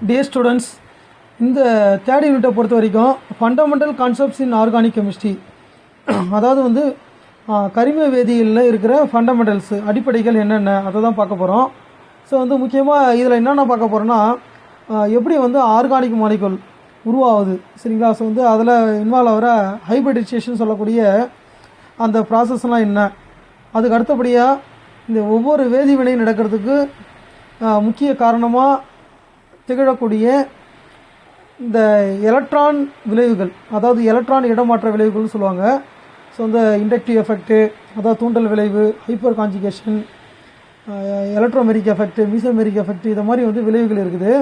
Dear students, இந்த third யூனிட்டை பொறுத்த வரைக்கும் ஃபண்டமெண்டல் கான்செப்ட்ஸ் இன் ஆர்கானிக் கெமிஸ்ட்ரி, அதாவது வந்து கரிம வேதியியலில் இருக்கிற ஃபண்டமெண்டல்ஸு அடிப்படைகள் என்னென்ன அதை தான் பார்க்க போகிறோம். ஸோ வந்து முக்கியமாக இதில் என்னென்ன பார்க்க போகிறோன்னா, எப்படி வந்து ஆர்கானிக் மாலிகுல் உருவாகுது, சரிங்களா. ஸோ வந்து அதில் இன்வால்வ் ஆகிற ஹைபிரிடைசேஷன் சொல்லக்கூடிய அந்த ப்ராசஸ்லாம் என்ன, அதுக்கு அடுத்தபடியாக இந்த ஒவ்வொரு வேதிவினை நடக்கிறதுக்கு முக்கிய காரணமாக திகழக்கூடிய இந்த எலக்ட்ரான் விளைவுகள், அதாவது எலக்ட்ரான் இடமாற்ற விளைவுகள்னு சொல்லுவாங்க. ஸோ இந்த இண்டக்டிவ் எஃபெக்ட்டு, அதாவது தூண்டல் விளைவு, hyper conjugation, electromeric effect, mesomeric effect, இது மாதிரி வந்து விளைவுகள் இருக்குது.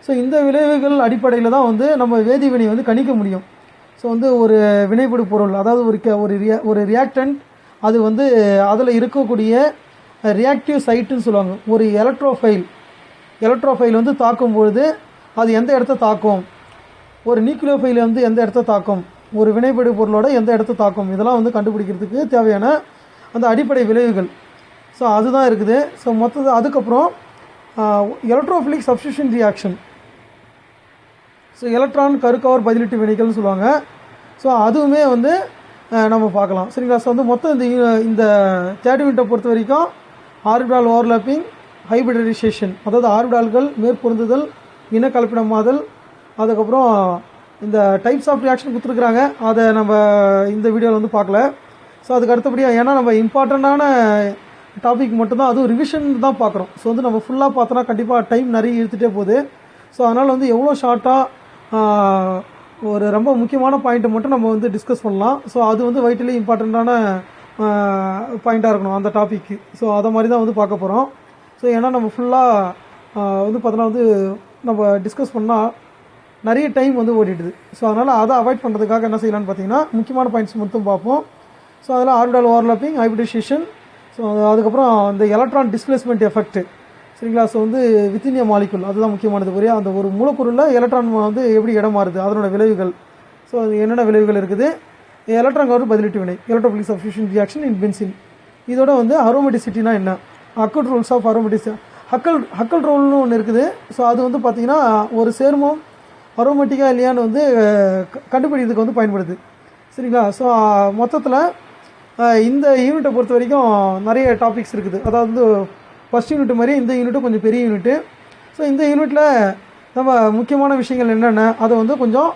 ஸோ இந்த விளைவுகள் அடிப்படையில் தான் வந்து நம்ம வேதிவினை வந்து கணிக்க முடியும். ஸோ வந்து ஒரு வினைபடு பொருள், அதாவது ஒரு ரியாக்டன்ட், அது வந்து அதில் இருக்கக்கூடிய ரியாக்டிவ் சைட்டுன்னு சொல்லுவாங்க. ஒரு எலக்ட்ரோஃபைல் வந்து தாக்கும் பொழுது அது எந்த இடத்த தாக்கும், ஒரு நியூக்ளியோஃபைல் வந்து எந்த இடத்த தாக்கும், ஒரு வினைபடு பொருளோட எந்த இடத்த தாக்கும், இதெல்லாம் வந்து கண்டுபிடிக்கிறதுக்கு தேவையான அந்த அடிப்படை விளைவுகள். ஸோ அதுதான் இருக்குது. ஸோ மொத்தம் அதுக்கப்புறம் electrophilic substitution reaction, so electron கருக்கவர் பதிலீட்டு வினைகள்னு சொல்லுவாங்க. ஸோ அதுவுமே வந்து நம்ம பார்க்கலாம், சரிங்களா. ஸோ வந்து மொத்தம் இந்த தேர்ட் யூனிட்டை பொறுத்த வரைக்கும் ஆர்பிட்டால் ஓவர்லாப்பிங், ஹைபிரிடைசேஷன், அதாவது ஆர்பிட்டால்கள் மேற்பொருந்துதல், இனக்கலப்பினமாதல், அதுக்கப்புறம் இந்த டைப்ஸ் ஆஃப் ரியாக்ஷன் கொடுத்துருக்குறாங்க, அதை நம்ம இந்த வீடியோவில் வந்து பார்க்கல. ஸோ அதுக்கு அடுத்தபடியாக ஏன்னா நம்ம இம்பார்ட்டண்ட்டான டாபிக் மட்டும்தான், அதுவும் ரிவிஷன் தான் பார்க்குறோம். ஸோ வந்து நம்ம ஃபுல்லாக பார்த்தோன்னா கண்டிப்பாக டைம் நிறைய இழுத்துகிட்டே போகுது. ஸோ அதனால் வந்து எவ்வளோ ஷார்ட்டாக ஒரு ரொம்ப முக்கியமான பாயிண்ட்டை மட்டும் நம்ம வந்து டிஸ்கஸ் பண்ணலாம். ஸோ அது வந்து வைட்டலி இம்பார்ட்டண்ட்டான பாயிண்ட்டாக இருக்கணும் அந்த டாப்பிக்கு. ஸோ அதை மாதிரி தான் வந்து பார்க்க போகிறோம். ஸோ ஏன்னா நம்ம ஃபுல்லாக வந்து பார்த்தோன்னா வந்து நம்ம டிஸ்கஸ் பண்ணால் நிறைய டைம் வந்து ஓடிடுது. ஸோ அதனால் அதை அவாய்ட் பண்ணுறதுக்காக என்ன செய்யலான்னு பார்த்தீங்கன்னா முக்கியமான பாயிண்ட்ஸ் மட்டும் பார்ப்போம். ஸோ அதில் ஆர்பிட்டால் ஓவர்லாப்பிங், ஹைபிரிடைசேஷன், ஸோ அதுக்கப்புறம் அந்த எலக்ட்ரான் டிஸ்பிளேஸ்மெண்ட் எஃபெக்ட், சரிங்களா. ஸோ வந்து வித்தின் எ மாலிகுல், அதுதான் முக்கியமானது. ஒரே அந்த ஒரு மூலப்பொருளில் எலக்ட்ரான் வந்து எப்படி இடம் மாறுது, அதனோட விளைவுகள், ஸோ அது என்னென்ன விளைவுகள் இருக்குது. எலக்ட்ரான் கவர் பதிலீட்டு வினை, எலக்ட்ரோஃபிலிக் சப்ஸ்டியூஷன் ரியாக்ஷன் இன் பென்சின். இதோட வந்து அரோமேட்டிசிட்டினா என்ன, ஹக்கல் ரூல்ஸ் ஆஃப் அரோமேட்டிசி, ஹக்கல் ரூல்னு ஒன்று இருக்குது. ஸோ அது வந்து பார்த்திங்கன்னா ஒரு சேர்மம் அரோமேட்டிக்காக இல்லையான்னு வந்து கண்டுபிடிக்கிறதுக்கு வந்து பயன்படுது, சரிங்களா. ஸோ மொத்தத்தில் இந்த யூனிட்டை பொறுத்த வரைக்கும் நிறைய டாபிக்ஸ் இருக்குது. அதாவது வந்து ஃபஸ்ட் யூனிட் மாதிரி இந்த யூனிட்டும் கொஞ்சம் பெரிய யூனிட்டு. ஸோ இந்த யூனிட்டில் நம்ம முக்கியமான விஷயங்கள் என்னென்ன அதை வந்து கொஞ்சம்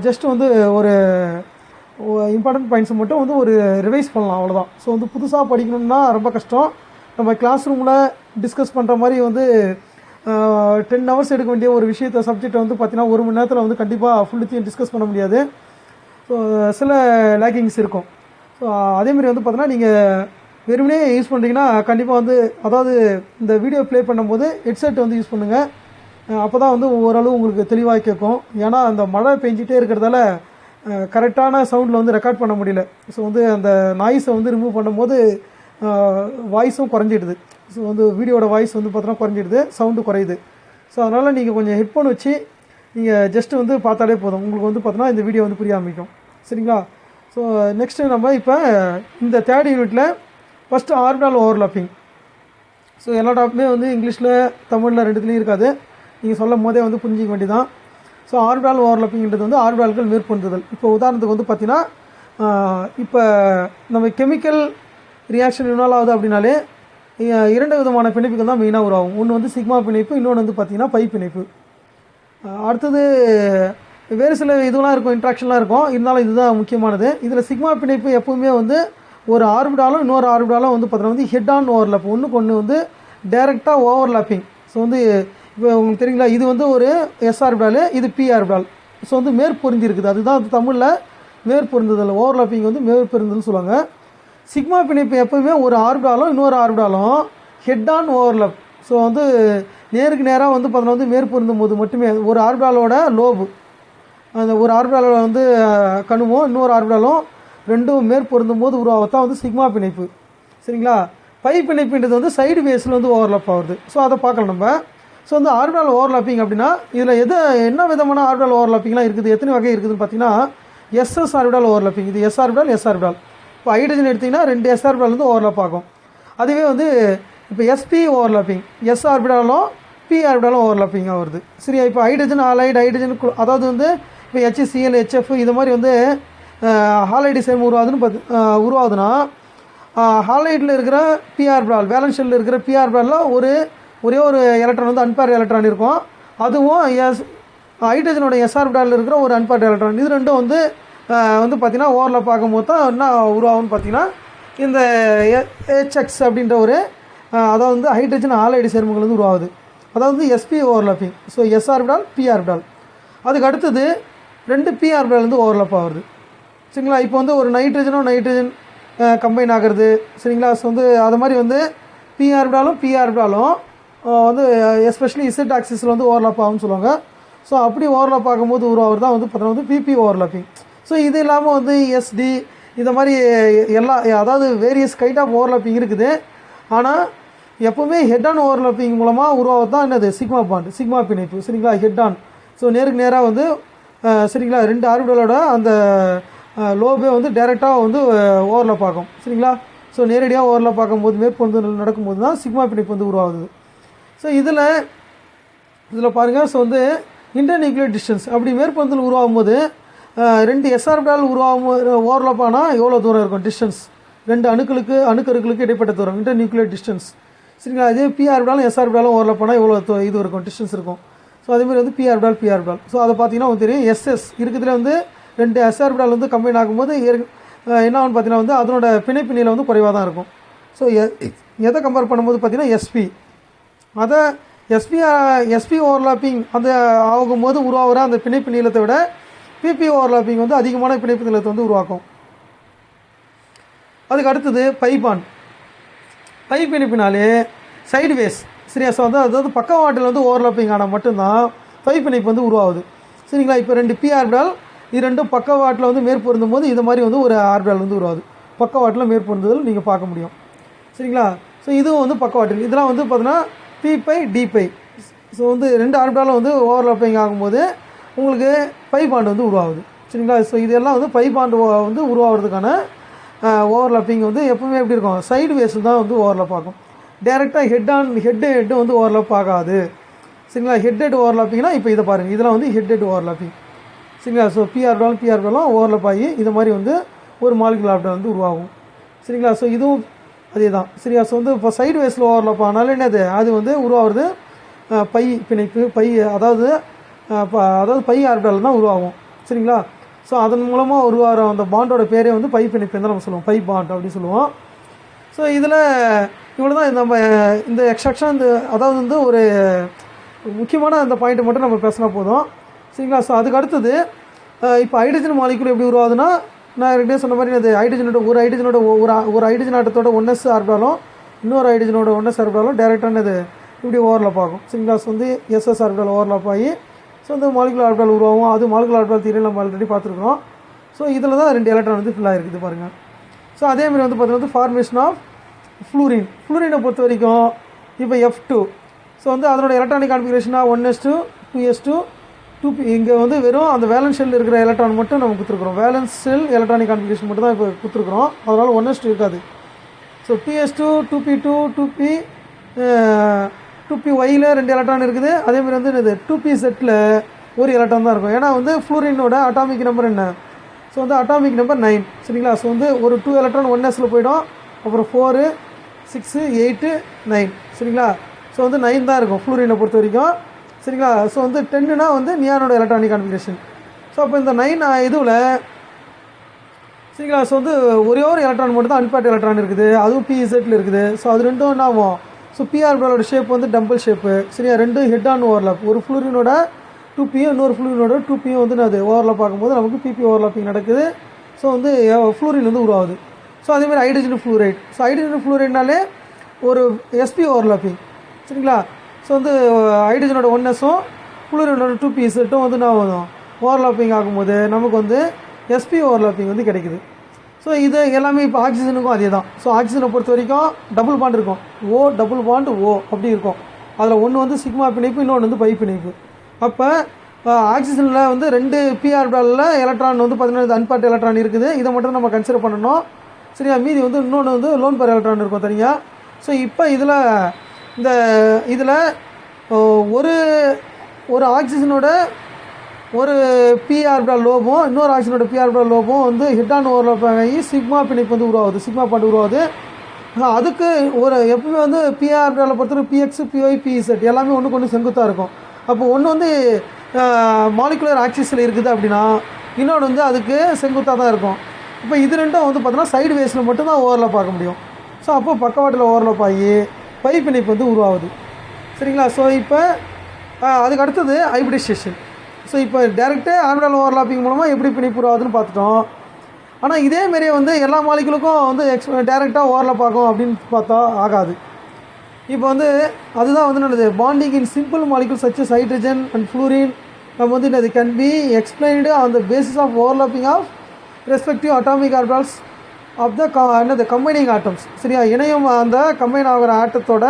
ஜஸ்ட் வந்து ஒரு இம்பார்ட்டன்ட் பாயிண்ட்ஸ் மட்டும் வந்து ஒரு ரிவைஸ் பண்ணலாம், அவ்வளோதான். ஸோ வந்து புதுசாக படிக்கணும்னா ரொம்ப கஷ்டம். நம்ம கிளாஸ் ரூமில் டிஸ்கஸ் பண்ணுற மாதிரி வந்து 10 ஹவர்ஸ் எடுக்க வேண்டிய ஒரு விஷயத்தை சப்ஜெக்டை வந்து பார்த்திங்கன்னா 1 மணி நேரத்தில் வந்து கண்டிப்பாக ஃபுல்லுத்தையும் டிஸ்கஸ் பண்ண முடியாது. ஸோ சில லேக்கிங்ஸ் இருக்கும். ஸோ அதேமாதிரி வந்து பார்த்தோன்னா நீங்கள் வெறுமனே யூஸ் பண்ணுறீங்கன்னா கண்டிப்பாக வந்து, அதாவது இந்த வீடியோ ப்ளே பண்ணும்போது ஹெட்செட் வந்து யூஸ் பண்ணுங்கள். அப்போ தான் வந்து ஓரளவு உங்களுக்கு தெளிவாக கேட்கும். ஏன்னா அந்த மழை பெஞ்சிட்டே இருக்கிறதால கரெக்டான சவுண்டில் வந்து ரெக்கார்ட் பண்ண முடியல. ஸோ வந்து அந்த நாய்ஸை வந்து ரிமூவ் பண்ணும்போது வாய்ஸும் குறைஞ்சிடுது. ஸோ வந்து வீடியோட வாய்ஸ் வந்து பார்த்தோன்னா குறைஞ்சிடுது, சவுண்டு குறையுது. ஸோ அதனால் நீங்கள் கொஞ்சம் ஹெட்ஃபோன் வச்சு நீங்கள் ஜஸ்ட்டு வந்து பார்த்தாலே போதும், உங்களுக்கு வந்து பார்த்தோன்னா இந்த வீடியோ வந்து புரிய ஆரம்பிக்கும், சரிங்களா. ஸோ நெக்ஸ்ட்டு நம்ம இப்போ இந்த தேர்ட் யூனிட்டில் ஃபஸ்ட்டு ஆர்பிட்டால் ஓவர்லாப்பிங். ஸோ எல்லா டாப்புமே வந்து இங்கிலீஷில் தமிழில் ரெண்டுத்துலேயும் இருக்காது, நீங்கள் சொல்லும் போதே வந்து புரிஞ்சிக்க வேண்டியதான். ஸோ ஆர்பிட்டால் ஓவர்லாப்பிங்கிறது வந்து ஆர்பிட்டால்கள் மேற்பொருந்துதல். இப்போ உதாரணத்துக்கு வந்து பார்த்திங்கன்னா இப்போ நம்ம கெமிக்கல் ரியாக்ஷன் இன்வால்வ் ஆகுது அப்படின்னாலே 2 விதமான பிணைப்புகள் தான் மெயினாக உருவாகும். ஒன்று வந்து சிக்மா பிணைப்பு, இன்னொன்று வந்து பார்த்திங்கன்னா பை பிணைப்பு. அடுத்தது வேறு சில இதுலாம் இருக்கும், இன்ட்ராக்ஷன்லாம் இருக்கும், இருந்தாலும் இதுதான் முக்கியமானது. இதில் சிக்மா பிணைப்பு எப்போவுமே வந்து ஒரு ஆர்பிட்டாலும் இன்னொரு ஆர்பிட்டாலும் வந்து பார்த்தீங்கன்னா வந்து ஹெட் ஆன் ஓவர்லாப், ஒன்றுக்கு ஒன்று வந்து டைரெக்டாக ஓவர்லாப்பிங். ஸோ வந்து இப்போ உங்களுக்கு தெரியுங்களா, இது வந்து ஒரு எஸ் ஆர்பிட்டால், இது பி ஆர்பிட்டால். ஸோ வந்து மேற்பொருந்தி இருக்குது, அதுதான் தமிழில் மேற்பொருந்துதல். ஓவர்லாப்பிங் வந்து மேற்பொருந்துதல்னு சொல்லுவாங்க. சிக்மா பிணைப்பு எப்போவுமே ஒரு ஆர்பிட்டாலும் இன்னொரு ஆர்பிட்டாலும் ஹெட் ஆன் ஓவர்லாப். ஸோ வந்து நேருக்கு நேராக வந்து பார்த்தோன்னா வந்து மேற்பொருந்தும் போது மட்டுமே ஒரு ஆர்பிட்டாலோட லோபு, அந்த ஒரு ஆர்பிட்டாலோட வந்து கணுவும் இன்னொரு ஆர்பிட்டாலும் ரெண்டும் மேற்பொருந்தும் போது உருவாகத்தான் வந்து சிக்மா பிணைப்பு, சரிங்களா. பை பிணைப்புன்றது வந்து சைடு வேஸில் வந்து ஓவர்லாப் ஆகுது. ஸோ அதை பார்க்கலாம் நம்ம. ஸோ வந்து ஆர்பிட்டால் ஓவர்லாப்பிங் அப்படின்னா இதில் என்ன விதமான ஆர்பிட்டால் ஓவர்லாப்பிங்லாம் இருக்குது, எத்தனை வகை இருக்குதுன்னு பார்த்தீங்கன்னா எஸ்எஸ் ஆர்பிட்டால் ஓவர்லாப்பிங், இது எஸ் ஆர்பிட்டால், எஸ் ஆர்பிட்டால். இப்போ ஹைட்ரஜன் எடுத்திங்கன்னா 2 எஸ் ஆர்பிட்டால் வந்து ஓவர்லாப் ஆகும். அதுவே வந்து இப்போ எஸ்பி ஓவர்லாப்பிங், எஸ் ஆர்பிட்டாலும் பி ஆர்பிட்டாலும் ஓவர்லாப்பிங்காக வருது. சரியா? இப்போ ஹைட்ரஜன் ஆலைடு ஹைட்ரஜன் அதாவது வந்து இப்போ HCl HF இது மாதிரி வந்து ஹாலைடு சேர்மம் உருவாகுதுன்னா ஹாலைடில் இருக்கிற பி ஆர்பிட்டால் வேலன்ஸ் ஷெல்லில் இருக்கிற பி ஆர்பிட்டாலில் ஒரே ஒரு எலக்ட்ரான் வந்து அன்பேர் எலக்ட்ரான் இருக்கும். அதுவும் ஹைட்ரஜனோட எஸ் ஆர்பிட்டாலில் இருக்கிற ஒரு அன்பேர் எலக்ட்ரான், இது ரெண்டும் வந்து பார்த்திங்கன்னா ஓவர்லாப் ஆகும்போது தான் என்ன உருவாகும்னு பார்த்திங்கன்னா இந்த HX அப்படின்ற ஒரு அதாவது வந்து ஹைட்ரஜன் ஆலைடு சேர்மங்கள் வந்து உருவாகுது. அதாவது SP overlapping. So S orbital P orbital. அதுக்கு அடுத்தது 2 பி ஆர்பிட்டால் வந்து ஓவர்லாப் ஆகுது. சரிங்களா? இப்போ வந்து ஒரு நைட்ரஜன் கம்பைன் ஆகிறது. சரிங்களா? ஸோ வந்து அது மாதிரி வந்து பி ஆர்பிட்டாலும் வந்து எஸ்பெஷலி இசட் ஆக்சிஸில் வந்து ஓவர்லாப் ஆகும்னு சொல்லுவாங்க. ஸோ அப்படி ஓவர்லாப் ஆகும்போது உருவாகிறது தான் வந்து பார்த்தீங்கன்னா வந்து PP ஓவர்லாப்பிங். ஸோ இது இல்லாமல் வந்து SD இந்த மாதிரி அதாவது வேரியஸ் கைண்ட் ஆஃப் ஓவர்லாப்பிங் இருக்குது. ஆனால் எப்போவுமே ஹெட் ஆன் ஓவர்லாப்பிங் மூலமாக உருவாகிறது தான் என்னது சிக்மா பாண்ட், சிக்மா பிணைப்பு. சரிங்களா? Head on. ஸோ நேருக்கு நேராக வந்து சரிங்களா 2 ஆர்பிட்டலோட அந்த லோபே வந்து டைரெக்டாக வந்து ஓவர்லாப் ஆகும். சரிங்களா? ஸோ நேரடியாக ஓவர்லாப் ஆகும்போது மேற்பொந்து நடக்கும்போது தான் சிக்மா பிணைப்பு வந்து உருவாகுது. ஸோ இதில் பாருங்கள். ஸோ வந்து இன்டர் நியூக்ளியர் டிஸ்டன்ஸ் அப்படி மேற்பொந்தில் உருவாகும் போது 2 எஸ் ஆர்பிட்டால் ஓவர்லாப் ஆனால் எவ்வளோ தூரம் இருக்கும் டிஸ்டன்ஸ், 2 அணுக்கருக்களுக்கு இடைப்பட்ட தூரம், இன்டர் நியூக்ளியர் டிஸ்டன்ஸ். சரிங்களா? அதே பி ஆர்பிட்டாலும் எஸ் ஆர்பிட்டாலும் ஓவர்லாப் ஆனால் எவ்வளோ இது இருக்கும், டிஸ்டன்ஸ் இருக்கும். ஸோ அதேமாதிரி வந்து பி ஆர்பிட்டால். ஸோ அதை பார்த்தீங்கன்னா உங்களுக்கு தெரியும் SS இருக்கிறதுல வந்து 2 எஸ் ஆர்பிட்டால் வந்து கம்பைன் ஆகும்போது என்ன ஆகும்னு பார்த்தீங்கன்னா வந்து அதனோட பிணைப்பு நீளம் வந்து குறைவாக தான் இருக்கும். ஸோ எதை கம்பேர் பண்ணும்போது பார்த்தீங்கன்னா SP அதை SP ஓவர்லாப்பிங் அந்த ஆகும்போது உருவாகிற அந்த பிணைப்பு நீளத்தை விட PP ஓவர்லாப்பிங் வந்து அதிகமான பிணைப்பு நீளத்தை வந்து உருவாக்கும். அதுக்கு அடுத்தது பை பிணைப்பினாலே சைடுவேஸ். சரியா? ஸோ வந்து அதாவது பக்கவாட்டில் வந்து ஓவர்லாப்பிங் ஆனால் மட்டும்தான் பை பிணைப்பு வந்து உருவாகுது. சரிங்களா? இப்போ 2 பி ஆர்பிட்டால் இது ரெண்டும் பக்கவாட்டில் வந்து மேற்பொருந்தும் போது இது மாதிரி வந்து ஒரு ஆர்பிட்டால் வந்து உருவாகுது. பக்கவாட்டில் மேற்பொருந்துதல் நீங்கள் பார்க்க முடியும். சரிங்களா? ஸோ இதுவும் வந்து பக்கவாட்டில் இதெல்லாம் வந்து பார்த்தீங்கன்னா P/D. ஸோ வந்து 2 ஆர்பிட்டாலும் வந்து ஓவர்லாப்பிங் ஆகும்போது உங்களுக்கு பை பாண்ட் வந்து உருவாகுது. சரிங்களா? ஸோ இதெல்லாம் வந்து பை பாண்ட் வந்து உருவாகிறதுக்கான ஓவர்லாப்பிங் வந்து எப்பவுமே எப்படி இருக்கும், சைடு வேஸில் தான் வந்து ஓவர்லாப் ஆகும். டேரெக்டாக ஹெட் வந்து ஓவர்லாப் ஆகாது. சரிங்களா? ஹெட் ஓவர்லாப்பிங்னா இப்போ இதை பாருங்கள், இதெல்லாம் வந்து ஹெட் ஓவர்லாப்பிங். சரிங்களா? ஸோ பி ஆர்பிட்டாலும் ஓவர்லாப் ஆகி இது மாதிரி வந்து ஒரு மாலிகுலர் ஆர்பிட்டால் வந்து உருவாகும். சரிங்களா? ஸோ இதுவும் அதே தான். சரியா? ஸோ வந்து இப்போ சைடு வேஸில் ஓவர்லாப் ஆனாலும் என்னது அது வந்து உருவாகிறது பை பிணைப்பு அதாவது பை ஆர்பிட்டால் தான் உருவாகும். சரிங்களா? ஸோ அதன் மூலமாக உருவாகிற அந்த பாண்டோட பேரே வந்து பை பிணைப்பு தான் நம்ம சொல்லுவோம், பை பாண்ட் அப்படின்னு சொல்லுவோம். ஸோ இதில் இவ்வளோ தான் நம்ம இந்த எக்ஸ்ட்ராக்ஷன் அதாவது வந்து ஒரு முக்கியமான அந்த பாயிண்ட்டை மட்டும் நம்ம பேசினா போதும். சரிங்களா? ஸோ அதுக்கு அடுத்தது இப்போ ஹைட்ரஜன் மாலிகுல் எப்படி உருவாகுதுன்னா நான் ரெண்டே சொன்ன மாதிரி அது ஒரு ஹைட்ரஜன் ஆட்டத்தோட 1s ஆர்பிட்டாலும் இன்னொரு ஹைட்ரஜனோட 1s ஆர்பிட்டாலும் டேரெக்டானது இப்படி ஓவர்லாப் ஆகும். சரிங்களா? ஸோ வந்து SS ஆர்பிட்டால் ஓவர்லாப் ஆகி ஸோ வந்து மாலிகுலர் ஆர்பிட்டால் உருவாகும். அது மாலிகுலர் ஆர்பிட்டால் தியரியில் நம்ம ஆல்ரெடி பார்த்துருக்கோம். ஸோ இதில் தான் 2 எலக்ட்ரான் வந்து ஃபில் ஆகிருக்குது பாருங்கள். ஸோ அதேமாதிரி வந்து பார்த்தீங்கன்னா ஃபார்மேஷன் ஆஃப் ஃப்ளூரினை பொறுத்த வரைக்கும் இப்போ F2. ஸோ வந்து அதனோட எலக்ட்ரானிக் கான்ஃபிகரேஷனாக 1s2 2s2 2p. இங்கே வந்து வெறும் அந்த வேலன்ஸ் ஷெல் இருக்கிற எலக்ட்ரான் மட்டும் நம்ம கொடுத்துருக்குறோம். வேலன்ஸ் ஷெல் எலக்ட்ரானிக் கான்ஃபிகரேஷன் மட்டும் தான் இப்போ கொடுத்துருக்குறோம். அதனால் 1s2 இருக்காது. ஸோ 2s2 2p2 2pyயில் 2 எலக்ட்ரான் இருக்குது. அதேமாதிரி வந்து இது 2pzல ஒரு எலக்ட்ரான் தான் இருக்கும். ஏன்னா வந்து ஃப்ளூரினோட அட்டாமிக் நம்பர் என்ன, ஸோ வந்து அட்டாமிக் நம்பர் 9. சரிங்களா? ஸோ வந்து ஒரு 2 எலக்ட்ரான் 1sல போய்டும். அப்புறம் 4 6 8 9. சரிங்களா? ஸோ வந்து 9 தான் இருக்கும் ஃப்ளூரினை பொறுத்த வரைக்கும். சரிங்களா? ஸோ வந்து 10னா வந்து நியானோட எலக்ட்ரானிக் கான்ஃபிகரேஷன். ஸோ அப்போ இந்த 9 இதுவில் சரிங்களா? ஸோ வந்து ஒரே ஒரு எலக்ட்ரான் மட்டும் தான் அன்பேர்ட் எலக்ட்ரான் இருக்குது, அதுவும் PZல இருக்குது. ஸோ அது ரெண்டும் என்ன ஆகும், ஸோ பி ஆர்பிட்டாலோட ஷேப் வந்து டம்பிள் ஷேப்பு. சரியா? 2 ஹெட் ஆன் ஓவர்லாப், ஒரு ஃப்ளூரினோட 2pயும் இன்னொரு ஃப்ளூரினோட 2pயும் வந்து அது ஓவர்லாப் ஆகும்போது நமக்கு PP ஓவர்லாப்பிங் நடக்குது. ஸோ வந்து ஃப்ளூரின் வந்து உருவாகுது. ஸோ அதேமாதிரி ஹைட்ரஜன் ஃப்ளூரைட். ஸோ ஹைட்ரஜன் ஃப்ளூரைட்னாலே ஒரு SP ஓவர்லாப்பிங். சரிங்களா? ஸோ வந்து ஹைட்ரஜனோட 1sம் ஃப்ளூரினோட 2pஸட்டும் வந்து நான் ஓவர்லாப்பிங் ஆகும்போது நமக்கு வந்து SP ஓவர்லாப்பிங் வந்து கிடைக்குது. ஸோ இது எல்லாமே இப்போ ஆக்சிஜனுக்கும் அதே தான். ஸோ ஆக்சிஜனை பொறுத்த வரைக்கும் டபுள் பாண்ட் இருக்கும், டபுள் பாண்ட் O அப்படி இருக்கும். அதில் ஒன்று வந்து சிக்மா பிணைப்பு, இன்னொன்று வந்து பை பிணைப்பு. அப்போ ஆக்சிஜனில் வந்து 2 பி ஆர்பிட்டாலில் எலக்ட்ரான் வந்து பார்த்தீங்கன்னா அன்பேர்ட் எலக்ட்ரான் இருக்குது. இதை மட்டும் நம்ம கன்சிடர் பண்ணணும். சரியா? மீதி வந்து இன்னொன்று வந்து லோன் பேர் எலக்ட்ரான் இருக்கும் தனியாக. ஸோ இப்போ இதில் ஒரு ஒரு ஆக்சிஜனோட ஒரு பி ஆர்பிட்டால் லோபம் இன்னொரு ஆக்சிஜனோட பி ஆர்பிட்டால் லோபம் வந்து ஹிட் ஆன் ஓவர்லாப் ஆகி சிக்மா பிணைப்பு வந்து உருவாகுது, சிக்மா பாண்ட் உருவாகுது. அதுக்கு ஒரு எப்பவுமே வந்து பி ஆர்பிட்டாலை பொறுத்தவரை பிஎக்ஸ் பிஒய் பிஇசட் எல்லாமே ஒன்றுக்கு ஒன்று செங்குத்தாக இருக்கும். அப்போ ஒன்று வந்து மாலிகுலர் ஆக்சிஸில் இருக்குது அப்படின்னா இன்னொன்று வந்து அதுக்கு செங்குத்தாக தான் இருக்கும். இப்போ இது ரெண்டும் வந்து பார்த்தோன்னா சைடு வேஸில் மட்டும்தான் ஓவர்லாப் பார்க்க முடியும். ஸோ அப்போ பக்கவாட்டில் ஓவர்லாப் ஆகி பை பிணைப்பு வந்து உருவாகுது. சரிங்களா? ஸோ இப்போ அதுக்கு அடுத்தது ஹைபிரிடைசேஷன். ஸோ இப்போ டேரெக்டாக ஆர்பிட்டால் ஓவர்லாப்பிங் மூலமாக எப்படி பிணைப்பு உருவாகுதுன்னு பார்த்துட்டோம். ஆனால் இதேமாரியே வந்து எல்லா மாலிகுலுக்கும் வந்து டேரெக்டாக ஓவர்லாப் ஆகும் அப்படின்னு பார்த்தா ஆகாது. இப்போ வந்து அதுதான் வந்து என்னது bonding in simple molecule such as hydrogen and fluorine நம்ம வந்து என்னது can be explained on the basis of overlapping of respective atomic orbitals of the என்னது கம்பைனிங் ஆட்டம்ஸ். சரியா? இணையம் அந்த கம்பைன் ஆகிற ஆட்டத்தோட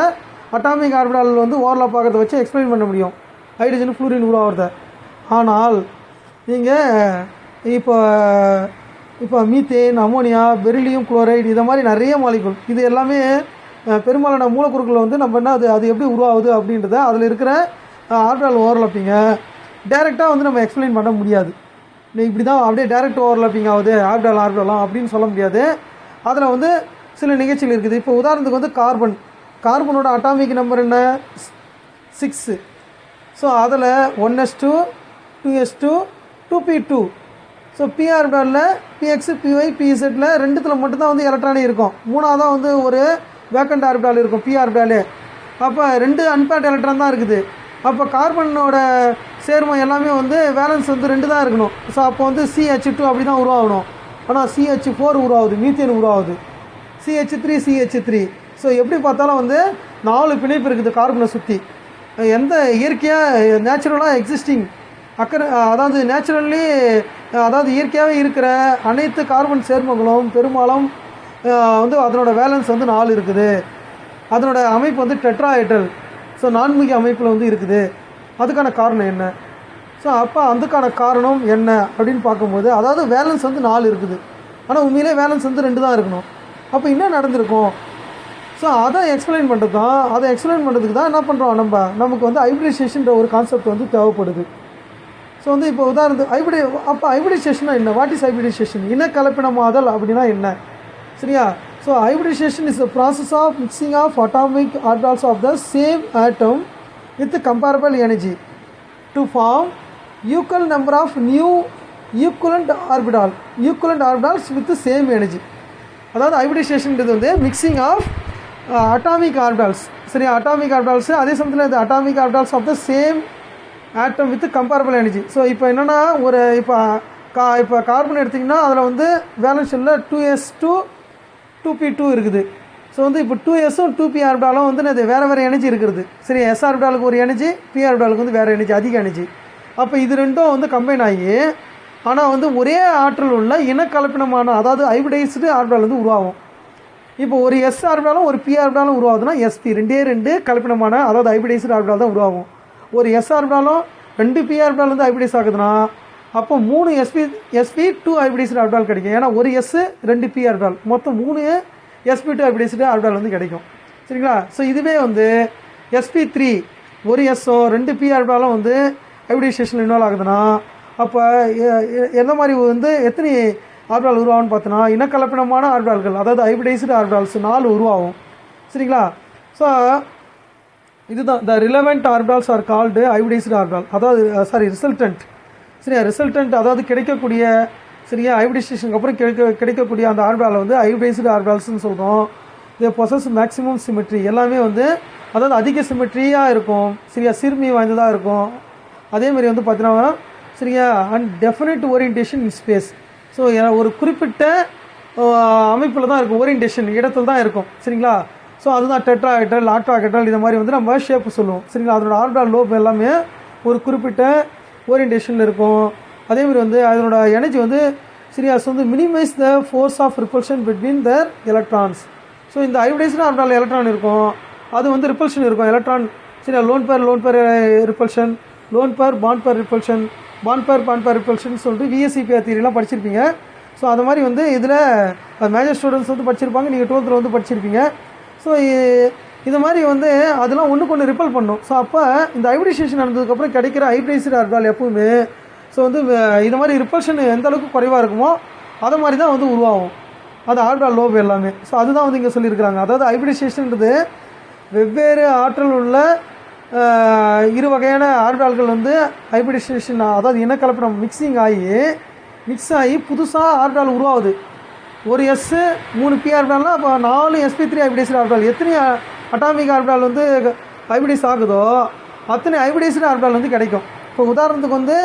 அட்டாமிக் ஆர்பிட்டால் வந்து ஓவர்லாப் ஆகிறத வச்சு எக்ஸ்பிளைன் பண்ண முடியும் ஹைட்ரஜன் ஃப்ளூரின் உருவாகிறத. ஆனால் நீங்கள் இப்போ மீத்தேன், அமோனியா, பெரிலியம் குளோரைடு இதை மாதிரி நிறைய மாலிகுல் இது எல்லாமே பெரும்பாலான மூலக்கூறுகளை வந்து நம்ம என்ன அது எப்படி உருவாகுது அப்படின்றத அதில் இருக்கிற ஆர்பிட்டால் ஓவர்லாப்பிங்கை டைரெக்டாக வந்து நம்ம எக்ஸ்பிளைன் பண்ண முடியாது. இப்படி தான் அப்படியே டைரக்ட் ஓவர்லாப்பிங் ஆகுது ஆர்பிட்டாலாம் அப்படின்னு சொல்ல முடியாது. அதில் வந்து சில நிகழ்ச்சிகள் இருக்குது. இப்போ உதாரணத்துக்கு வந்து கார்பனோட அட்டாமிக் நம்பர் என்ன 6. ஸோ அதில் 1s2 2s2 2p2. So p ஆர்பிட்டாலில் பிஎக்ஸ் பிஒய் பிஇசட்டில் ரெண்டுத்தில் மட்டும்தான் வந்து எலக்ட்ரானே இருக்கும். மூணாவதாக வந்து ஒரு வேக்கண்ட் ஆர்பிட்டால் இருக்கும் பி ஆர்பிட்டாலே. அப்போ 2 அன்பேர்ட் எலக்ட்ரான் தான் இருக்குது. அப்போ கார்பனோட சேர்மம் எல்லாமே வந்து வேலன்ஸ் வந்து 2 தான் இருக்கணும். ஸோ அப்போ வந்து CH2 அப்படி தான் உருவாகணும். ஆனால் CH4 உருவாகுது, மீத்தேன் உருவாகுது, CH3. ஸோ எப்படி பார்த்தாலும் வந்து 4 பிணைப்பு இருக்குது கார்பனை சுற்றி. எந்த இயற்கையாக நேச்சுரலாக எக்ஸிஸ்டிங் அதாவது நேச்சுரல்லி அதாவது இயற்கையாகவே இருக்கிற அனைத்து கார்பன் சேர்மங்களும் பெரும்பாலும் வந்து அதனோட வேலன்ஸ் வந்து 4 இருக்குது. அதனோட அமைப்பு வந்து டெட்ராஹெட்ரல். ஸோ நான்முகி அமைப்பில் வந்து இருக்குது. அதுக்கான காரணம் என்ன? ஸோ அப்போ அதுக்கான காரணம் என்ன அப்படின்னு பார்க்கும்போது அதாவது வேலன்ஸ் வந்து 4 இருக்குது. ஆனால் உண்மையிலே வேலன்ஸ் வந்து 2 தான் இருக்கணும். அப்போ என்ன நடந்திருக்கும்? ஸோ அதை எக்ஸ்பிளைன் பண்ணுறதுக்கு தான் என்ன பண்ணுறோம் நமக்கு வந்து ஹைபிரிடைசேஷன்ற ஒரு கான்செப்ட் வந்து தேவைப்படுது. ஸோ வந்து இப்போ உதாரணத்துக்கு ஹைபிரிடைசேஷன்னா என்ன? What is hybridisation? இனக்கலப்பினமாதல் அப்படின்னா என்ன? சரியா? So hybridisation is the process of mixing of atomic orbitals of the same atom with comparable energy to form equal number of new equivalent orbitals with same energy. அதாவது ஹைபிரிடைசேஷன்ன்றது வந்து mixing of atomic orbitals. சரியா? Atomic orbitals அதே சமயத்தில் இந்த atomic orbitals of the same atom with comparable energy. So இப்போ என்னென்னா ஒரு இப்போ கார்பன் எடுத்திங்கன்னா அதில் வந்து வேலன்ஸ் ஷெல்லில் 2s2 2p2 இருக்குது. ஸோ வந்து இப்போ 2s-ம் 2p ஆர்பிட்டாலும் வந்து அது வேறு எனர்ஜி இருக்கிறது. சரி, s ஆர்பிட்டாலுக்கு ஒரு எனர்ஜி, p ஆர்பிட்டாலுக்கு வந்து வேறு எனர்ஜி, அதிக எனர்ஜி. அப்போ இது ரெண்டும் வந்து கம்பைன் ஆகி ஆனால் வந்து ஒரே ஆற்றல் உள்ள இனக்கலப்பினமான அதாவது ஹைபிரிடைஸ்டு ஆர்பிட்டால் வந்து உருவாகும். இப்போ ஒரு s ஆர்பிட்டாலும் ஒரு p ஆர்பிட்டாலும் உருவாகுதுன்னா sp ரெண்டு கலப்பினமான அதாவது ஹைபிரிடைஸ்டு ஆர்பிட்டால் தான் உருவாகும். ஒரு s ஆர்பிட்டாலும் 2 p ஆர்பிட்டால் வந்து ஹைபிரிடைஸ் ஆகுதுன்னா அப்போ 3 sp2 ஹைபிரிடைஸ்டு ஆர்பிட்டால் கிடைக்கும். ஏன்னா ஒரு s 2 p ஆர்பிட்டால் மொத்தம் 3 sp2 ஹைபிரிடைஸ்டு ஆர்பிட்டால் வந்து கிடைக்கும். சரிங்களா? ஸோ இதுவே வந்து sp3 ஒரு s-ஓ 2 p ஆர்பிட்டாலும் வந்து ஹைபிரிடைசேஷன் இன்வால்வ் ஆகுதுன்னா அப்போ எந்த மாதிரி வந்து எத்தனை ஆர்பிட்டால் உருவாகும்னு பார்த்தோன்னா இனக்கலப்பினமான ஆர்பிட்டால்கள் அதாவது ஹைபிரிடைஸ்டு ஆர்பிட்டால்ஸ் 4 உருவாகும். சரிங்களா? ஸோ இதுதான் the relevant orbitals are called hybridised orbital அதாவது ரிசல்டன்ட். சரியா? ரிசல்டன்ட் அதாவது கிடைக்கக்கூடிய சரியா ஹைபிரிடைசேஷனுக்கு அப்புறம் கிடைக்கக்கூடிய அந்த ஆர்பிட்டால் வந்து ஹைபிரிடைஸ்டு ஆர்பிட்டால்ஸ்னு சொல்கிறோம். இது பொசஸ் மேக்ஸிமம் சிமெட்ரி எல்லாமே வந்து அதாவது அதிக சிமெட்ரியாக இருக்கும். சரியா? சிறுமி வாய்ந்ததாக இருக்கும். அதேமாதிரி வந்து பார்த்தீங்கன்னா சரியா and definite orientation in space. So ஒரு குறிப்பிட்ட அமைப்பில் தான் இருக்கும், ஓரியன்டேஷன் இடத்துல தான் இருக்கும். சரிங்களா? ஸோ அதுதான் டெட்ராஹெட்ரல் ஆக்டாஹெட்ரல் இந்த மாதிரி வந்து நம்ம ஷேப்பு சொல்லுவோம். சரிங்களா? அதனோட ஆர்பிட்டால் லோப் எல்லாமே ஒரு குறிப்பிட்ட ஓரியன்டேஷனில் இருக்கும். அதேமாதிரி வந்து அதனோட எனர்ஜி வந்து சரியாஸ் வந்து minimise the force of repulsion between their electrons. So இந்த ஹைபிரிடைஸ்டு ஆர்பிட்டால் எலக்ட்ரான் இருக்கும், அது வந்து ரிப்பல்ஷன் இருக்கும் எலக்ட்ரான். சரியா? Lone pair repulsion, lone pair bond pair repulsion, bond pair repulsion சொல்லிட்டு விஎஸ்சிபிஆர் தியரிலாம் படிச்சிருப்பீங்க. ஸோ அது மாதிரி வந்து இதில் மேஜர் ஸ்டூடெண்ட்ஸ் வந்து படிச்சிருப்பாங்க, நீங்கள் 12th வந்து படிச்சிருப்பீங்க. ஸோ இது மாதிரி வந்து அதெல்லாம் ஒன்றுக்கு ஒன்று ரிப்பல் பண்ணும். ஸோ அப்போ இந்த ஹைப்ரிடைசேஷன் நடந்ததுக்கப்புறம் கிடைக்கிற ஹைப்ரிடைஸ்டு ஆர்பிட்டால் எப்பவுமே ஸோ வந்து இது மாதிரி ரிப்பல்ஷன் எந்த அளவுக்கு குறைவாக இருக்குமோ அதை மாதிரி தான் வந்து உருவாகும் அது ஆர்பிட்டால் லோப் எல்லாமே. ஸோ அதுதான் வந்து இங்கே சொல்லியிருக்கிறாங்க. அதாவது ஹைப்ரிடைசேஷன்ன்றது வெவ்வேறு ஆற்றல் உள்ள இரு வகையான ஆர்பிட்டால்கள் வந்து ஹைப்ரிடைசேஷன் அதாவது இனக்கலப்படம் மிக்ஸ் ஆகி புதுசாக ஆர்பிட்டால் உருவாகுது. ஒரு எஸ் 3 பி ஆர்பிட்டால்னால் அப்போ 4 sp3 ஹைப்ரிடைஸ்டு ஆர்பிட்டால். எத்தனை அட்டாமிக் ஆர்பிட்டால் வந்து ஹைப்ரிடைஸ் ஆகுதோ அத்தனை ஹைப்ரிடைஸ்டு ஆர்பிட்டால் வந்து கிடைக்கும். இப்போ உதாரணத்துக்கு வந்து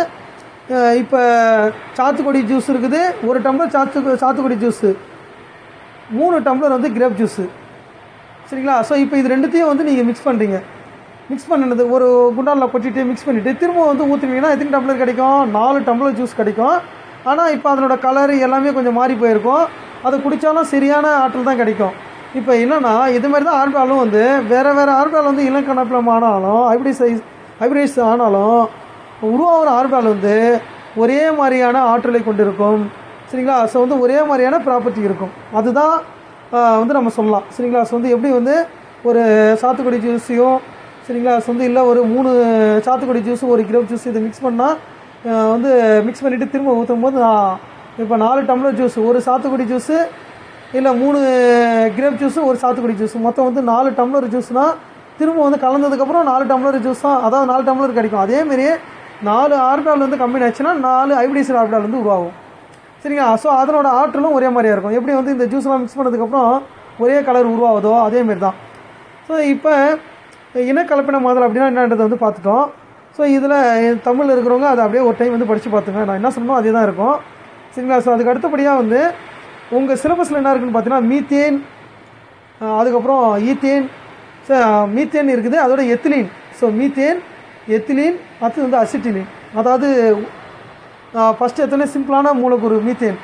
இப்போ சாத்துக்குடி ஜூஸ் இருக்குது, ஒரு டம்ளர் சாத்துக்குடி ஜூஸு, 3 டம்ளர் வந்து கிரேப் ஜூஸு, சரிங்களா? ஸோ இப்போ இது ரெண்டுத்தையும் வந்து நீங்கள் மிக்ஸ் பண்ணுறீங்க. மிக்ஸ் பண்ணினது ஒரு குண்டானில் கொட்டிட்டு மிக்ஸ் பண்ணிவிட்டு திரும்ப வந்து ஊற்றுனீங்கன்னா எத்தனை டம்ளர் கிடைக்கும்? 4 டம்ளர் ஜூஸ் கிடைக்கும். ஆனால் இப்போ அதனோட கலர் எல்லாமே கொஞ்சம் மாறி போயிருக்கும். அதை குடித்தாலும் சரியான ஆற்றல் தான் கிடைக்கும். இப்போ என்னென்னா இது மாதிரி தான் ஆர்பிட்டாலும் வந்து வேறு ஆர்பிட்டால் வந்து இளங்கலப்படம் ஆனாலும் ஹைப்ரிடைஸ் ஆனாலும் உருவாகிற ஆர்பிட்டால் வந்து ஒரே மாதிரியான ஆற்றலை கொண்டிருக்கும், சரிங்களா? ஸோ வந்து ஒரே மாதிரியான ப்ராப்பர்ட்டி இருக்கும். அதுதான் வந்து நம்ம சொல்லலாம், சரிங்களா? ஸோ வந்து எப்படி வந்து ஒரு சாத்துக்குடி ஜூஸையும், சரிங்களா, ஸோ வந்து இல்லை ஒரு 3 சாத்துக்குடி ஜூஸு ஒரு கிரேப் ஜூஸ் இதை மிக்ஸ் பண்ணால் வந்து மிக்ஸ் பண்ணிவிட்டு திரும்ப ஊற்றும் போது இப்போ 4 டம்ளர் ஜூஸ், ஒரு சாத்துக்குடி ஜூஸு இல்லை 3 கிரேப் ஜூஸு ஒரு சாத்துக்குடி ஜூஸ், மொத்தம் வந்து 4 டம்ளர் ஜூஸ்னால் திரும்ப வந்து கலந்ததுக்கப்புறம் 4 டம்ளர் ஜூஸ் தான், அதாவது 4 டம்ளர் கிடைக்கும். அதேமாரி 4 ஆர்பிட்டால் வந்து கம்பைன் ஆச்சுன்னா 4 ஹைப்ரிடைஸ்டு ஆர்பிட்டால் வந்து உருவாகும், சரிங்களா? ஸோ அதனோட ஆற்றலும் ஒரே மாதிரியாக இருக்கும். எப்படி வந்து இந்த ஜூஸ்லாம் மிக்ஸ் பண்ணதுக்கப்புறம் ஒரே கலர் உருவாகுதோ அதேமாரி தான். ஸோ இப்போ இனக்கலப்பின மாதல் அப்படின்னா என்னன்றதை வந்து பார்த்துட்டோம். ஸோ இதில் தமிழில் இருக்கிறவங்க அதை அப்படியே ஒரு டைம் வந்து படித்து பார்த்துங்க. நான் என்ன சொன்னோம் அதே தான் இருக்கும், சரிங்களா? ஸோ அதுக்கு அடுத்தபடியாக வந்து உங்கள் சிலபஸில் என்ன இருக்குதுன்னு பார்த்தீங்கன்னா மீத்தேன், அதுக்கப்புறம் ஈத்தேன், மீத்தேன் இருக்குது, அதோட எத்திலீன். ஸோ மீத்தேன், எத்திலீன், அடுத்து வந்து அசிட்டிலீன். அதாவது ஃபஸ்ட்டு எத்தனை சிம்பிளான மூலக்கூறு மீத்தேன்,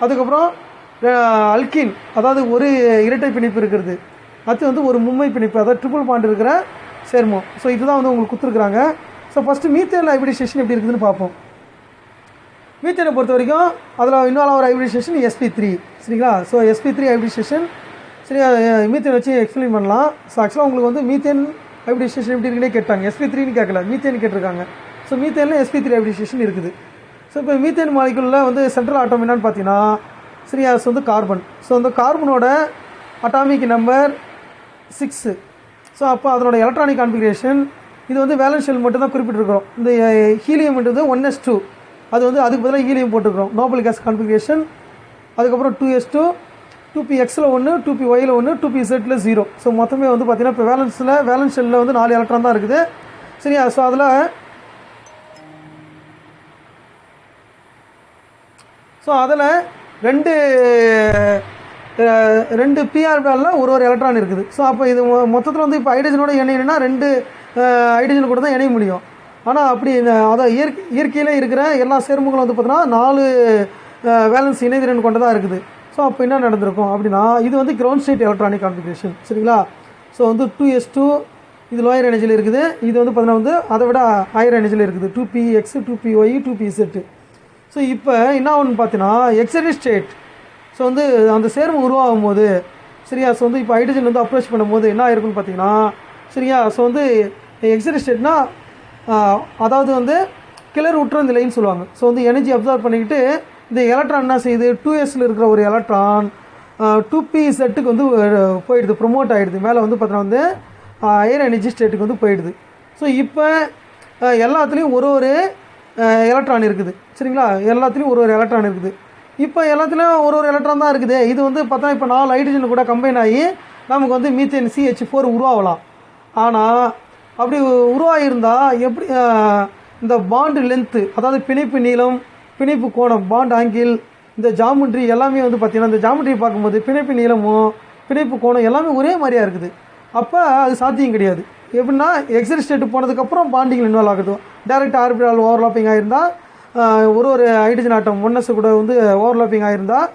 அதுக்கப்புறம் அல்கின் அதாவது ஒரு இரட்டை பிணைப்பு இருக்கிறது, அடுத்து வந்து ஒரு மும்மை பிணைப்பு அதாவது ட்ரிபிள் பாண்ட் இருக்கிற சேர்மம். ஸோ இதுதான் வந்து உங்களுக்கு கொடுத்துருக்குறாங்க. ஸோ ஃபஸ்ட்டு மீத்தேன் ஹைப்ரிடைசேஷன் எப்படி இருக்குதுன்னு பார்ப்போம். மீத்தேனை பொறுத்த வரைக்கும் அதில் இன்னொரு ஒரு ஹைப்ரிடைசேஷன் sp3, சரிங்களா? ஸோ sp3 ஹைப்ரிடைசேஷன், சரியா? மீத்தேன் வச்சு எக்ஸ்பிளைன் பண்ணலாம். ஸோ ஆக்சுவலாக உங்களுக்கு வந்து மீத்தேன் ஹைப்ரிடைசேஷன் எப்படி இருக்குன்னே கேட்டாங்க, sp3ன்னு கேட்கல, மீத்தேன் கேட்டிருக்காங்க. ஸோ மீத்தேனில் sp3 ஹைப்ரிடைசேஷன் இருக்குது. ஸோ இப்போ மீத்தேன் மாலிகுலில் வந்து சென்ட்ரல் ஆட்டம் என்னன்னு பார்த்தீங்கன்னா, சரியா, ஸோ வந்து கார்பன். ஸோ அந்த கார்பனோட அட்டாமிக் நம்பர் 6. ஸோ அப்போ அதனோட எலக்ட்ரானிக் கான்ஃபிகரேஷன் இது வந்து வேலன்ஸ் ஷெல் மட்டும் தான் குறிப்பிட்டிருக்கிறோம். இந்த ஹீலியம்ன்றது 1s2, அது வந்து அதுக்கு பதிலாக ஹீலியம் போட்டுருக்கிறோம். நோபல் கேஸ் கான்ஃபிகரேஷன், அதுக்கப்புறம் 2s2, 2pxல 1, 2pyல 1, 2pzல 0. ஸோ மொத்தமே வந்து பார்த்தீங்கன்னா இப்போ வேலன்ஸ் ஷெல்லில் வந்து 4 எலக்ட்ரான் தான் இருக்குது, சரியா? ஸோ அதில் ரெண்டு பி ஆர்பிட்டாலில் ஒரு எலக்ட்ரான் இருக்குது. ஸோ அப்போ இது மொத்தத்தில் வந்து இப்போ ஹைட்ரஜனோட இணையணுன்னா 2 ஹைட்ரஜன் கூட தான் இணைய முடியும். ஆனால் அப்படி அதை இயற்கையில் இருக்கிற எல்லா சேர்மங்களும் வந்து பார்த்தீங்கன்னா 4 வேலன்ஸ் இணைதிறன் கொண்டதாக இருக்குது. ஸோ அப்போ என்ன நடந்திருக்கும் அப்படின்னா இது வந்து கிரவுண்ட் ஸ்டேட் எலக்ட்ரானிக் கான்ஃபிகரேஷன், சரிங்களா? ஸோ வந்து 2s2 இது லோயர் எனர்ஜியில் இருக்குது, இது வந்து பார்த்தீங்கன்னா வந்து அதை விட ஹையர் எனர்ஜியில் இருக்குது, 2px, 2py, 2pz. ஸோ இப்போ என்ன ஒன்று பார்த்தீங்கன்னா எக்ஸைட்டட் ஸ்டேட். ஸோ வந்து அந்த சேர்மம் உருவாகும் போது, சரியா, ஸோ வந்து இப்போ ஹைட்ரஜன் வந்து அப்ரோச் பண்ணும்போது என்ன ஆயிருக்குன்னு பார்த்தீங்கன்னா, சரியா, ஸோ வந்து எக்ஸைட்டட் ஸ்டேட்னா அதாவது வந்து கிளர் உற்ற நிலைன்னு சொல்லுவாங்க. ஸோ வந்து எனர்ஜி அப்சர்வ் பண்ணிக்கிட்டு இந்த எலக்ட்ரான் என்ன செய்யுது, 2sல இருக்கிற ஒரு எலக்ட்ரான் 2pzக்கு வந்து போயிடுது, ப்ரொமோட் ஆகிடுது, மேலே வந்து பார்த்தீங்கன்னா வந்து ஹையர் எனர்ஜி ஸ்டேட்டுக்கு வந்து போயிடுது. ஸோ இப்போ எல்லாத்துலேயும் ஒரு எலக்ட்ரான் இருக்குது, சரிங்களா? எல்லாத்துலேயும் ஒரு எலக்ட்ரான் இருக்குது. இப்போ எல்லாத்துலேயும் ஒரு எலக்ட்ரான் தான் இருக்குது. இது வந்து பார்த்தா இப்போ 4 ஹைட்ரஜன் கூட கம்பைன் ஆகி நமக்கு வந்து மீத்தேன் CH4 உருவாகலாம். ஆனால் அப்படி உருவாகியிருந்தால் எப்படி இந்த பாண்டு லென்த்து அதாவது பிணைப்பு நீளம், பிணைப்பு கோணம், பாண்ட் ஆங்கிள், இந்த ஜாமெட்ரி எல்லாமே வந்து பார்த்திங்கன்னா இந்த ஜாமெட்ரி பார்க்கும்போது பிணைப்பு நீளமும் பிணைப்பு கோணம் எல்லாமே ஒரே மாதிரியாக இருக்குது. அப்போ அது சாத்தியம் கிடையாது. எப்படின்னா எக்ஸைட்டட் ஸ்டேட்டு போனதுக்கப்புறம் பாண்டிங்கில் இன்வால்வ் ஆகுது. டைரக்ட் ஆர்பிட்டால் ஓவர்லாப்பிங் ஆகிருந்தால் ஒரு ஹைட்ரஜன் ஆட்டம் 1s கூட வந்து ஓவர்லாப்பிங் ஆகிருந்தால்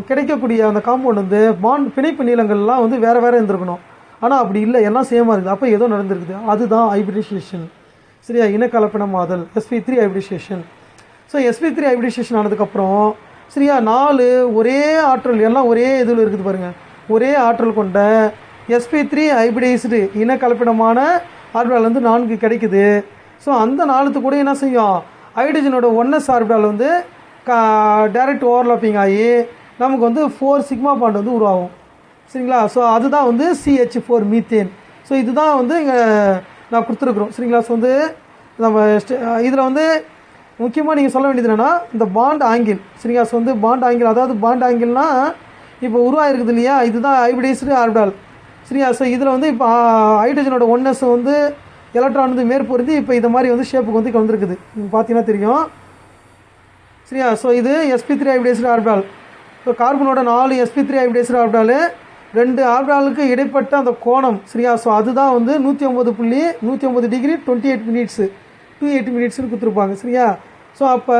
கிடைக்கக்கூடிய அந்த காம்பவுண்ட் வந்து பாண்ட் பிணைப்பு நீளங்கள்லாம் வந்து வேறு இருந்திருக்கணும். ஆனால் அப்படி இல்லை, எல்லாம் சேமாக இருக்குது. அப்போ ஏதோ நடந்திருக்குது, அதுதான் ஹைப்ரிடைசேஷன், சரியா? இனக்கலப்பினமாதல் sp3 hybridisation. So sp3 hybridisation ஆனதுக்கப்புறம் சரியா 4 ஒரே ஆற்றல் எல்லாம் ஒரே இதில் இருக்குது பாருங்கள், ஒரே ஆற்றல் கொண்ட sp3 ஹைபிரிடைஸ்டு இனக்கலப்பினமான ஆர்பிட்டால் வந்து 4 கிடைக்குது. ஸோ அந்த 4 கூட என்ன செய்யும், ஹைட்ரஜனோட 1s ஆர்பிட்டால் வந்து டைரக்ட் ஓவர்லாப்பிங் ஆகி நமக்கு வந்து 4 சிக்மா பாண்ட் வந்து உருவாகும். சரிங்களா? ஸோ அதுதான் வந்து CH4 மீத்தேன். ஸோ இதுதான் வந்து இங்கே நான் கொடுத்துருக்குறோம். சரிங்களா? ஸோ வந்து நம்ம இதில் வந்து முக்கியமாக நீங்கள் சொல்ல வேண்டியது என்னென்னா இந்த பாண்ட் ஆங்கிள். சரிங்களா? ஸோ வந்து பாண்ட் ஆங்கிள், அதாவது பாண்ட் ஆங்கிள்னால் இப்போ உருவாயிருக்குது இல்லையா, இதுதான் ஹைபிரிடைஸ்டு ஆர்பிட்டால். சரியா? ஸோ இதில் வந்து இப்போ ஹைட்ரஜனோட 1s வந்து எலக்ட்ரான் வந்து மேற்பொருந்தி இப்போ இந்த மாதிரி வந்து ஷேப்புக்கு வந்து வந்துருக்குது. நீங்கள் பார்த்தீங்கன்னா தெரியும். சரியா? ஸோ இது sp3 ஹைபிரிடைஸ்டு ஆர்பிட்டால். ஸோ கார்பனோட 4 sp3 ஹைபிரிடைஸ்டு ஆர்பிட்டால், 2 ஆர்பிட்டாலுக்கு இடைப்பட்ட அந்த கோணம். சரியா? ஸோ அதுதான் வந்து 109 டிகிரி 28 மினிட்ஸு 28 மினிட்ஸ்னு கொடுத்துருப்பாங்க. சரியா? ஸோ அப்போ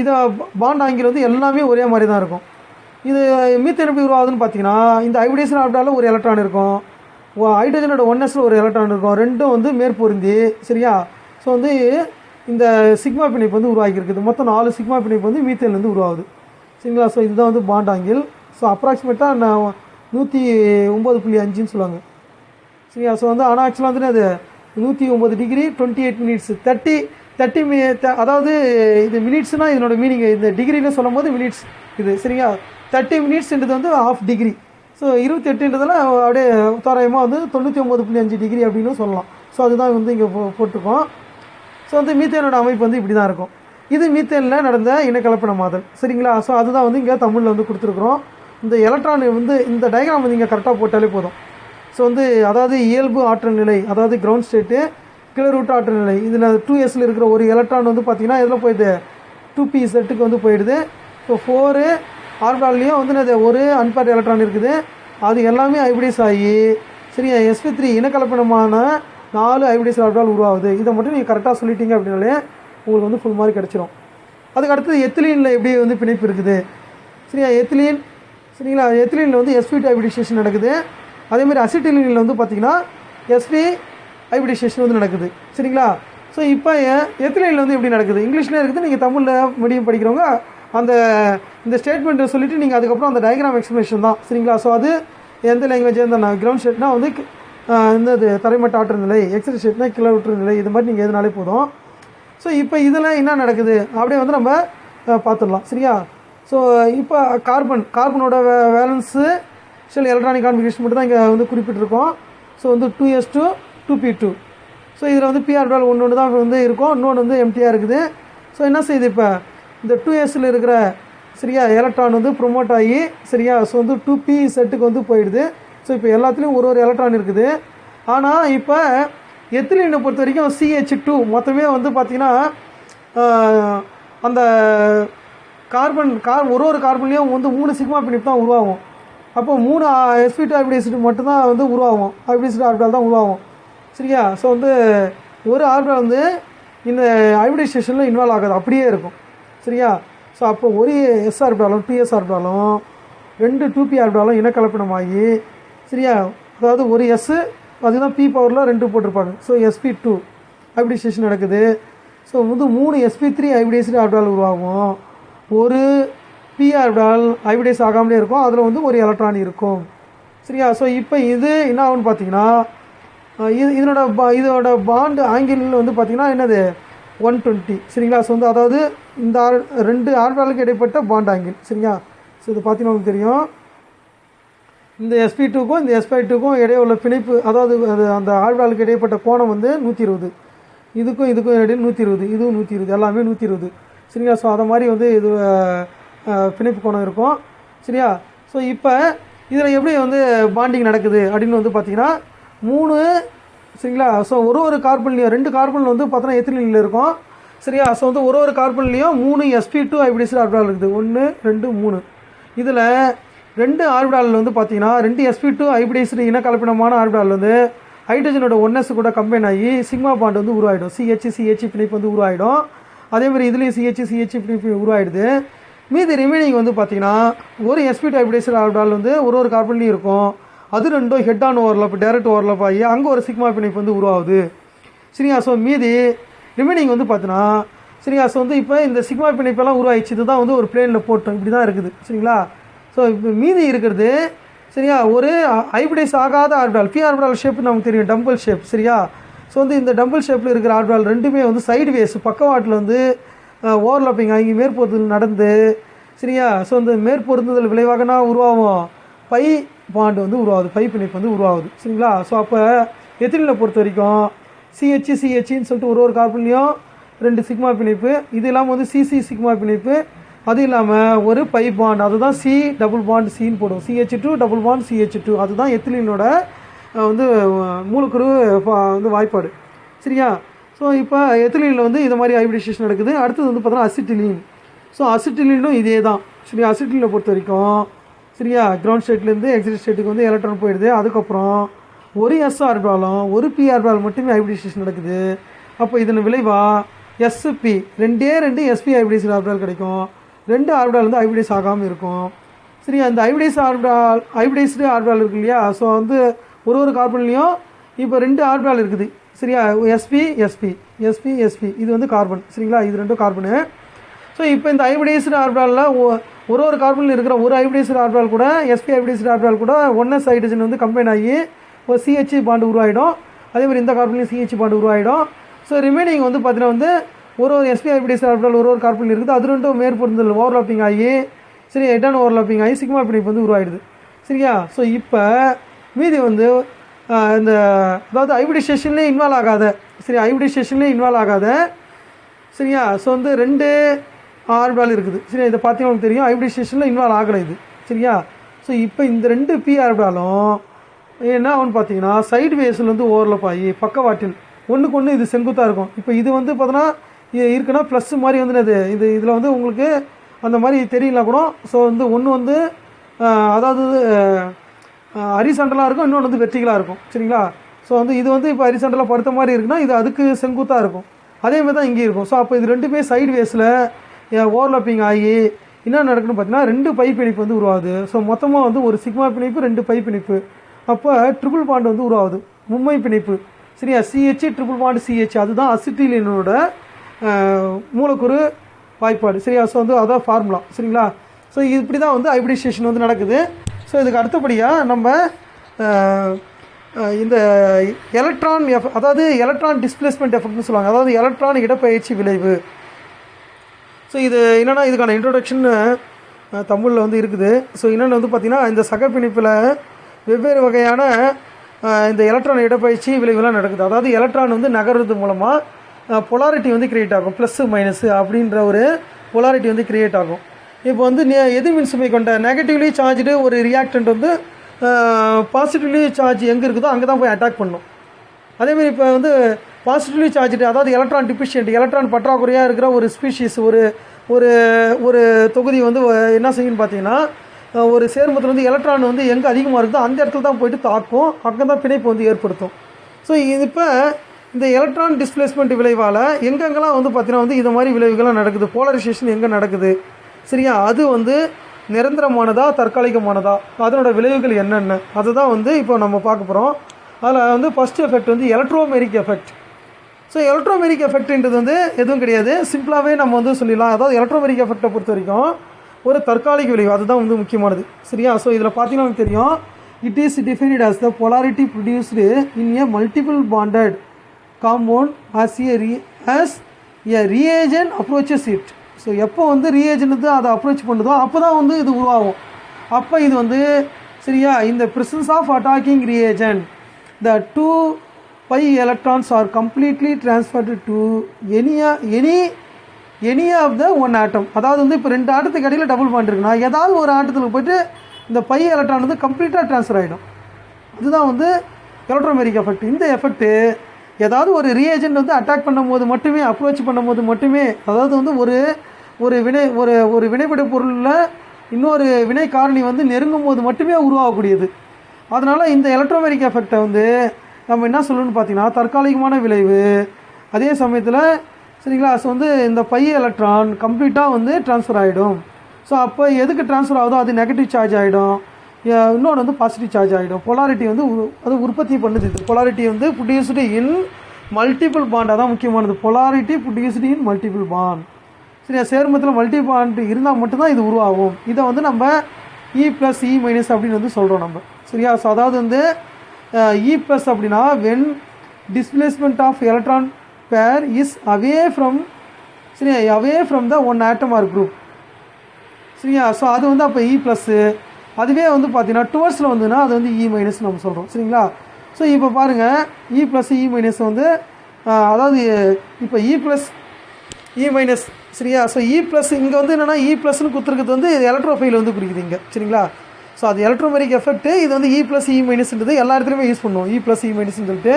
இதை பாண்ட் ஆங்கிள் வந்து எல்லாமே ஒரே மாதிரி தான் இருக்கும். இது மீத்தேன் எப்படி உருவாகுதுன்னு பார்த்தீங்கன்னா, இந்த ஹைபிரிடைஸ்டு ஆர்பிட்டாலில் ஒரு எலக்ட்ரான் இருக்கும், ஹைட்ரஜனோட 1s ஒரு எலக்ட்ரான் இருக்கும், ரெண்டும் வந்து மேற்பொருந்தி. சரியா? ஸோ வந்து இந்த சிக்மா பிணைப்பு வந்து உருவாக்கியிருக்குது. மொத்தம் 4 சிக்மா பிணைப்பு வந்து மீத்தேன்லேருந்து உருவாகுது. சரிங்களா? ஸோ இதுதான் வந்து பாண்ட் ஆங்கிள். ஸோ அப்ராக்சிமேட்டாக 109.5ன்னு சொல்லுவாங்க. சரியா? ஸோ வந்து ஆனால் ஆக்சுவலாக வந்து அது 109 டிகிரி 28 மினிட்ஸ் 30 அதாவது இது மினிட்ஸ்னால் இதனோட மீனிங் இந்த டிகிரியில் சொல்லும் போது மினிட்ஸ் இது. சரிங்களா? 30 மினிட்ஸ்ன்றது வந்து ½ டிகிரி. ஸோ 28ன்றதில் அப்படியே தோராயமாக வந்து 99.5 டிகிரி அப்படின்னு சொல்லலாம். ஸோ அதுதான் வந்து இங்கே போட்டிருக்கோம். ஸோ வந்து மீத்தேனோட அமைப்பு வந்து இப்படி தான் இருக்கும். இது மீத்தேனில் நடந்த இனக்கலப்பினமாதல். சரிங்களா? ஸோ அதுதான் வந்து இங்கே தமிழில் வந்து கொடுத்துருக்குறோம். இந்த எலக்ட்ரான் வந்து இந்த டயக்ராம் வந்து இங்கே கரெக்டாக போட்டாலே போதும். ஸோ வந்து அதாவது இயல்பு ஆற்றல் நிலை, அதாவது கிரவுண்ட் ஸ்டேட்டு, கிளரூட்ட ஆற்றல் நிலை, இதில் 2sல இருக்கிற ஒரு எலக்ட்ரான் வந்து பார்த்திங்கன்னா இதில் போயிடுது 2p செட்டுக்கு வந்து போயிடுது. ஸோ 4 ஆர்பிட்டால்லையும் வந்து ஒரு அன்பேர்ட் எலக்ட்ரான் இருக்குது, அது எல்லாமே ஹைபிரிடைஸ் ஆகி சரியா sp3 இனக்கலப்பினமான 4 ஹைபிரிடைஸ் ஆர்பிட்டால் உருவாகுது. இதை மட்டும் நீங்கள் கரெக்டாக சொல்லிட்டீங்க அப்படின்னாலே உங்களுக்கு வந்து ஃபுல் மார்க் கிடச்சிரும். அதுக்கு அடுத்தது எத்திலீனில் எப்படி வந்து பிணைப்பு இருக்குது. சரியா? எத்திலீன். சரிங்களா? எத்திலீனில் வந்து sp2 ஹைபிரிடைசேஷன் நடக்குது. அதேமாதிரி அசிட்டிலீனில் வந்து பார்த்திங்கன்னா sp ஹைபிரிடைசேஷன் வந்து நடக்குது. சரிங்களா? ஸோ இப்போ எத்திலீனில் வந்து எப்படி நடக்குது இங்கிலீஷ்லேயே இருக்குது. நீங்கள் தமிழில் மீடியம் படிக்கிறவங்க அந்த இந்த ஸ்டேட்மெண்ட்டை சொல்லிவிட்டு நீங்கள் அதுக்கப்புறம் அந்த டயக்ராம் எக்ஸ்பிளேஷன் தான். சரிங்களா? ஸோ அது எந்த லாங்குவேஜ் இருந்தால் கிரவுண்ட் ஸ்டேட்னா வந்து இந்த தரைமட்ட ஆற்றல் நிலை, எக்ஸல் ஸ்டேட்னா கிளவுற்று நிலை, இது மாதிரி நீங்கள் எதுனாலே போதும். ஸோ இப்போ இதெல்லாம் என்ன நடக்குது அப்படியே வந்து நம்ம பார்த்துடலாம். சரியா? ஸோ இப்போ கார்பனோட வேலன்ஸு ஷெல் எலக்ட்ரானிக் கான்ஃபிகரேஷன் மட்டும் தான் இங்கே வந்து குறிப்பிட்டிருக்கோம். ஸோ வந்து 2s2 2p2. ஸோ இதில் வந்து p ஆர்பிட்டால் ஒன்று தான் வந்து இருக்கும், இன்னொன்று வந்து எம்டியாக இருக்குது. ஸோ என்ன செய்யுது, இப்போ இந்த 2sல இருக்கிற சரியா எலக்ட்ரான் வந்து ப்ரொமோட் ஆகி சரியா ஸோ வந்து 2p செட்டுக்கு வந்து போயிடுது. ஸோ இப்போ எல்லாத்துலேயும் ஒரு எலக்ட்ரான் இருக்குது. ஆனால் இப்போ எத்திலீனை பொறுத்த வரைக்கும் CH2 மொத்தமே வந்து பார்த்திங்கன்னா அந்த ஒரு கார்பன்லேயும் வந்து 3 சிக்மா பிணைப்பு தான் உருவாகும். அப்போ 3 sp2 ஹைபிரிடைஸ்டு மட்டும்தான் வந்து உருவாகும், ஹைபிரிடைஸ்டு ஆர்பிட்டால் தான் உருவாகும். சரியா? ஸோ வந்து ஒரு ஆர்பிட்டால் வந்து இந்த ஹைபிரிடைசேஷனில் இன்வால்வ் ஆகாது, அப்படியே இருக்கும். சரியா? ஸோ அப்போ ஒரு s ஆர்பிட்டாலும் 2s ஆர்பிட்டாலும் 2 2p ஆர்பிட்டாலும் இனக்கலப்பினமாகி சரியா, அதாவது ஒரு s அதுதான் p பவரில் 2 போட்டிருப்பாங்க. ஸோ sp2 ஹைபிரிடைசேஷன் நடக்குது. ஸோ வந்து 3 sp3 ஹைபிரிடைஸ்டு ஆர்பிட்டால் உருவாகும். ஒரு p ஆர்பிட்டால் ஹைபிரிடைஸ் ஆகாமலே இருக்கும், அதில் வந்து ஒரு எலக்ட்ரான் இருக்கும். சரியா? ஸோ இப்போ இது என்ன ஆகுன்னு பார்த்தீங்கன்னா இதோட பாண்ட் ஆங்கிள் வந்து பார்த்திங்கன்னா என்னது 120. சரிங்களா? ஸோ வந்து அதாவது இந்த 2 ஆர்பிட்டாலுக்கு இடைப்பட்ட பாண்ட் ஆங்கிள். சரியா? ஸோ இது பார்த்தீங்கன்னா உங்களுக்கு தெரியும், இந்த sp2க்கும் இந்த sp2க்கும் இடையே உள்ள பிணைப்பு, அதாவது அந்த ஆர்பிட்டாலுக்கு இடைப்பட்ட கோணம் வந்து 120, இதுக்கும் இடையே 120, இதுவும் 120, எல்லாமே 120. சரிங்களா? ஸோ அதை மாதிரி வந்து இது பிணைப்பு கோணம் இருக்கும். சரியா? ஸோ இப்போ இதில் எப்படி வந்து பாண்டிங் நடக்குது அப்படின்னு வந்து பார்த்திங்கன்னா 3 சரிங்களா. ஸோ ஒரு கார்பன்லேயும் 2 கார்பன் வந்து பார்த்தோன்னா எத்திலீனில் இருக்கும். சரியா? ஸோ வந்து ஒரு கார்பன்லேயும் 3 sp2 ஹைபிரிடைஸ்டு ஆர்பிட்டால் இருக்குது, 1 2 3. இதில் 2 ஆர்பிட்டால் வந்து பார்த்தீங்கன்னா 2 sp2 ஹைபிரிடைஸ்டு இனக்கலப்பினமான ஆர்பிட்டால் வந்து ஹைட்ரஜனோட 1s கூட கம்பைன் ஆகி சிக்மா பாண்ட் வந்து உருவாயிடும், CH பிணைப்பு வந்து உருவாயிடும். அதேமாதிரி இதுலேயும் CH பிணைப்பு உருவாயிடுது. மீதி ரிமைனிங் வந்து பார்த்தீங்கன்னா ஒரு sp2 ஹைபிரிடைஸ்டு ஆர்பிட்டால் வந்து ஒரு கார்பன்லேயும் இருக்கும், அது ரெண்டும் head on overlap direct overlap ஆகி அங்கே ஒரு சிக்மா பிணைப்பு வந்து உருவாகுது. சரியா? ஸோ மீதி ரிமைனிங் வந்து பார்த்தீங்கன்னா சரியா ஸோ வந்து இப்போ இந்த சிக்மா பிணைப்பெல்லாம் உருவாயிடுச்சு, இதுதான் வந்து ஒரு பிளேனில் போட்டோம், இப்படி தான் இருக்குது. சரிங்களா? ஸோ இப்போ மீதி இருக்கிறது சரியா. ஒரு ஹைபிரிடைஸ் ஆகாத ஆர்பிட்டால், பி ஆர்பிட்டால் ஷேப் நமக்கு தெரியும், டம்பிள் ஷேப். சரியா. ஸோ வந்து இந்த டம்பிள் ஷேப்பில் இருக்கிற ஆர்பிட்டால் ரெண்டுமே வந்து சைடு வேஸ் பக்கவாட்டில் வந்து ஓவர்லாப்பிங் ஆகி மேற்பொருந்துதல் நடந்து, சரியா. ஸோ இந்த மேற்பொருந்துதல் விளைவாகனா உருவாகும் பை பாண்டு வந்து உருவாகுது, பை பிணைப்பு வந்து உருவாகுது. சரிங்களா. ஸோ அப்போ எத்திலீனை பொறுத்த வரைக்கும் சிஹெச்சின்னு சொல்லிட்டு ஒரு கார்பன்லையும் 2 சிக்மா பிணைப்பு, இது இல்லாமல் வந்து சிசி சிக்மா பிணைப்பு, அது இல்லாமல் ஒரு பை பாண்ட், அதுதான் சி டபுள் பாண்ட் சின்னு போடும், CH2 டபுள் பாண்ட் CH2, அதுதான் எத்திலீனோட வந்து மூலக்கூறு வந்து வாய்ப்பாடு. சரியா. ஸோ இப்போ எத்திலீனில் வந்து இது மாதிரி ஹைபிரிடைசேஷன் நடக்குது. அடுத்தது வந்து பார்த்தோன்னா அசிட்டிலீன். ஸோ அசிட்டிலீனும் இதே தான். சரியா. அசிட்டிலீனை பொறுத்த வரைக்கும் சரியா, கிரவுண்ட் ஸ்டேட்லேருந்து எக்ஸிட் ஸ்டேட்டுக்கு வந்து எலக்ட்ரான் போயிடுது. அதுக்கப்புறம் ஒரு எஸ் ஆர்பிட்டாலும் ஒரு பி ஆர்பிட்டால் மட்டுமே ஹைபிரிடைசேஷன் நடக்குது. அப்போ இதன் விளைவாக SP 2 SP ஹைபிரிடைஸ் ஆர்பிட்டால் கிடைக்கும். 2 ஆர்பிட்டால் வந்து ஹைபிரிடைஸ் ஆகாமல் இருக்கும். சரியா. இந்த ஹைபிரிடைஸ்டு ஆர்பிட்டால் இருக்கு இல்லையா. ஸோ வந்து ஒரு கார்பன்லேயும் இப்போ 2 ஆர்பிட்டால் இருக்குது. சரியா. SP இது வந்து கார்பன். சரிங்களா. இது 2 கார்பனு. ஸோ இப்போ இந்த ஹைபிரிடைஸ்டு ஆர்பிட்டாலில் ஒரு கார்பனில் இருக்கிற ஒரு ஹைபிரிடைஸ்டு ஆர்பிட்டால் கூட SP ஹைபிரிடைஸ்டு ஆர்பிட்டால் கூட 1s ஹைட்ரஜன் வந்து கம்பைன் ஆகி ஒரு CH பாண்டு உருவாகிடும். அதேமாதிரி இந்த கார்பன்லையும் CH பாண்டு உருவாகிடும். ஸோ ரிமைனிங் வந்து பார்த்தீங்கன்னா வந்து ஒரு SP ஹைபிரிடைஸ்டு ஆர்பிட்டால் ஒரு கார்பனில் இருக்குது. அது 2 மேற்பொருந்தல் ஓவர்லாப்பிங் ஆகி, சரி, ஹெட் ஓவர்லாப்பிங் ஆகி சிக்மா பிணைப்பு வந்து உருவாகிடுது. சரியா. ஸோ இப்போ மீதி வந்து இந்த அதாவது ஹைபிரிடைசேஷன்லேயே இன்வால்வ் ஆகாத, சரி, ஹைபிரிடைசேஷன்லேயே இன்வால்வ் ஆகாத, சரியா. ஸோ வந்து 2 ஆர்பிட்டால் இருக்குது. சரியா. இதை பார்த்தீங்கன்னா தெரியும், ஹைபிரிடைசேஷனில் இன்வால்வ் ஆகலை இது. சரியா. ஸோ இப்போ இந்த 2 பி ஆர்பிட்டாலும் என்ன ஆகும்னு பார்த்தீங்கன்னா சைடு வேஸில் வந்து ஓவர்லப் ஆகி பக்கவாட்டில் ஒன்றுக்கு ஒன்று இது செங்குத்தாக இருக்கும். இப்போ இது வந்து பார்த்தோன்னா இது இருக்குன்னா ப்ளஸ் மாதிரி வந்து இதில் வந்து உங்களுக்கு அந்த மாதிரி தெரியல கூட. ஸோ வந்து ஒன்று வந்து அதாவது ஹரிசாண்டலாக இருக்கும், இன்னொன்று வந்து வெர்டிகலாக இருக்கும். சரிங்களா. ஸோ வந்து இது வந்து இப்போ ஹரிசாண்டலாக படுத்த மாதிரி இருக்குன்னா இது அதுக்கு செங்குத்தாக இருக்கும். அதேமாதிரி தான் இங்கே இருக்கும். ஸோ அப்போ இது ரெண்டுமே சைடு வேஸில் ஓவர்லாப்பிங் ஆகி என்ன நடக்குன்னு பார்த்தீங்கன்னா 2 பை பிணைப்பு வந்து உருவாகுது. ஸோ மொத்தமாக வந்து ஒரு சிக்மா பிணைப்பு 2 பை பிணைப்பு. அப்போ ட்ரிபிள் பாண்ட் வந்து உருவாகுது, மும்மை பிணைப்பு. சரியா. CH ட்ரிபிள் பாண்ட் CH, அதுதான் அசிட்டிலீனோட மூலக்கூறு வாய்ப்பாடு. சரியா. ஸோ வந்து அதான் ஃபார்முலா. சரிங்களா. ஸோ இப்படி தான் வந்து ஹைபிரிடைசேஷன் வந்து நடக்குது. ஸோ இதுக்கு அடுத்தபடியாக நம்ம இந்த எலக்ட்ரான் அதாவது எலக்ட்ரான் டிஸ்பிளேஸ்மெண்ட் எஃபெக்ட்னு சொல்லுவாங்க, அதாவது எலக்ட்ரான் இடப்பெயர்ச்சி விளைவு. ஸோ இது என்னென்னா இதுக்கான இன்ட்ரோடக்ஷன் தமிழில் வந்து இருக்குது. ஸோ என்னென்னு வந்து பார்த்திங்கன்னா இந்த சகப்பிணைப்பில் வெவ்வேறு வகையான இந்த எலக்ட்ரான் இடப்பெயர்ச்சி விளைவுலாம் நடக்குது. அதாவது எலக்ட்ரான் வந்து நகர்றது மூலமாக பொலாரிட்டி வந்து கிரியேட் ஆகும், ப்ளஸ்ஸு மைனஸு அப்படின்ற ஒரு பொலாரிட்டி வந்து கிரியேட் ஆகும். இப்போ வந்து எதிர்மின் சுமை கொண்ட நெகட்டிவ்லி சார்ஜ்டு ஒரு ரியாக்டன்ட் வந்து பாசிட்டிவ்லி சார்ஜ் எங்கே இருக்குதோ அங்கே தான் போய் அட்டாக் பண்ணும். அதேமாதிரி இப்போ வந்து பாசிட்டிவ்லி சார்ஜ்டு அதாவது எலக்ட்ரான் டிஃபிஷியன்ட், எலக்ட்ரான் பற்றாக்குறையாக இருக்கிற ஒரு ஸ்பீஷீஸ் ஒரு ஒரு தொகுதி வந்து என்ன செய்யுன்னு பார்த்தீங்கன்னா ஒரு சேர்மத்தில் வந்து எலக்ட்ரான் வந்து எங்கே அதிகமாக இருக்குதோ அந்த இடத்துல தான் போய்ட்டு தாக்கும், அங்கே தான் பிணைப்பு வந்து ஏற்படுத்தும். ஸோ இப்போ இந்த எலக்ட்ரான் டிஸ்பிளேஸ்மெண்ட் விளைவால் எங்கெங்கெல்லாம் வந்து பார்த்தீங்கன்னா வந்து இது மாதிரி விளைவுகள்லாம் நடக்குது, போலரைசேஷன் எங்கே நடக்குது, சரியா, அது வந்து நிரந்தரமானதா தற்காலிகமானதா, அதனோட விளைவுகள் என்னென்ன, அதுதான் வந்து இப்போ நம்ம பார்க்க போகிறோம். அதில் வந்து ஃபஸ்ட் எஃபெக்ட் வந்து எலக்ட்ரோமெரிக் எஃபெக்ட். ஸோ எலக்ட்ரோமெரிக் எஃபெக்ட்ன்றது வந்து எதுவும் கிடையாது, சிம்பிளாகவே நம்ம வந்து சொல்லிடலாம். அதாவது எலக்ட்ரோமெரிக் எஃபெக்டை பொறுத்த வரைக்கும் ஒரு தற்காலிக விளைவு, அதுதான் வந்து முக்கியமானது. சரியா. ஸோ இதில் பார்த்தீங்கன்னா நமக்கு தெரியும், it is defined as the polarity produced in a multiple bonded compound as a reagent approaches it. So எப்போ வந்து ரீஏஜென்ட் வந்து அதை அப்ரோச் பண்ணுதோ அப்போ தான் வந்து இது உருவாகும். அப்போ இது வந்து சரியா, இந்த presence of attacking reagent the 2 pi electrons are completely transferred to any of the one atom. அதாவது வந்து இப்போ 2 ஆட்டத்துக்கு இடையில் டபுள் பாண்ட் இருக்குன்னா ஏதாவது ஒரு ஆட்டத்துக்கு போய்ட்டு இந்த பை எலக்ட்ரான் வந்து கம்ப்ளீட்டாக ட்ரான்ஸ்ஃபர் ஆகிடும். அதுதான் வந்து எலக்ட்ரோமெரிக் எஃபெக்ட். இந்த எஃபெக்ட்டு ஏதாவது ஒரு ரீஏஜென்ட் வந்து அட்டாக் பண்ணும்போது மட்டுமே, அப்ரோச் பண்ணும்போது மட்டுமே, அதாவது வந்து ஒரு வினைப்படு பொருளில் இன்னொரு வினை காரணி வந்து நெருங்கும் போது மட்டுமே உருவாகக்கூடியது. அதனால் இந்த எலக்ட்ரோமெரிக் எஃபெக்டை வந்து நம்ம என்ன சொல்லணும்னு பார்த்தீங்கன்னா தற்காலிகமான விளைவு. அதே சமயத்தில் சரிங்களா, ஸோ வந்து இந்த பை எலக்ட்ரான் கம்ப்ளீட்டாக வந்து ட்ரான்ஸ்ஃபர் ஆகிடும். ஸோ அப்போ எதுக்கு ட்ரான்ஸ்ஃபர் ஆகுதோ அது நெகட்டிவ் சார்ஜ் ஆகிடும், இன்னொன்று வந்து பாசிட்டிவ் சார்ஜ் ஆகிடும். பொலாரிட்டி வந்து அது உற்பத்தி பண்ணுது. இது பொலாரிட்டி வந்து ப்ரொடியூஸ்டு இன் மல்டிபிள் பாண்ட், அதான் முக்கியமானது. Polarity produced in multiple bond. சரியா. சேர்மத்தில் மல்டி பாண்ட் இருந்தால் மட்டும்தான் இது உருவாகும். இதை வந்து நம்ம இ ப்ளஸ் இ மைனஸ் அப்படின்னு வந்து சொல்கிறோம் நம்ம. சரியா? ஸோ அதாவது வந்து இ ப்ளஸ் அப்படின்னா when displacement of electron pair is away from, சரியா, away from the one atom or group. சரியா? ஸோ அது வந்து அப்போ இ ப்ளஸ்ஸு. அதுவே வந்து பார்த்தீங்கன்னா டுவர்ஸில் வந்துன்னா அது வந்து இ மைனஸ் நம்ம சொல்கிறோம். சரிங்களா? ஸோ இப்போ பாருங்கள், இ ப்ளஸ் இ மைனஸ் வந்து அதாவது இப்போ இ ப்ளஸ் இ மைனஸ். சரியா? ஸோ இ ப்ளஸ் இங்கே வந்து என்னென்னா இ ப்ளஸ்ன்னு கொடுத்துருக்கிறது வந்து எலக்ட்ரோஃபைல் வந்து குறிக்குது இங்கே. சரிங்களா? ஸோ அது எலக்ட்ரோமேரிக் எஃபெக்ட். இது வந்து இ ப்ளஸ் இ மைனஸ்ன்றது எல்லா இடத்துலையுமே யூஸ் பண்ணுவோம், இ ப்ளஸ் இ மைனஸ்ன்னு சொல்லிட்டு.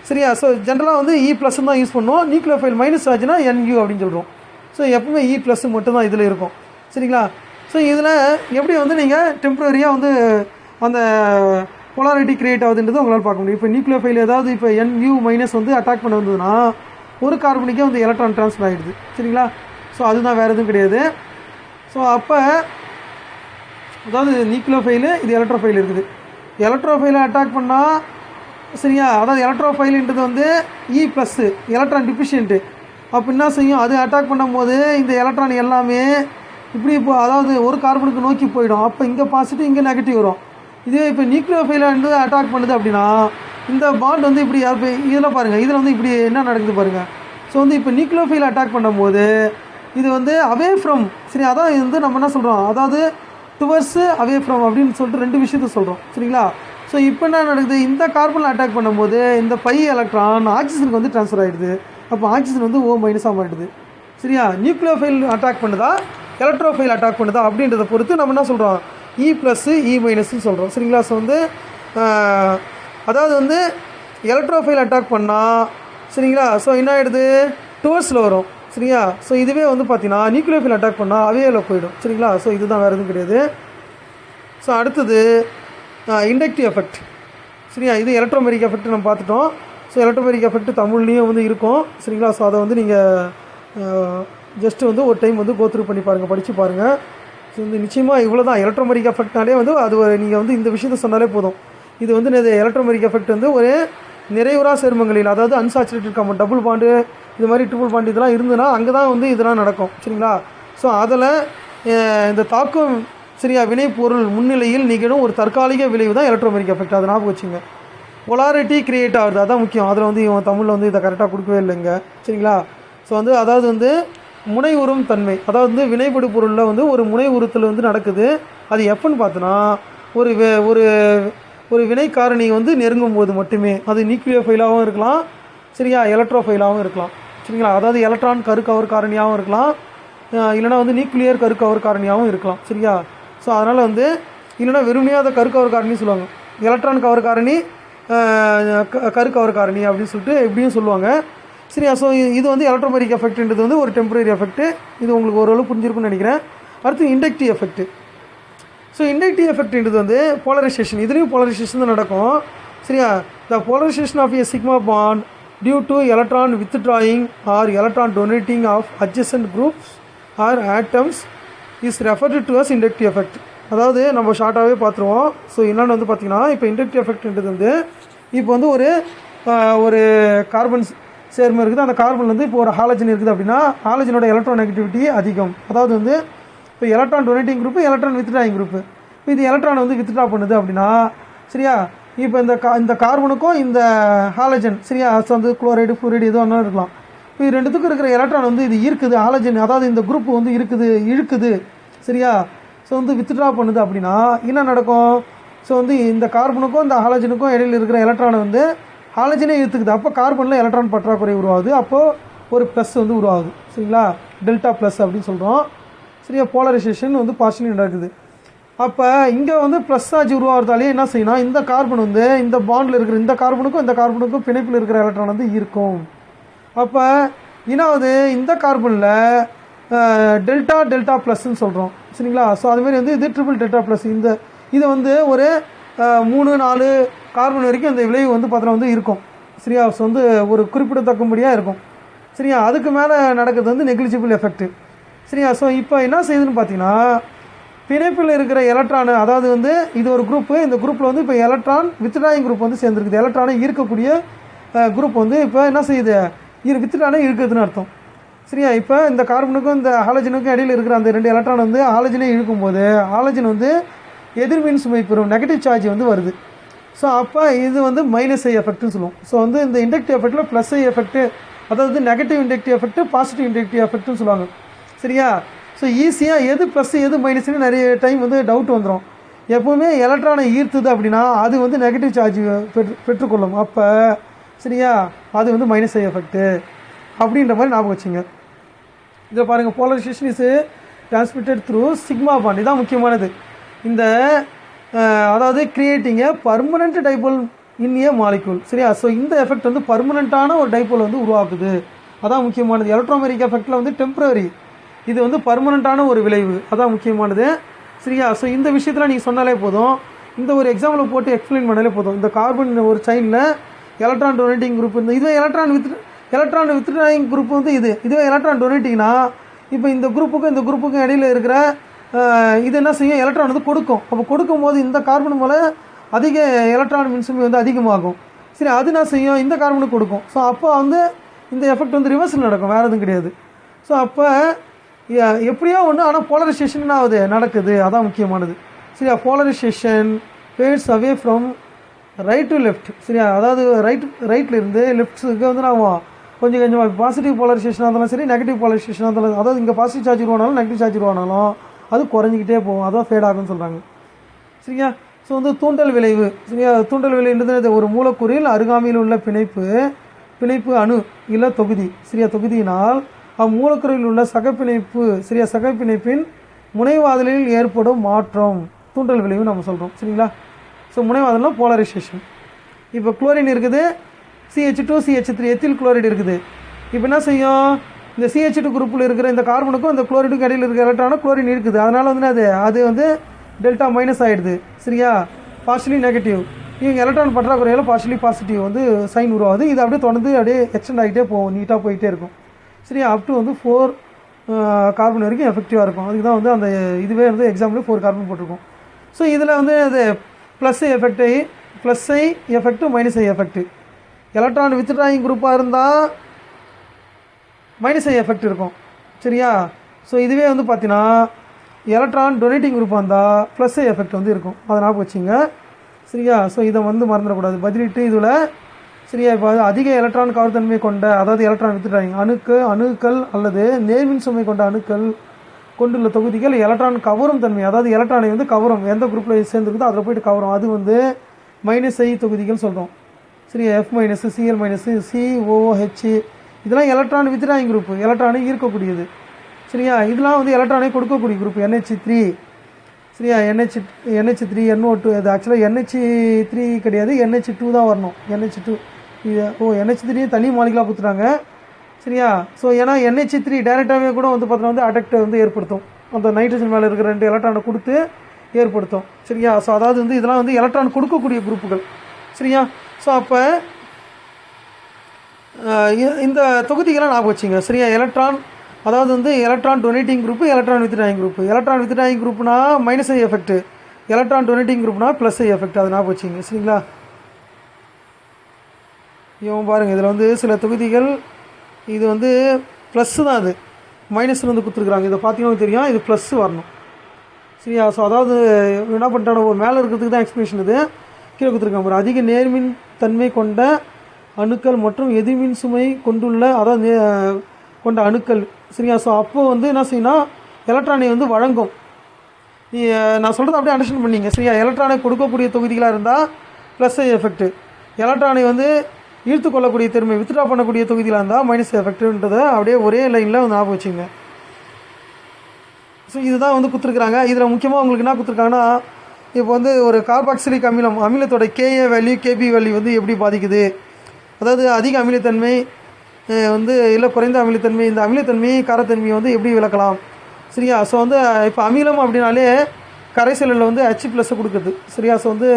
சரியா? ஸோ ஜென்ரலாக வந்து இ ப்ளஸ்ன்னு தான் யூஸ் பண்ணுவோம். நியூக்ளியோஃபைல் மைனஸ் ஆச்சுன்னா NU அப்படின்னு சொல்கிறோம். ஸோ எப்பவுமே இ ப்ளஸ் மட்டும்தான் இதில் இருக்கும். சரிங்களா? ஸோ இதில் எப்படி வந்து நீங்கள் டெம்ப்ரரியாக வந்து அந்த போலாரிட்டி கிரியேட் ஆகுதுன்றது உங்களால் பார்க்க முடியும். இப்போ நியூக்ளியோஃபைல் ஏதாவது இப்போ NU மைனஸ் வந்து அட்டாக் பண்ண வந்ததுன்னா ஒரு கார்பனுக்கே வந்து எலக்ட்ரான் ட்ரான்ஸ்ஃபர் ஆகிடுது. சரிங்களா? ஸோ அதுதான் வேறு எதுவும் கிடையாது. ஸோ அப்போ அதாவது நியூக்ளியோஃபைலு, இது எலக்ட்ரோஃபைல் இருக்குது. எலக்ட்ரோஃபைலை அட்டாக் பண்ணால், சரியா, அதாவது எலக்ட்ரோஃபைலுன்றது வந்து இ ப்ளஸ்ஸு, எலக்ட்ரான் டிஃபிஷியன்ட்டு. அப்போ என்ன செய்யும், அது அட்டாக் பண்ணும்போது இந்த எலக்ட்ரான் எல்லாமே இப்படி இப்போ அதாவது ஒரு கார்பனுக்கு நோக்கி போயிடும். அப்போ இங்கே பாசிட்டிவ், இங்கே நெகட்டிவ் வரும். இதுவே இப்போ நியூக்ளியோஃபைலை வந்து அட்டாக் பண்ணுது அப்படின்னா இந்த பாண்ட் வந்து இப்படி இதில் பாருங்கள், இதில் வந்து இப்படி என்ன நடக்குது பாருங்கள். ஸோ வந்து இப்போ நியூக்ளியோஃபைல் அட்டாக் பண்ணும்போது இது வந்து அவே ஃப்ரம், சரி, அதான் இது வந்து நம்ம என்ன சொல்கிறோம், அதாவது டுவர்ஸு அவே ஃப்ரம் அப்படின்னு சொல்லிட்டு ரெண்டு விஷயத்த சொல்கிறோம். சரிங்களா? ஸோ இப்போ என்ன நடக்குது, இந்த கார்பனில் அட்டாக் பண்ணும்போது இந்த பை எலக்ட்ரான் ஆக்சிஜனுக்கு வந்து ட்ரான்ஸ்ஃபர் ஆகிடுது. அப்போ ஆக்சிஜன் வந்து O மைனஸாக மாறிடுது. சரியா? நியூக்ளியோஃபைல் அட்டாக் பண்ணுதா எலக்ட்ரோஃபைல் அட்டாக் பண்ணுதா அப்படின்றத பொறுத்து நம்ம என்ன சொல்கிறோம், இ ப்ளஸ்ஸு இ மைனஸ்ன்னு சொல்கிறோம். சரிங்களா? ஸோ வந்து அதாவது வந்து எலக்ட்ரோஃபைல் அட்டாக் பண்ணால், சரிங்களா, ஸோ என்ன ஆகிடுது, டுவர்ஸில் வரும். சரியா? ஸோ இதுவே வந்து பார்த்தீங்கன்னா நியூக்ளியோஃபைல் அட்டாக் பண்ணால் அவேயில் போயிடும். சரிங்களா? ஸோ இதுதான் வேறு எதுவும் கிடையாது. ஸோ அடுத்தது இண்டக்டிவ் எஃபெக்ட். சரியா? இது எலக்ட்ரோமேரிக் எஃபெக்ட் நம்ம பார்த்துட்டோம். ஸோ எலக்ட்ரோமேரிக் எஃபெக்ட் தமிழ்லேயும் வந்து இருக்கும். சரிங்களா? ஸோ அதை வந்து நீங்கள் ஜஸ்ட்டு வந்து ஒரு டைம் வந்து கோத்ரூ பண்ணி பாருங்கள், படித்து பாருங்கள். ஸோ வந்து நிச்சயமாக இவ்வளோ தான் எலக்ட்ரோமேரிக் எஃபெக்ட்னாலே வந்து அது ஒரு நீங்கள் வந்து இந்த விஷயத்த சொன்னாலே போதும். இது வந்து எலக்ட்ரோமேரிக் எஃபெக்ட் வந்து ஒரு நிறைவுறா சேர்மங்களில், அதாவது அன்சாச்சுரேட்டட் காம்பவுண்ட், டபுள் பாண்டு, இது மாதிரி ட்ரிபிள் பாண்டு இதெல்லாம் இருந்ததுன்னா அங்கே தான் வந்து இதெல்லாம் நடக்கும். சரிங்களா? ஸோ அதில் இந்த தாக்கும், சரியா, வினைப்பொருள் முன்னிலையில் நிகழும் ஒரு தற்காலிக விளைவு தான் எலக்ட்ரோமேரிக் எஃபெக்ட். அதை ஞாபகம் வச்சுங்க. பொலாரிட்டி கிரியேட் ஆகுது, அதான் முக்கியம். அதில் வந்து இவன் தமிழில் வந்து இதை கரெக்டாக கொடுக்கவே இல்லைங்க. சரிங்களா? ஸோ வந்து அதாவது வந்து முனை உறும் தன்மை, அதாவது வந்து வினைபடு பொருளில் வந்து ஒரு முனை உறுத்தல் வந்து நடக்குது. அது எப்போன்னு பார்த்தோன்னா ஒரு வினை காரணி வந்து நெருங்கும் போது மட்டுமே. அது நியூக்ளியோஃபைலாகவும் இருக்கலாம், சரியா, எலக்ட்ரோஃபைலாகவும் இருக்கலாம். சரிங்களா? அதாவது எலக்ட்ரான் கருக்கவர் காரணியாகவும் இருக்கலாம், இல்லைனா வந்து நியூக்ளியர் கருக்கவர் காரணியாகவும் இருக்கலாம். சரியா? ஸோ அதனால் வந்து இல்லைனா வெறுமையாக அதை கருக்கவர் காரணி சொல்லுவாங்க, எலக்ட்ரான் கவர் காரணி, கருக்கவர் காரணி அப்படின்னு சொல்லிட்டு எப்படியும் சொல்லுவாங்க. சரியா? ஸோ இது வந்து எலக்ட்ரோமேரிக் எஃபெக்ட்ன்றது வந்து ஒரு டெம்பரரி எஃபெக்ட். இது உங்களுக்கு ஓரளவு புரிஞ்சிருக்குன்னு நினைக்கிறேன். அடுத்து இண்டக்டிவ் எஃபெக்ட். ஸோ இண்டக்டிவ் எஃபெக்ட்ன்றது வந்து போலரைசேஷன், இதுலேயும் போலரைசேஷன் தான் நடக்கும். சரியா? The polarisation of a sigma bond due to electron withdrawing or electron donating of adjacent groups or atoms is referred to as inductive effect. அதாவது நம்ம ஷார்ட்டாகவே பார்த்துருவோம். ஸோ என்னென்னு வந்து பார்த்திங்கன்னா, இப்போ இண்டக்டிவ் எஃபெக்ட்ன்றது வந்து இப்போ வந்து ஒரு கார்பன் சேர்மம் இருக்குது. அந்த கார்பன் வந்து இப்போ ஒரு ஹாலஜன் இருக்குது அப்படின்னா ஹாலஜனோட எலக்ட்ரான் நெகட்டிவிட்டி அதிகம். அதாவது வந்து இப்போ electron donating group, electron withdrawing group. இப்போ இது எலக்ட்ரான் வந்து வித்ட்ரா பண்ணுது அப்படின்னா, சரியா, இப்போ இந்த கார்பனுக்கும் இந்த ஹாலஜன், சரியா, வந்து குளோரைடு ஃப்ளூரைடு எதுவும் ஒன்றா இருக்கலாம். இப்போ இது ரெண்டுத்துக்கும் இருக்கிற எலக்ட்ரான் வந்து இது இருக்குது, ஹாலஜன், அதாவது இந்த குரூப் வந்து இழுக்குது, சரியா. ஸோ வந்து வித்ட்ரா பண்ணுது அப்படின்னா என்ன நடக்கும், ஸோ வந்து இந்த கார்பனுக்கும் இந்த ஹாலஜனுக்கும் இடையில் இருக்கிற எலக்ட்ரானை வந்து ஹாலஜனே இழுத்துக்குது. அப்போ கார்பனில் எலக்ட்ரான் பற்றாக்குறை உருவாகுது. அப்போது ஒரு ப்ளஸ் வந்து உருவாகுது. சரிங்களா? டெல்டா ப்ளஸ் அப்படின்னு சொல்கிறோம். சரியா? போலரைசேஷன் வந்து பார்ஷியலி நடக்குது. அப்போ இங்கே வந்து ப்ளஸ் சார்ஜ் உருவாகிறதாலே என்ன செய்யணும், இந்த கார்பன் வந்து இந்த பாண்டில் இருக்கிற இந்த கார்பனுக்கும் பிணைப்பில் இருக்கிற எலக்ட்ரான் வந்து இருக்கும். அப்போ என்னாவது, இந்த கார்பனில் டெல்டா ப்ளஸ்ன்னு சொல்கிறோம். சரிங்களா? ஸோ அதுமாரி வந்து இது ட்ரிபிள் டெல்டா ப்ளஸ். இது வந்து ஒரு 3-4 கார்பன் வரைக்கும் இந்த விளைவு வந்து பார்த்தோன்னா வந்து இருக்கும். சரியா? ஸோ வந்து ஒரு குறிப்பிடத்தக்கும்படியாக இருக்கும். சரியா? அதுக்கு மேலே நடக்கிறது வந்து நெக்லிஜிபிள் எஃபெக்ட். சரியா? ஸோ இப்போ என்ன செய்யுதுன்னு பார்த்தீங்கன்னா, பிணைப்பில் இருக்கிற எலக்ட்ரானு, அதாவது வந்து இது ஒரு குரூப்பு, இந்த குரூப்பில் வந்து இப்போ எலக்ட்ரான் வித்ட்ராயிங் குரூப் வந்து சேர்ந்துருக்குது. எலக்ட்ரானை ஈர்க்கக்கூடிய குரூப் வந்து இப்போ என்ன செய்யுது, வித்ட்ரானை இழுக்குதுன்னு அர்த்தம். சரியா? இப்போ இந்த கார்பனுக்கும் இந்த ஹாலஜனுக்கும் இடையில் இருக்கிற அந்த 2 எலக்ட்ரான் வந்து ஹாலஜனே இழுக்கும்போது ஹாலஜன் வந்து எதிர்மின் சுமை பெறும் நெகட்டிவ் சார்ஜ் வந்து வருது. ஸோ அப்போ இது வந்து மைனஸ் ஐ எஃபெக்ட்னு சொல்லுவோம். ஸோ வந்து இந்த இண்டக்டிவ் எஃபெக்டில் ப்ளஸ் ஐ எஃபெக்ட்டு, அதாவது negative inductive effect, positive inductive எஃபெக்ட்னு சொல்லுவாங்க. சரியா? ஸோ ஈஸியாக எது ப்ளஸ் எது மைனஸ்னு நிறைய டைம் வந்து டவுட் வந்துடும். எப்போவுமே எலக்ட்ரானை ஈர்த்துது அப்படின்னா அது வந்து நெகட்டிவ் சார்ஜ் பெற்றுக்கொள்ளும். அப்போ சரியா, அது வந்து மைனஸ் ஐ எஃபெக்ட்டு அப்படின்ற மாதிரி ஞாபகம் வச்சுங்க. இதை பாருங்கள், polarisation is transmitted through sigma bond. இதுதான் முக்கியமானது. இந்த அதாவது கிரியேட்டிங்க பர்மனெண்ட் டைபோல் இன் ஏ மாலிக்யூல். சரியா? ஸோ இந்த எஃபெக்ட் வந்து பர்மனெண்ட்டான ஒரு டைபோல் வந்து உருவாக்குது. அதான் முக்கியமானது. எலக்ட்ரோமேரிக் எஃபெக்டில் வந்து டெம்பரரி, இது வந்து பர்மனெண்ட்டான ஒரு விளைவு. அதான் முக்கியமானது. சரியா? ஸோ இந்த விஷயத்தில் நீங்கள் சொன்னாலே போதும், இந்த ஒரு எக்ஸாம்பிள் போட்டு எக்ஸ்பிளைன் பண்ணாலே போதும். இந்த கார்பன் ஒரு செயினில் எலக்ட்ரான் டொனேட்டிங் குரூப் இருந்து, இதுவே எலக்ட்ரான் வித்ட்ராயிங் குரூப் வந்து இதுவே எலக்ட்ரான் டொனேட்டிங்னா, இப்போ இந்த குரூப்புக்கும் இடையில் இருக்கிற இது என்ன செய்யும், எலக்ட்ரான் வந்து கொடுக்கும். அப்போ கொடுக்கும்போது இந்த கார்பன் மேலே அதிக எலக்ட்ரான் மின்சுமை வந்து அதிகமாகும். சரி, அது என்ன செய்யும், இந்த கார்பனுக்கு கொடுக்கும். ஸோ அப்போ வந்து இந்த எஃபெக்ட் வந்து ரிவர்ஸில் நடக்கும், வேறு எதுவும் கிடையாது. ஸோ அப்போ எப்படியோ ஒன்று, ஆனால் போலரைசேஷன் ஆகுது நடக்குது. அதான் முக்கியமானது. சரியா? Polarisation fats away from right to left. சரியா? அதாவது ரைட்லேருந்து லெஃப்ட்ஸுக்கு வந்து நாம் கொஞ்சம் கொஞ்சமாக பாசிட்டிவ் போலரைசேஷனாக இருந்தாலும் சரி, நெகட்டிவ் போலரைசேஷனாக இருந்தாலும், அதாவது இங்கே பாசிட்டிவ் சார்ஜ் உருவானாலும் நெகட்டிவ் சார்ஜ் உருவானாலும் அது குறைஞ்சிக்கிட்டே போகும். அதான் ஃபேட் ஆகும்னு சொல்கிறாங்க. சரியா? ஸோ வந்து தூண்டல் விளைவு. சரியா? தூண்டல் விளைவுன்றது ஒரு மூலக்கூறில் அருகாமையில் உள்ள பிணைப்பு அணு இல்லை தொகுதி. சரியா? தொகுதியினால் அம்மூலக்கூறில் உள்ள சகப்பிணைப்பு, சரியா, சகப்பிணைப்பின் முனைவாதலில் ஏற்படும் மாற்றம் தூண்டல் விளைவு நம்ம சொல்கிறோம். சரிங்களா? ஸோ முனைவாதலில் போலரைசேஷன். இப்போ குளோரின் இருக்குது, CH2 CH3 எத்தில் குளோரைடு இருக்குது. இப்போ என்ன செய்யும், இந்த CH2 குரூப்பில் இருக்கிற இந்த கார்பனுக்கும் இந்த குளோரைடுக்கும் இடையில் இருக்கிற எலக்ட்ரானும் குளோரின் இருக்குது. அதனால் வந்து அது வந்து டெல்டா மைனஸ் ஆகிடுது. சரியா? Partially negative. இவங்க எலக்ட்ரான் பற்றாக்குறையில் பார்ஷலி பாசிட்டிவ் வந்து சைன் உருவாகுது. இது அப்படியே தொடர்ந்து அப்படியே எக்ஸ்டெண்ட் ஆகிட்டே போகும், நீட்டாக போயிட்டே இருக்கும். சரியா? அப் டு வந்து 4 கார்பன் வரைக்கும் எஃபெக்டிவாக இருக்கும். அதுக்கு தான் வந்து அந்த இதுவே வந்து எக்ஸாம்பிள் 4 கார்பன் போட்டிருக்கும். ஸோ இதில் வந்து அது plus I effect minus I effect. Electron withdrawing குரூப்பாக இருந்தால் மைனஸ் ஐ எஃபெக்ட் இருக்கும். சரியா? ஸோ இதுவே வந்து பார்த்தீங்கன்னா எலக்ட்ரான் டொனேட்டிங் குரூப்பாக இருந்தால் ப்ளஸ் ஐ எஃபெக்ட் வந்து இருக்கும். அதை ஞாபகம் வச்சுங்க. சரியா? ஸோ இதை வந்து மறந்துடக்கூடாது. பதிலிட்டு இதில் சரியா, இப்போ அதிக எலக்ட்ரான் கவர்த்தன்மை கொண்ட, அதாவது எலக்ட்ரான் வித்ட்ராயிங் அணுக்கள் அல்லது நேர்மின் சுமை கொண்ட அணுக்கள் கொண்டுள்ள தொகுதிகள் எலக்ட்ரான் கவரும் தன்மை, அதாவது எலக்ட்ரானை வந்து கவரும், எந்த குரூப்பில் சேர்ந்துருக்குதோ அதில் போய்ட்டு கவரும், அது வந்து மைனஸ் ஐ தொகுதிகள் சொல்கிறோம். சரியா? F-, Cl-, COOH இதெல்லாம் எலக்ட்ரான் வித்ட்ராயிங் குரூப், எலக்ட்ரானை ஈர்க்கக்கூடியது. சரியா? இதெல்லாம் வந்து எலக்ட்ரானை கொடுக்கக்கூடிய குரூப் NH3. சரியா? NH3 NO2. அது ஆக்சுவலாக NH3 கிடையாது, NH2 தான் வரணும். NH2 இது NH3 தனி மாலிகுலாக கொடுத்துட்டாங்க. சரியா? ஸோ ஏன்னா NH3 டைரெக்டாகவே கூட வந்து பார்த்தீங்கன்னா வந்து அடக்டை வந்து ஏற்படுத்தும், அந்த நைட்ரஜன் மேலே இருக்கிற 2 எலக்ட்ரானை கொடுத்து ஏற்படுத்தும். சரியா? ஸோ அதாவது வந்து இதெல்லாம் வந்து எலக்ட்ரான் கொடுக்கக்கூடிய குரூப்புகள். சரியா? ஸோ அப்போ இந்த தொகுதிகளாம் ஞாபகம் வச்சுங்க. சரியா? எலக்ட்ரான், அதாவது வந்து electron donating group, electron withdrawing group. Electron withdrawing குரூப்னா minus I effect, electron donating குரூப்னா ப்ளஸ் ஐ எஃபெக்ட். அதை ஞாபகம் வச்சுங்க. சரிங்களா? இவன் பாருங்கள், இதில் வந்து சில தொகுதிகள் இது வந்து ப்ளஸ்ஸு தான், அது மைனஸில் வந்து கொடுத்துருக்குறாங்க. இதை பார்த்தீங்கன்னா தெரியும், இது ப்ளஸ்ஸு வரணும். சரியா? ஸோ அதாவது என்ன பண்ணிட்டான, ஒரு மேலே இருக்கிறதுக்கு தான் எக்ஸ்பிளேஷன். இது கீழே கொடுத்துருக்காங்க பாரு. அதிக நேர்மின் தன்மை கொண்ட அணுக்கள் மற்றும் எதிர்மின் சுமை கொண்டுள்ள, அதாவது கொண்ட அணுக்கள். சரியா? ஸோ அப்போ வந்து என்ன செய்யணும், எலக்ட்ரானை வந்து வழங்கும். நான் சொல்கிறது அப்படியே அண்டர்ஸ்டாண்ட் பண்ணிங்க. சரியா? எலக்ட்ரானை கொடுக்கக்கூடிய தொகுதிகளாக இருந்தால் ப்ளஸ் ஐ எஃபெக்ட்டு, எலக்ட்ரானை வந்து ஈர்த்து கொள்ளக்கூடிய திறமை வித்ட்ரா பண்ணக்கூடிய தொகுதிகளாக இருந்தால் மைனஸ் எஃபெக்ட்டுன்றதை அப்படியே ஒரே லைனில் வந்து ஞாபகம் வச்சுங்க. ஸோ இதுதான் வந்து கொடுத்துருக்குறாங்க. இதில் முக்கியமாக உங்களுக்கு என்ன கொடுத்துருக்காங்கன்னா, இப்போ வந்து ஒரு கார்பாக்சிலிக் அமிலத்தோட KA வேல்யூ KB வேல்யூ வந்து எப்படி பாதிக்குது, அதாவது அதிக அமிலத்தன்மை வந்து இல்லை குறைந்த அமிலத்தன்மை, இந்த அமிலத்தன்மை காரத்தன்மையை வந்து எப்படி விளக்கலாம். சரியா? ஸோ வந்து இப்போ அமிலம் அப்படின்னாலே கரைசலில் வந்து H+ கொடுக்குது. சரியா? ஸோ வந்து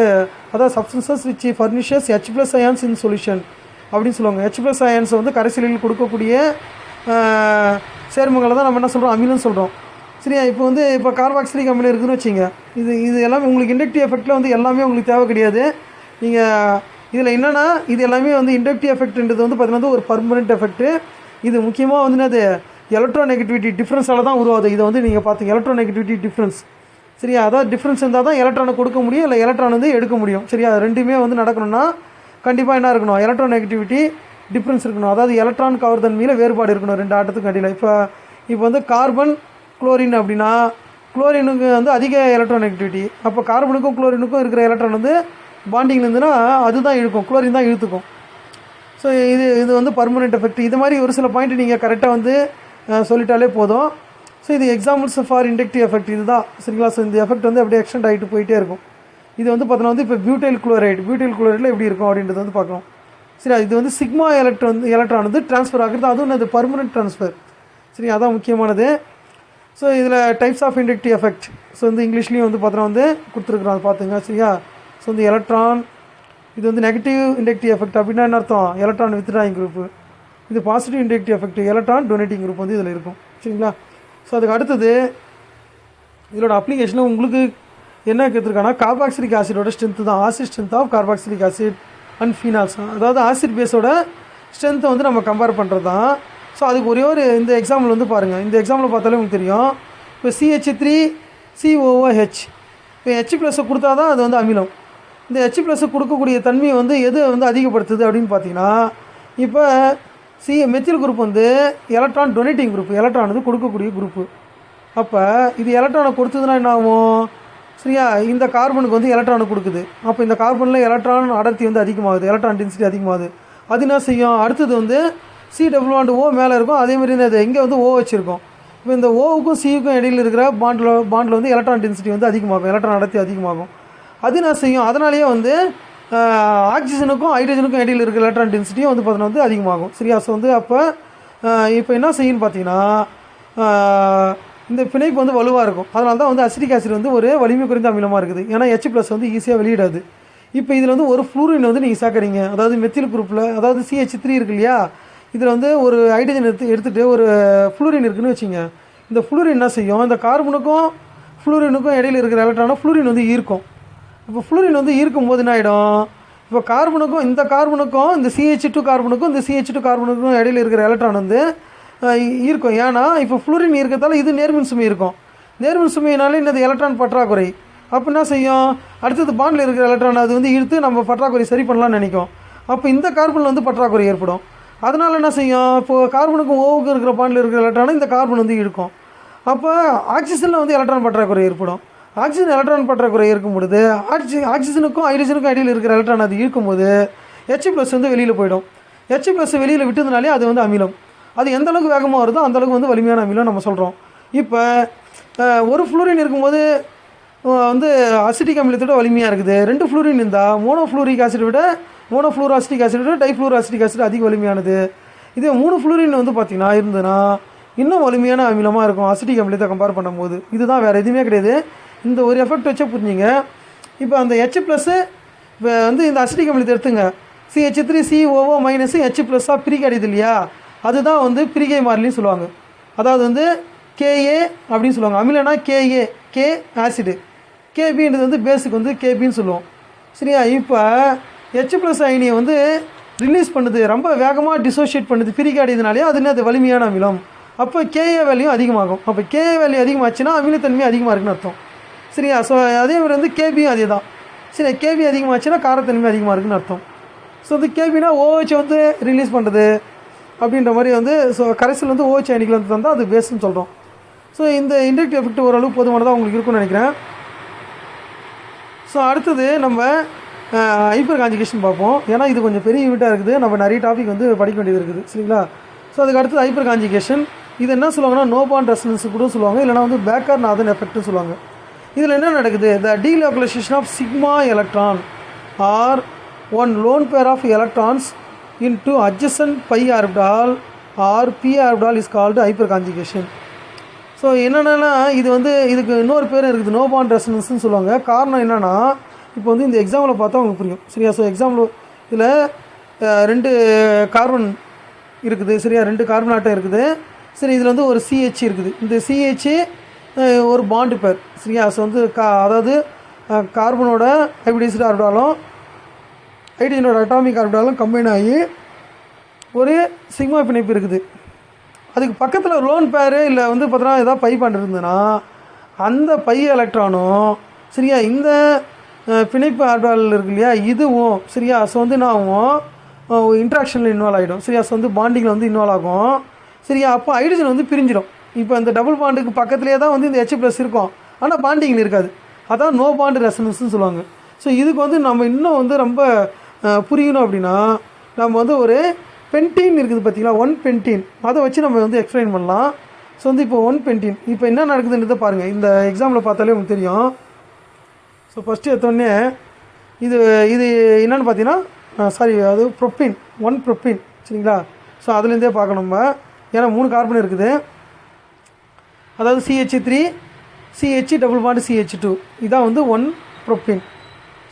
அதாவது substances which furnishes H+ ions in solution அப்படின்னு சொல்லுவாங்க. H+ அயான்ஸ் வந்து கரைசலில் கொடுக்கக்கூடிய சேர்மங்களை தான் நம்ம என்ன சொல்கிறோம், அமிலம்னு சொல்கிறோம். சரியா? இப்போ கார்பாக்சிலிக் அமிலம் இருக்குதுன்னு வச்சுங்க. இது எல்லாமே உங்களுக்கு இண்டக்டிவ் எஃபெக்டில் வந்து எல்லாமே உங்களுக்கு தேவை கிடையாது. நீங்கள் இதில் என்னென்னா, இது எல்லாமே வந்து இண்டக்டிவ் எஃபெக்ட்ன்றது வந்து பார்த்தீங்கன்னா ஒரு பர்மனெண்ட் எஃபெக்ட்டு. இது முக்கியமாக வந்து அது எலக்ட்ரோ நெகட்டிவிட்டி டிஃப்ரென்ஸால் தான் உருவாகுது. இதை வந்து நீங்கள் பார்த்தீங்க, எலக்ட்ரோ நெகட்டிவிட்டி டிஃப்ரென்ஸ். சரியா. அதாவது டிஃப்ரென்ஸ் இருந்தால் தான் எலக்ட்ரானை கொடுக்க முடியும், இல்லை எலக்ட்ரான் வந்து எடுக்க முடியும். சரியா. ரெண்டுமே வந்து நடக்கணும்னா கண்டிப்பாக என்ன இருக்கணும், எலக்ட்ரான் நெகட்டிவிட்டி டிஃப்ரென்ஸ் இருக்கணும். அதாவது எலக்ட்ரான் கவர் தன்மையில் வேறுபாடு இருக்கணும் ரெண்டு ஆட்டத்துக்கு அடியில். இப்போ வந்து கார்பன் குளோரின் அப்படின்னா குளோரினுக்கு வந்து அதிக எலக்ட்ரான் நெகட்டிவிட்டி. அப்போ கார்பனுக்கும் குளோரினுக்கும் இருக்கிற எலக்ட்ரான் வந்து பாண்டிங்கில் இருந்துன்னா அதுதான் இழுக்கும், குளோரின் தான் இழுத்துக்கும். ஸோ இது வந்து பர்மனெண்ட் எஃபெக்ட். இது மாதிரி ஒரு சில பாயிண்ட் நீங்கள் கரெக்டாக வந்து சொல்லிட்டாலே போதும். ஸோ இது எக்ஸாம்பிள்ஸ் ஃபார் இண்டக்டிவ் எஃபெக்ட் இதுதான். சரிங்களா. ஸோ இந்த எஃபெக்ட் வந்து அப்படியே எக்ஸ்டெண்ட் ஆகிட்டு போயிட்டே இருக்கும். இது வந்து பார்த்தோன்னா வந்து இப்போ பியூட்டைல் குளோரைடில் எப்படி இருக்கும் அப்படின்றது வந்து பார்க்கணும். சரி. இது வந்து சிக்மா எலக்ட்ரான் வந்து ட்ரான்ஸ்ஃபர் ஆகுறது, அதுவும் அது பர்மனெண்ட் ட்ரான்ஸ்ஃபர். சரி. அதான் முக்கியமானது. ஸோ இதில் types of inductive effect so வந்து இங்கிலீஷ்லேயும் வந்து பார்த்தோன்னா வந்து கொடுத்துருக்குறோம், அது பார்த்துங்க. சரியா. ஸோ வந்து எலக்ட்ரான் இது வந்து நெகட்டிவ் இண்டக்டிவ் எஃபெக்ட் அப்படின்னா என்ன அர்த்தம், எலக்ட்ரான் வித்ட்ராயிங் குரூப்பு. இது positive inductive effect, electron donating group வந்து இதில் இருக்கும். சரிங்களா. ஸோ அதுக்கு அடுத்தது இதோட அப்ளிகேஷனில் உங்களுக்கு என்ன கேட்டிருக்காங்கன்னா கார்பாக்சிலிக் ஆசிடோட ஸ்ட்ரென்த்து தான், acid strength of carboxylic acid and phenols. அதாவது ஆசிட் பேஸோட ஸ்ட்ரென்த்தை வந்து நம்ம கம்பேர் பண்ணுறது தான். ஸோ அதுக்கு ஒரே ஒரு இந்த எக்ஸாம்பிள் வந்து பாருங்கள். இந்த எக்ஸாம்பிள் பார்த்தாலே உங்களுக்கு தெரியும். இப்போ CH3COOH இப்போ H+ கொடுத்தா தான் அது வந்து அமிலம். இந்த H+ கொடுக்கக்கூடிய தன்மையை வந்து எது வந்து அதிகப்படுத்துது அப்படின்னு பார்த்தீங்கன்னா, இப்போ மெத்தில் குரூப் வந்து எலக்ட்ரான் டொனேட்டிங் குரூப், எலக்ட்ரான் வந்து கொடுக்கக்கூடிய குரூப்பு. அப்போ இது எலக்ட்ரானை கொடுத்ததுன்னா என்ன ஆகும், சரியா. இந்த கார்பனுக்கு வந்து எலக்ட்ரானை கொடுக்குது. அப்போ இந்த கார்பனில் எலக்ட்ரான் அடர்த்தி வந்து அதிகமாகுது, எலக்ட்ரான் டென்சிட்டி அதிகமாகுது. அது என்ன செய்யும், அடுத்தது வந்து C+O மேலே இருக்கும், அதேமாதிரி இந்த இங்கே வந்து O வச்சுருக்கோம். இப்போ இந்த ஓவுக்கும் சிக்கும் இடையில் இருக்கிற பாண்டில் வந்து எலக்ட்ரான் டென்சிட்டி வந்து அதிகமாகும், எலக்ட்ரான் அடர்த்தி அதிகமாகும். அது என்ன செய்யும், அதனாலேயே வந்து ஆக்சிஜனுக்கும் ஹைட்ரஜனுக்கும் இடையில் இருக்கிற எலக்ட்ரான் டென்சிட்டியும் வந்து பார்த்தோன்னா வந்து அதிகமாகும். சரியா. ஸோ வந்து இப்போ என்ன செய்யுன்னு பார்த்தீங்கன்னா, இந்த பிணைப்பு வந்து வலுவாக இருக்கும். அதனால தான் வந்து அசிட்டிக் ஆசிட் வந்து ஒரு வலிமை குறைந்த அமிலமாக இருக்குது. ஏன்னா H+ வந்து ஈஸியாக வெளியிடாது. இப்போ இதில் வந்து ஒரு ஃப்ளூரின் வந்து நீங்கள் சேர்க்குறீங்க, அதாவது மெத்தில் குரூப்பில், அதாவது CH3 இருக்கு இல்லையா, இதில் வந்து ஒரு ஹைட்ரஜன் எடுத்துகிட்டு ஒரு ஃப்ளூரின் இருக்குதுன்னு வச்சுங்க. இந்த ஃப்ளூரின் என்ன செய்யும், இந்த கார்பனுக்கும் ஃப்ளூரினுக்கும் இடையில் இருக்கிற எலக்ட்ரானை ஃப்ளூரின் வந்து ஈர்க்கும். இப்போ ஃப்ளூரின் வந்து ஈர்க்கும் போது என்ன ஆகிடும், இப்போ கார்பனுக்கும் இந்த CH2 கார்பனுக்கும் இந்த CH2 கார்பனுக்கும் இடையில் இருக்கிற எலக்ட்ரான் வந்து ஈர்க்கும். ஏன்னா இப்போ ஃப்ளூரின் இருக்கிறதால இது நேர்மின் சுமை இருக்கும். நேர்மின் சுமையினாலே இந்த எலக்ட்ரான் பற்றாக்குறை. அப்போ என்ன செய்யும், அடுத்தது பாண்டில் இருக்கிற எலக்ட்ரான் அது வந்து இழுத்து நம்ம பற்றாக்குறை சரி பண்ணலாம்னு நினைக்கும். அப்போ இந்த கார்பனில் வந்து பற்றாக்குறை ஏற்படும். அதனால் என்ன செய்யும், இப்போது கார்பனுக்கும் ஓவுக்கும் இருக்கிற பாண்டில் இருக்கிற எலக்ட்ரானை இந்த கார்பன் வந்து இழுக்கும். அப்போ ஆக்சிஜனில் வந்து எலக்ட்ரான் பற்றாக்குறை ஏற்படும். ஆக்சிஜன் எலக்ட்ரான் பற்றாக்குறை இருக்கும் பொழுது ஆக்சிஜனுக்கும் ஹைட்ரஜனுக்கும் இடையில் இருக்கிற எலக்ட்ரான் அது இருக்கும்போது H+ வந்து வெளியில் போயிடும். H+ வெளியில் விட்டதுனாலே அது வந்து அமிலம். அது எந்த அளவுக்கு வேகமாக வருதோ அந்த அளவுக்கு வந்து வலிமையான அமிலம் நம்ம சொல்கிறோம். இப்போ ஒரு ஃப்ளூரின் இருக்கும்போது வந்து அசிட்டிக் அமிலத்தோட வலிமையாக இருக்குது. 2 ஃப்ளூரின் இருந்தால் மோனோஃப்ளூரிக் ஆசிட் விட மோனோஃப்ளூரோஅசிட்டிக் ஆசிட் விட டைஃப்ளூரோஅசிட்டிக் ஆசிட் அதிக வலிமையானது. இதே 3 ஃப்ளூரின் வந்து பார்த்திங்கன்னா இருந்ததுன்னா இன்னும் வலிமையான அமிலமாக இருக்கும் அசிட்டிக் அமிலத்தை கம்பேர் பண்ணும்போது. இதுதான், வேறு எதுவுமே கிடையாது. இந்த ஒரு எஃபெக்ட் வச்சே புரிஞ்சிங்க. இப்போ அந்த H+ இப்போ வந்து இந்த அசிட்டிக் அமிலத்தை எடுத்துங்க, CH3COO- H+ஆக பிரிக்க அடையுது இல்லையா, அதுதான் வந்து பிரிகை மாறிலின்னு சொல்லுவாங்க. அதாவது வந்து KA அப்படின்னு சொல்லுவாங்க. அமிலனா KA, K ஆசிடு, KBன்றது வந்து பேஸுக்கு வந்து KBன்னு சொல்லுவோம். சரியா. இப்போ H+ அயனியை வந்து ரிலீஸ் பண்ணுது, ரொம்ப வேகமாக டிசோஷியேட் பண்ணுது, பிரிக்க அடையுதுனாலே அது அது வலிமையான அமிலம். அப்போ KA வேல்யூ அதிகமாகும். அப்போ KA வேல்யூ அதிகமாச்சுன்னா அமிலத்தன்மை அதிகமாக இருக்குன்னு அர்த்தம். சரியா. ஸோ அதே மாதிரி வந்து KBயும் அதே தான். சரி. KB அதிகமாச்சுன்னா காரத்தன்மை அதிகமாக இருக்குன்னு அர்த்தம். ஸோ வந்து KBனா OH வந்து ரிலீஸ் பண்ணுறது அப்படின்ற மாதிரி வந்து ஸோ கரைசல் வந்து OH அயனிகள் வந்து தந்தால் அது பேஸ்ன்னு சொல்கிறோம். ஸோ இந்த இண்டக்டிவ் எஃபெக்ட் ஓரளவு போதுமானதாக உங்களுக்கு இருக்குன்னு நினைக்கிறேன். ஸோ அடுத்தது நம்ம ஹைப்பர் காஞ்சுகேஷன் பார்ப்போம். ஏன்னா இது கொஞ்சம் பெரிய யூனிட்டாக இருக்குது, நம்ம நிறைய டாபிக் வந்து படிக்க வேண்டியது இருக்குது. சரிங்களா. ஸோ அதுக்கு அடுத்தது ஹைப்பர் காஞ்சுகேஷன். இது என்ன சொல்லுவாங்கன்னா நோ பாண்ட் ரெசனன்ஸ் கூட சொல்லுவாங்க, இல்லைனா வந்து பேக்கர்-நாதன் எஃபெக்ட்னு சொல்லுவாங்க. இதில் என்ன நடக்குது, the delocalisation of sigma electron or one lone pair of electrons into adjacent pi orbital or p orbital is called hyperconjugation. So என்னென்னா இது வந்து இதுக்கு இன்னொரு பேர் இருக்குது, நோ பாண்ட் ரெசனன்ஸ்னு சொல்லுவாங்க. காரணம் என்னென்னா இப்போ வந்து இந்த எக்ஸாம்பிளை பார்த்தா உங்களுக்கு புரியும். சரியா. ஸோ எக்ஸாம்பிள் இதில் 2 கார்பன் இருக்குது. சரியா. 2 கார்பன் ஆட்டம் இருக்குது. சரி. இதில் வந்து ஒரு CH இருக்குது. இந்த CH ஒரு பாண்டு பேர். சரியா. ஸோ வந்து அதாவது கார்பனோட ஹைபிரிடைஸ்டு ஆர்பிட்டாலும் ஹைட்ரஜனோட அட்டாமிக் ஆர்பிட்டாலும் கம்பைன் ஆகி ஒரு சிக்மா பிணைப்பு இருக்குது. அதுக்கு பக்கத்தில் லோன் பேரு இல்லை வந்து பார்த்தோன்னா ஏதாவது பை பாண்ட் இருந்ததுன்னா அந்த பை எலக்ட்ரானும் சரியா இந்த பிணைப்பு ஆர்பிட்டால் இருக்கு இல்லையா இதுவும் சரியா ஸோ வந்து என்ன ஆகும் இன்ட்ராக்ஷனில் இன்வால்வ் ஆகிடும் சரியா ஸோ வந்து பாண்டிங்கில் வந்து இன்வால்வ் ஆகும் சரியா அப்போ ஹைட்ரஜன் வந்து பிரிஞ்சிடும் இப்போ இந்த டபுள் பாண்டுக்கு பக்கத்துலேயே தான் வந்து இந்த H+ இருக்கும் ஆனால் பாண்டிங்கில் இருக்காது அதான் நோ பாண்டு ரெசனன்ஸ்னு சொல்லுவாங்க ஸோ இதுக்கு வந்து நம்ம இன்னும் வந்து ரொம்ப புரியணும் அப்படின்னா நம்ம வந்து ஒரு பென்டீன் இருக்குது பார்த்தீங்களா 1 பென்டீன் அதை வச்சு நம்ம வந்து எக்ஸ்பிளைன் பண்ணலாம் ஸோ வந்து இப்போ 1 பென்டீன் இப்போ என்ன நடக்குதுன்றதை பாருங்கள் இந்த எக்ஸாம்பிள் பார்த்தாலே உங்களுக்கு தெரியும் ஸோ ஃபஸ்ட்டு எடுத்தோடனே இது என்னென்னு பார்த்தீங்கன்னா சாரி அது ப்ரொப்பீன் 1 ப்ரொப்பீன் சரிங்களா ஸோ அதுலேருந்தே பார்க்கணும் நம்ம ஏன்னா 3 கார்பன் இருக்குது அதாவது CH3 CH double bond CH2 இதான் வந்து 1 ப்ரொப்பீன்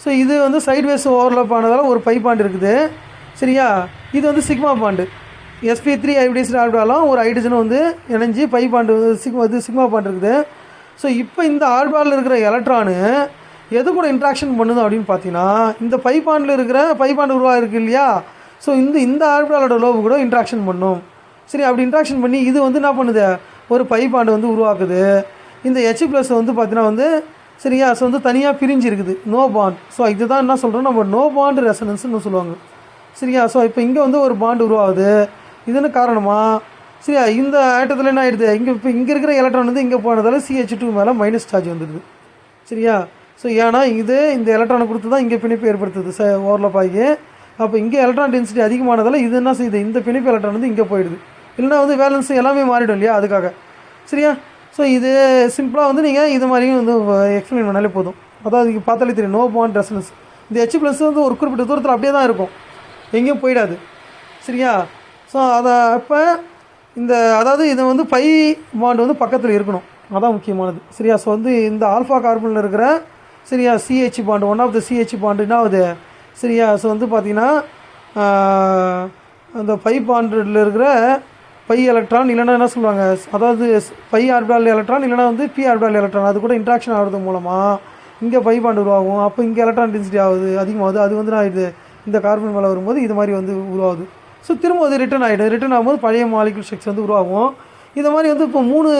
ஸோ இது வந்து சைட்வேஸ் ஓவர்லாப் ஆனதால் ஒரு பை பாண்டு இருக்குது சரியா இது வந்து சிக்மா பாண்டு sp3 ஹைபிரிடைஸ்டு ஆர்பிட்டாலும் ஒரு ஹைட்ரஜனும் வந்து இணைஞ்சி பை பாண்டு சிக்மா பாண்டு இருக்குது ஸோ இப்போ இந்த ஆர்பிட்டாலில் இருக்கிற எலக்ட்ரானு எது கூட இன்ட்ராக்ஷன் பண்ணுது அப்படின்னு பார்த்தீங்கன்னா இந்த பை பாண்டில் இருக்கிற பை பாண்டு உருவாக இல்லையா ஸோ இந்த ஆர்பிட்டாலோட லோபு கூட இன்ட்ராக்ஷன் பண்ணும் சரி அப்படி இன்ட்ராக்ஷன் பண்ணி இது வந்து என்ன பண்ணுது ஒரு பை பாண்டு வந்து உருவாக்குது இந்த H+ வந்து பார்த்தீங்கன்னா வந்து சரியா ஸோ வந்து தனியாக பிரிஞ்சு இருக்குது நோ பாண்ட் ஸோ இதுதான் என்ன சொல்கிறோம் நம்ம நோ பாண்டு ரெசனன்ஸ்னு சொல்லுவாங்க சரியா ஸோ இப்போ இங்கே வந்து ஒரு பாண்டு உருவாகுது இதுன்னு காரணமாக சரியா இந்த ஆட்டத்தில் என்ன ஆகிடுது இங்கே இருக்கிற எலக்ட்ரான் வந்து இங்கே போனதால் CH2 மேலே மைனஸ் சார்ஜ் வந்துடுது சரியா ஸோ ஏன்னா இந்த எலக்ட்ரானை கொடுத்து தான் இங்கே பிணைப்பு ஏற்படுத்துது ஓவர்லாப் ஆகி அப்போ இங்கே எலக்ட்ரான் டென்சிட்டி அதிகமானதால் இது என்ன செய்யுது இந்த பிணைப்பு எலக்ட்ரான் வந்து இங்கே போயிடுது இல்லைனா வந்து வேலன்ஸ் எல்லாமே மாறிடும் இல்லையா அதுக்காக சரியா ஸோ இது சிம்பிளாக வந்து நீங்கள் இது மாதிரியும் வந்து எக்ஸ்பிளைன் பண்ணாலே போதும் அதாவது இங்கே பார்த்தாலே தெரியும் நோ பாண்ட் ரெசனன்ஸ் இந்த H+ வந்து ஒரு குறிப்பிட்ட தூரத்தில் அப்படியே தான் இருக்கும் எங்கேயும் போயிடாது சரியா ஸோ அதை அப்போ அதாவது இது வந்து பை பாண்டு வந்து பக்கத்தில் இருக்கணும் அதான் முக்கியமானது சரியா ஸோ வந்து இந்த ஆல்ஃபா கார்பனில் இருக்கிற சரியா CH bond one of the CH bond என்ன ஆகுது சரியா ஸோ வந்து பார்த்திங்கன்னா அந்த பை பாண்டில் இருக்கிற பை எலக்ட்ரான் இல்லைன்னா என்ன சொல்லுவாங்க அதாவது பை ஆர்பிட்டால் எலக்ட்ரான் இல்லைனா வந்து பி ஆர்பிட்டால் எலக்ட்ரான் அது கூட இன்ட்ராக்ஷன் ஆகிறது மூலமாக இங்கே பை பாண்டு உருவாகும் அப்போ இங்கே எலக்ட்ரான் டென்சிட்டி ஆகுது அதிகமாகுது அது வந்து நான் இது இந்த கார்பன் மேலே வரும்போது இது மாதிரி வந்து உருவாகுது ஸோ திரும்ப அது ரிட்டர்ன் ஆகும்போது பழைய மாலிகுல் ஸ்ட்ரக்சர் வந்து உருவாகும் இந்த மாதிரி வந்து இப்போ 3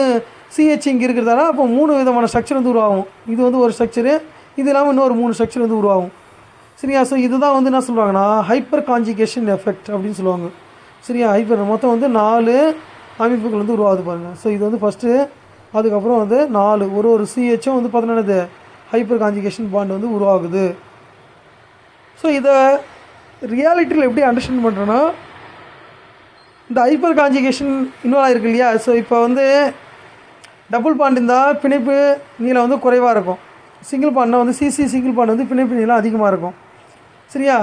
CH இங்கே இருக்கிறதால அப்போ 3 விதமான ஸ்ட்ரக்சர் வந்து உருவாகும் இது வந்து ஒரு ஸ்ட்ரக்சரு இது இல்லாமல் இன்னொரு 3 ஸ்ட்ரக்சர் வந்து உருவாகும் சரியா ஸோ இதுதான் வந்து என்ன சொல்லுவாங்கன்னா ஹைப்பர் கான்ஜுகேஷன் எஃபெக்ட் அப்படின்னு சொல்லுவாங்க சரியா ஹைப்பர் மொத்தம் வந்து 4 அமைப்புகள் வந்து உருவாகுது பாருங்கள் ஸோ இது வந்து ஃபஸ்ட்டு அதுக்கப்புறம் வந்து 4 ஒரு CHம் வந்து பார்த்தீங்கன்னா ஹைப்பர் கான்ஜுகேஷன் பாண்ட் வந்து உருவாகுது ஸோ இதை ரியாலிட்டியில் எப்படி அண்டர்ஸ்டாண்ட் பண்ணுறோன்னா இந்த ஹைப்பர் கான்ஜுகேஷன் இன்வால்வ் ஆகிருக்கு இல்லையா ஸோ இப்போ வந்து டபுள் பாண்ட் இருந்தால் பிணைப்பு நீளம் வந்து குறைவாக இருக்கும் சிங்கிள் பாண்ட்னா வந்து சிங்கிள் பாண்ட் வந்து பிணைப்பு நீளம் அதிகமாக இருக்கும் சரியா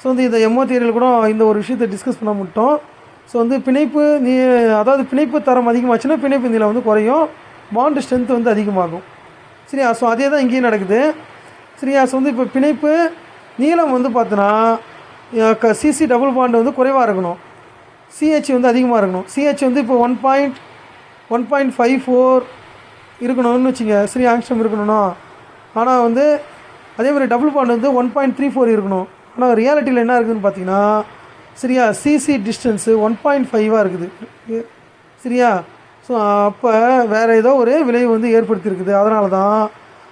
ஸோ வந்து இந்த எம்ஓ தியரியில் கூட இந்த ஒரு விஷயத்தை டிஸ்கஸ் பண்ண மாட்டோம் ஸோ வந்து அதாவது பிணைப்பு தரம் அதிகமாச்சுன்னா பிணைப்பு நீளம் வந்து குறையும் பாண்டு ஸ்ட்ரென்த் வந்து அதிகமாகும் சரியா ஸோ அதே தான் இங்கேயும் நடக்குது சரியா ஸோ வந்து இப்போ பிணைப்பு நீளம் வந்து பார்த்தோன்னா சிசி டபுள் பாண்டு வந்து குறைவாக இருக்கணும் CH வந்து அதிகமாக இருக்கணும் CH வந்து இப்போ 1.54 இருக்கணும்னு வச்சுங்க சரி ஆங்ஸ்ட்ரம் இருக்கணும்னா ஆனால் வந்து அதே மாதிரி டபுள் பாண்ட் வந்து 1.34 இருக்கணும் ஆனால் ரியாலிட்டியில் என்ன இருக்குதுன்னு பார்த்தீங்கன்னா சரியா சிசி டிஸ்டன்ஸு 1.5 இருக்குது சரியா ஸோ அப்போ வேறு ஏதோ ஒரு விளைவு வந்து ஏற்படுத்தியிருக்குது அதனால தான்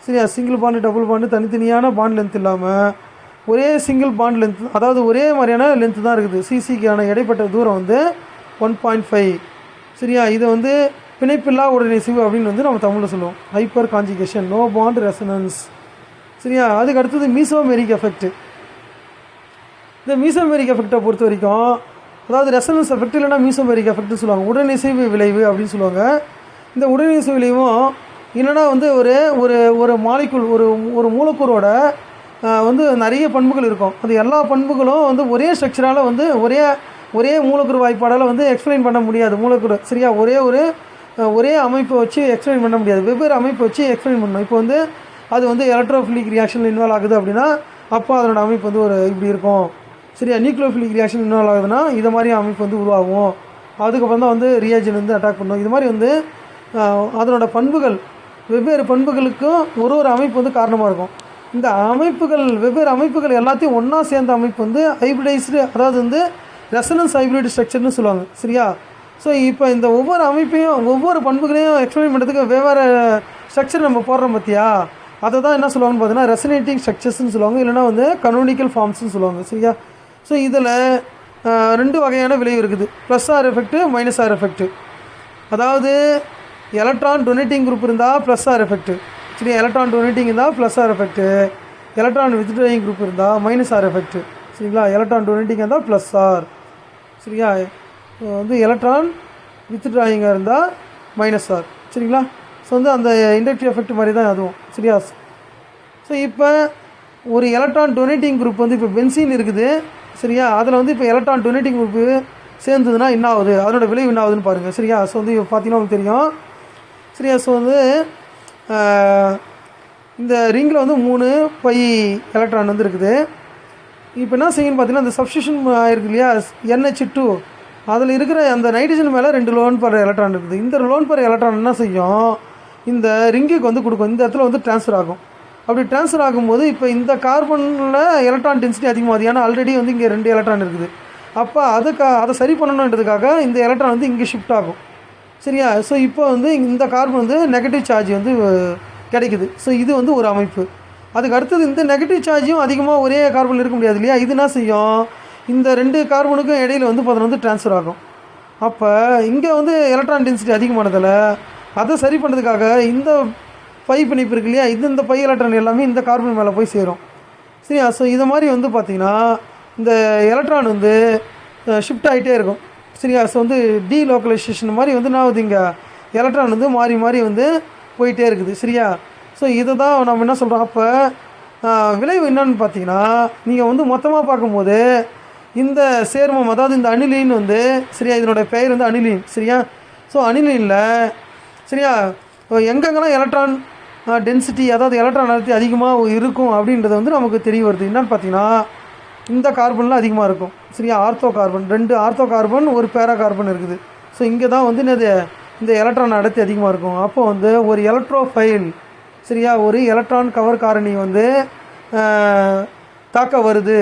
சரியா சிங்கிள் பாண்டு டபுள் பாண்டு தனித்தனியான பாண்ட் லென்த் இல்லாமல் ஒரே சிங்கிள் பாண்ட் லென்த் அதாவது ஒரே மாதிரியான லென்த்து தான் இருக்குது சிசிக்கான இடைப்பட்ட தூரம் வந்து 1.5 சரியா இதை வந்து பிணைப்பில்லா உடனேசிவு அப்படின்னு வந்து நம்ம தமிழில் சொல்லுவோம் hyperconjugation no bond resonance சரியா அதுக்கு அடுத்தது மீசோமெரிக் எஃபெக்ட் இந்த மீசோமெரிக் எஃபெக்டை பொறுத்த வரைக்கும் அதாவது ரெசனன்ஸ் எஃபெக்ட் இல்லைனா மீசோமெரிக் எஃபெக்ட்னு சொல்லுவாங்க உடனேசிவு விளைவு அப்படின்னு சொல்லுவாங்க இந்த உடனேசிவு விளைவும் இல்லைனா வந்து ஒரு மாலிகுல் ஒரு மூலக்கூறோட வந்து நிறைய பண்புகள் இருக்கும் அது எல்லா பண்புகளும் வந்து ஒரே ஸ்ட்ரக்சரால் வந்து ஒரே மூலக்கூறு வாய்ப்பாடால் வந்து எக்ஸ்பிளைன் பண்ண முடியாது மூலக்கூறு சரியா ஒரே அமைப்பை வச்சு எக்ஸ்பிளைன் பண்ண முடியாது வெவ்வேறு அமைப்பை வச்சு எக்ஸ்பிளைன் பண்ணணும் இப்போ வந்து அது வந்து எலக்ட்ரோஃபிலிக் ரியாக்ஷனில் இன்வால்வ் ஆகுது அப்படின்னா அப்போ அதனோட அமைப்பு வந்து இப்படி இருக்கும் சரியா நியூக்ளியோஃபிலிக் ரியாக்ஷன் இன்வால்வ் ஆகுதுன்னா இது மாதிரி அமைப்பு வந்து உருவாகும் அதுக்கப்புறம் தான் வந்து ரியாஜன் வந்து அட்டாக் பண்ணும் இது மாதிரி வந்து அதனோட பண்புகள் வெவ்வேறு பண்புகளுக்கும் ஒரு அமைப்பு வந்து காரணமாக இருக்கும் இந்த அமைப்புகள் வெவ்வேறு அமைப்புகள் எல்லாத்தையும் ஒன்றா சேர்ந்த அமைப்பு வந்து ஹைப்ரிடைஸ்டு அதாவது வந்து ரெசனன்ஸ் ஹைப்ரிட் ஸ்ட்ரக்சர்னு சொல்லுவாங்க சரியா ஸோ இப்போ இந்த ஒவ்வொரு அமைப்பையும் ஒவ்வொரு பண்புகளையும் எக்ஸ்பிளைன் பண்ணுறதுக்கு வெவ்வேறு ஸ்ட்ரக்சர் நம்ம போடுறோம் பார்த்தியா, அதை தான் என்ன சொல்லுவாங்கன்னு பார்த்தீங்கன்னா ரெசனேட்டிங் ஸ்ட்ரக்சர்ஸ்னு சொல்லுவாங்க, இல்லைனா வந்து கனோனிக்கல் ஃபார்ம்ஸ்னு சொல்லுவாங்க. சரியா? ஸோ இதில் 2 வகையான விளைவு இருக்குது, plus R effect, minus R effect. அதாவது எலக்ட்ரான் டொனேட்டிங் குரூப் இருந்தால் ப்ளஸ் ஆர் எஃபெக்ட்டு, சரியா? எலக்ட்ரான் டொனேட்டிங் இருந்தால் plus R effect, electron withdrawing group இருந்தால் மைனஸ் ஆர் எஃபெக்ட்டு. சரிங்களா? எலக்ட்ரான் டொனேட்டிங் இருந்தால் ப்ளஸ் ஆர், சரியா? வந்து எலக்ட்ரான் வித்ட்ராயிங்காக இருந்தால் மைனஸ் ஆர். சரிங்களா? ஸோ வந்து அந்த இண்டக்டிவ் எஃபெக்ட் மாதிரி தான் அதுவும். சரியா? ஸோ இப்போ ஒரு எலக்ட்ரான் டொனேட்டிங் குரூப் வந்து இப்போ பென்சீன் இருக்குது, சரியா? அதில் வந்து இப்போ எலக்ட்ரான் டொனேட்டிங் குரூப்பு சேர்ந்ததுன்னா என்ன ஆகுது, அதனோட விளைவு என்ன ஆகுதுன்னு பாருங்கள். சரியா? ஸோ வந்து பார்த்தீங்கன்னா உங்களுக்கு தெரியும். சரியா? ஸோ வந்து இந்த ரிங்கில் வந்து 3 பை எலக்ட்ரான் வந்து இருக்குது. இப்போ என்ன செய்யணும்னு பார்த்தீங்கன்னா இந்த சப்ஸ்டியூஷன் ஆயிருக்கு இல்லையா, NH2, அதில் இருக்கிற அந்த நைட்ரஜன் மேலே 2 லோன் பர் எலக்ட்ரான் இருக்குது. இந்த லோன் பர் எலக்ட்ரான் என்ன செய்யும், இந்த ரிங்குக்கு வந்து கொடுக்கும், இந்த இடத்துல வந்து ட்ரான்ஸ்ஃபர் ஆகும். அப்படி ட்ரான்ஸ்ஃபர் ஆகும்போது இப்போ இந்த கார்பனில் எலக்ட்ரான் டென்சிட்டி அதிகமாகுது, ஏன்னா ஆல்ரெடி வந்து இங்கே 2 எலக்ட்ரான் இருக்குது. அப்போ அதை சரி பண்ணணுன்றதுக்காக இந்த எலக்ட்ரான் வந்து இங்கே ஷிஃப்ட் ஆகும். சரியா? ஸோ இப்போ வந்து இந்த கார்பன் வந்து நெகட்டிவ் சார்ஜ் வந்து கிடைக்குது. ஸோ இது வந்து ஒரு அமைப்பு. அதுக்கு அடுத்தது இந்த நெகட்டிவ் சார்ஜும் அதிகமாக ஒரே கார்பனில் இருக்க முடியாது இல்லையா, இது என்ன செய்யும், இந்த 2 கார்பனுக்கும் இடையில் வந்து பார்த்தீங்கன்னா வந்து ட்ரான்ஸ்ஃபர் ஆகும். அப்போ இங்கே வந்து எலக்ட்ரான் டென்சிட்டி அதிகமானதில் அதை சரி பண்ணுறதுக்காக இந்த பை பிணைப்பு இருக்கு இல்லையா, இந்த பை எலக்ட்ரான் எல்லாமே இந்த கார்பன் மேலே போய் சேரும். சரியா? ஸோ இது மாதிரி வந்து பார்த்திங்கன்னா இந்த எலக்ட்ரான் வந்து ஷிஃப்ட் ஆகிட்டே இருக்கும். சரியா? ஸோ வந்து டீலோக்கலைசேஷன் மாதிரி வந்து நான் வந்து இங்கே எலக்ட்ரான் வந்து மாறி மாறி வந்து போயிட்டே இருக்குது. சரியா? ஸோ இதை தான் நம்ம என்ன சொல்கிறோம், அப்போ விளைவு என்னன்னு பார்த்தீங்கன்னா நீங்கள் வந்து மொத்தமாக பார்க்கும்போது இந்த சேர்மம், அதாவது இந்த அனிலின் வந்து, சரியா, இதனுடைய பெயர் வந்து அனிலின். சரியா? ஸோ அனிலினில், சரியா, எங்கெங்கெல்லாம் எலக்ட்ரான் டென்சிட்டி, அதாவது எலக்ட்ரான் அடர்த்தி அதிகமாக இருக்கும் அப்படின்றது வந்து நமக்கு தெரிய வருது. என்னென்னு பார்த்தீங்கன்னா இந்த கார்பனில் அதிகமாக இருக்கும். சரியா? ஆர்த்தோ கார்பன், 2 ஆர்த்தோ கார்பன், ஒரு பேரா கார்பன் இருக்குது. ஸோ இங்கே தான் வந்து இந்த எலக்ட்ரான் அடர்த்தி அதிகமாக இருக்கும். அப்போ வந்து ஒரு எலக்ட்ரோஃபைல், சரியா, ஒரு எலக்ட்ரான் கவர் காரணி வந்து தாக்க வருது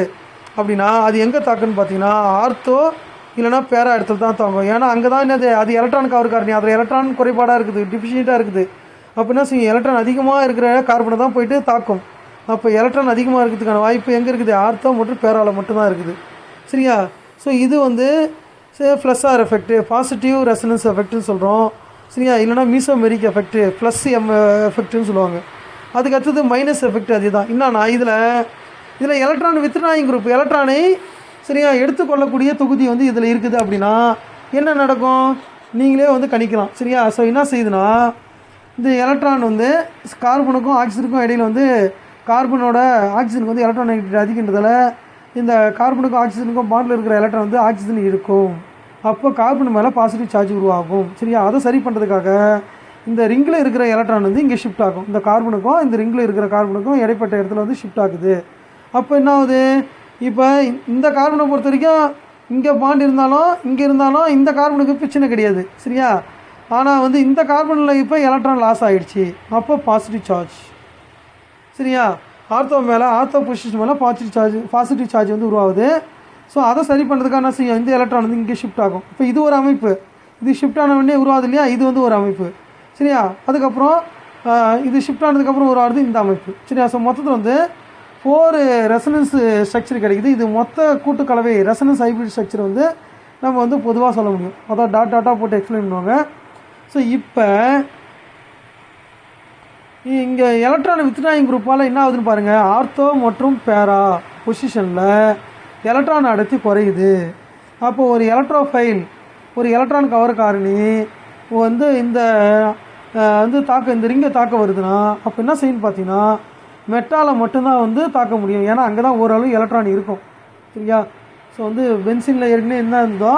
அப்படின்னா அது எங்கே தாக்குன்னு பார்த்தீங்கன்னா ஆர்த்தோ இல்லைனா பேரா இடத்துல தான் தாங்கும். ஏன்னா அங்கே தான் அது எலக்ட்ரான் கவர் காரணி, அதில் எலக்ட்ரான் குறைபாடாக இருக்குது, டிஃபிஷியண்ட்டாக இருக்குது. அப்படின்னா செய்யும் எலக்ட்ரான் அதிகமாக இருக்கிற கார்பனை தான் போயிட்டு தாக்கும். அப்போ எலக்ட்ரான் அதிகமாக இருக்கிறதுக்கான வாய்ப்பு எங்கே இருக்குது, ஆர்த்தோ மற்றும் பேராவில் மட்டும்தான் இருக்குது. சரியா? ஸோ இது வந்து plus R effect, positive resonance எஃபெக்ட்னு சொல்கிறோம். சரியா? இல்லைனா மீசோமெரிக் எஃபெக்ட், ப்ளஸ் எஃபெக்ட்னு சொல்லுவாங்க. அதுக்கு அடுத்தது மைனஸ் எஃபெக்ட். அதுதான் என்னன்னா இதில் எலக்ட்ரான் வித்ட்ராயிங் குரூப், எலக்ட்ரானை, சரியா, எடுத்துக்கொள்ளக்கூடிய தொகுதி வந்து இதில் இருக்குது. அப்படின்னா என்ன நடக்கும் நீங்களே வந்து கணிக்கலாம். சரியா? ஸோ என்ன செய்யுதுன்னா இந்த எலக்ட்ரான் வந்து கார்பனுக்கும் ஆக்சிஜனுக்கும் இடையில் வந்து கார்பனோட ஆக்சிஜனுக்கு வந்து எலக்ட்ரான் நெகட்டிவிட்டி அதிகன்றதால இந்த கார்பனுக்கும் ஆக்சிஜனுக்கும் பாண்டில் இருக்கிற எலக்ட்ரான் வந்து ஆக்சிஜன் இருக்கும். அப்போ கார்பன் மேலே பாசிட்டிவ் சார்ஜ் உருவாகும். சரியா? அதை சரி பண்ணுறதுக்காக இந்த ரிங்கில் இருக்கிற எலக்ட்ரான் வந்து இங்கே ஷிஃப்ட் ஆகும். இந்த கார்பனுக்கும் இந்த ரிங்கில் இருக்கிற கார்பனுக்கும் இடைப்பட்ட இடத்துல வந்து ஷிஃப்ட் ஆகுது. அப்போ என்ன ஆகுது, இப்போ இந்த கார்பனை பொறுத்த வரைக்கும் இங்கே பாண்ட் இருந்தாலும் இங்கே இருந்தாலும் இந்த கார்பனுக்கு பிரச்சனை கிடையாது. சரியா? ஆனால் வந்து இந்த கார்பனில் இப்போ எலக்ட்ரான் லாஸ் ஆகிடுச்சு. அப்போ பாசிட்டிவ் சார்ஜ், சரியா, ஆர்த்தோ மேலே, ஆர்த்தோ பொசிஷன் மேலே பாசிட்டிவ் சார்ஜ் வந்து உருவாகுது. ஸோ அதை சரி பண்ணுறதுக்காக என்ன செய்யும், இந்த எலக்ட்ரான் வந்து இங்கே ஷிஃப்ட் ஆகும். இப்போ இது ஒரு அமைப்பு, இது ஷிஃப்ட் ஆன உடனே உருவாது இல்லையா, இது வந்து ஒரு அமைப்பு. சரியா? அதுக்கப்புறம் இது ஷிஃப்ட் ஆனதுக்கப்புறம் உருவாது இந்த அமைப்பு. சரியா? ஸோ மொத்தத்தில் வந்து 4 ரெசனன்ஸ் ஸ்ட்ரக்சர் கிடைக்குது. இது மொத்த கூட்டுக்கலவை ரெசனன்ஸ் ஹைப்ரிட் ஸ்ட்ரக்சர் வந்து நம்ம வந்து பொதுவாக சொல்ல முடியும். அதான் டாட்டாக போட்டு எக்ஸ்பிளைன் பண்ணுவாங்க. ஸோ இப்போ இங்கே எலக்ட்ரான் வித்ட்ராயிங் குரூப்பால் என்ன ஆகுதுன்னு பாருங்கள், ஆர்த்தோ மற்றும் பேரா பொசிஷனில் எலக்ட்ரான் அடர்த்தி குறையுது. அப்போ ஒரு எலக்ட்ரோஃபைல், ஒரு எலக்ட்ரான் கவர் காரணி வந்து இந்த இந்த ரிங்கை தாக்க வருதுன்னா அப்போ என்ன செய்யணும்னு பார்த்தீங்கன்னா மெட்டாலை மட்டும்தான் வந்து தாக்க முடியும். ஏன்னா அங்கே தான் ஓரளவு எலக்ட்ரான் இருக்கும். சரியா? ஸோ வந்து பென்சினில் ஏற்கனவே என்ன இருந்தோ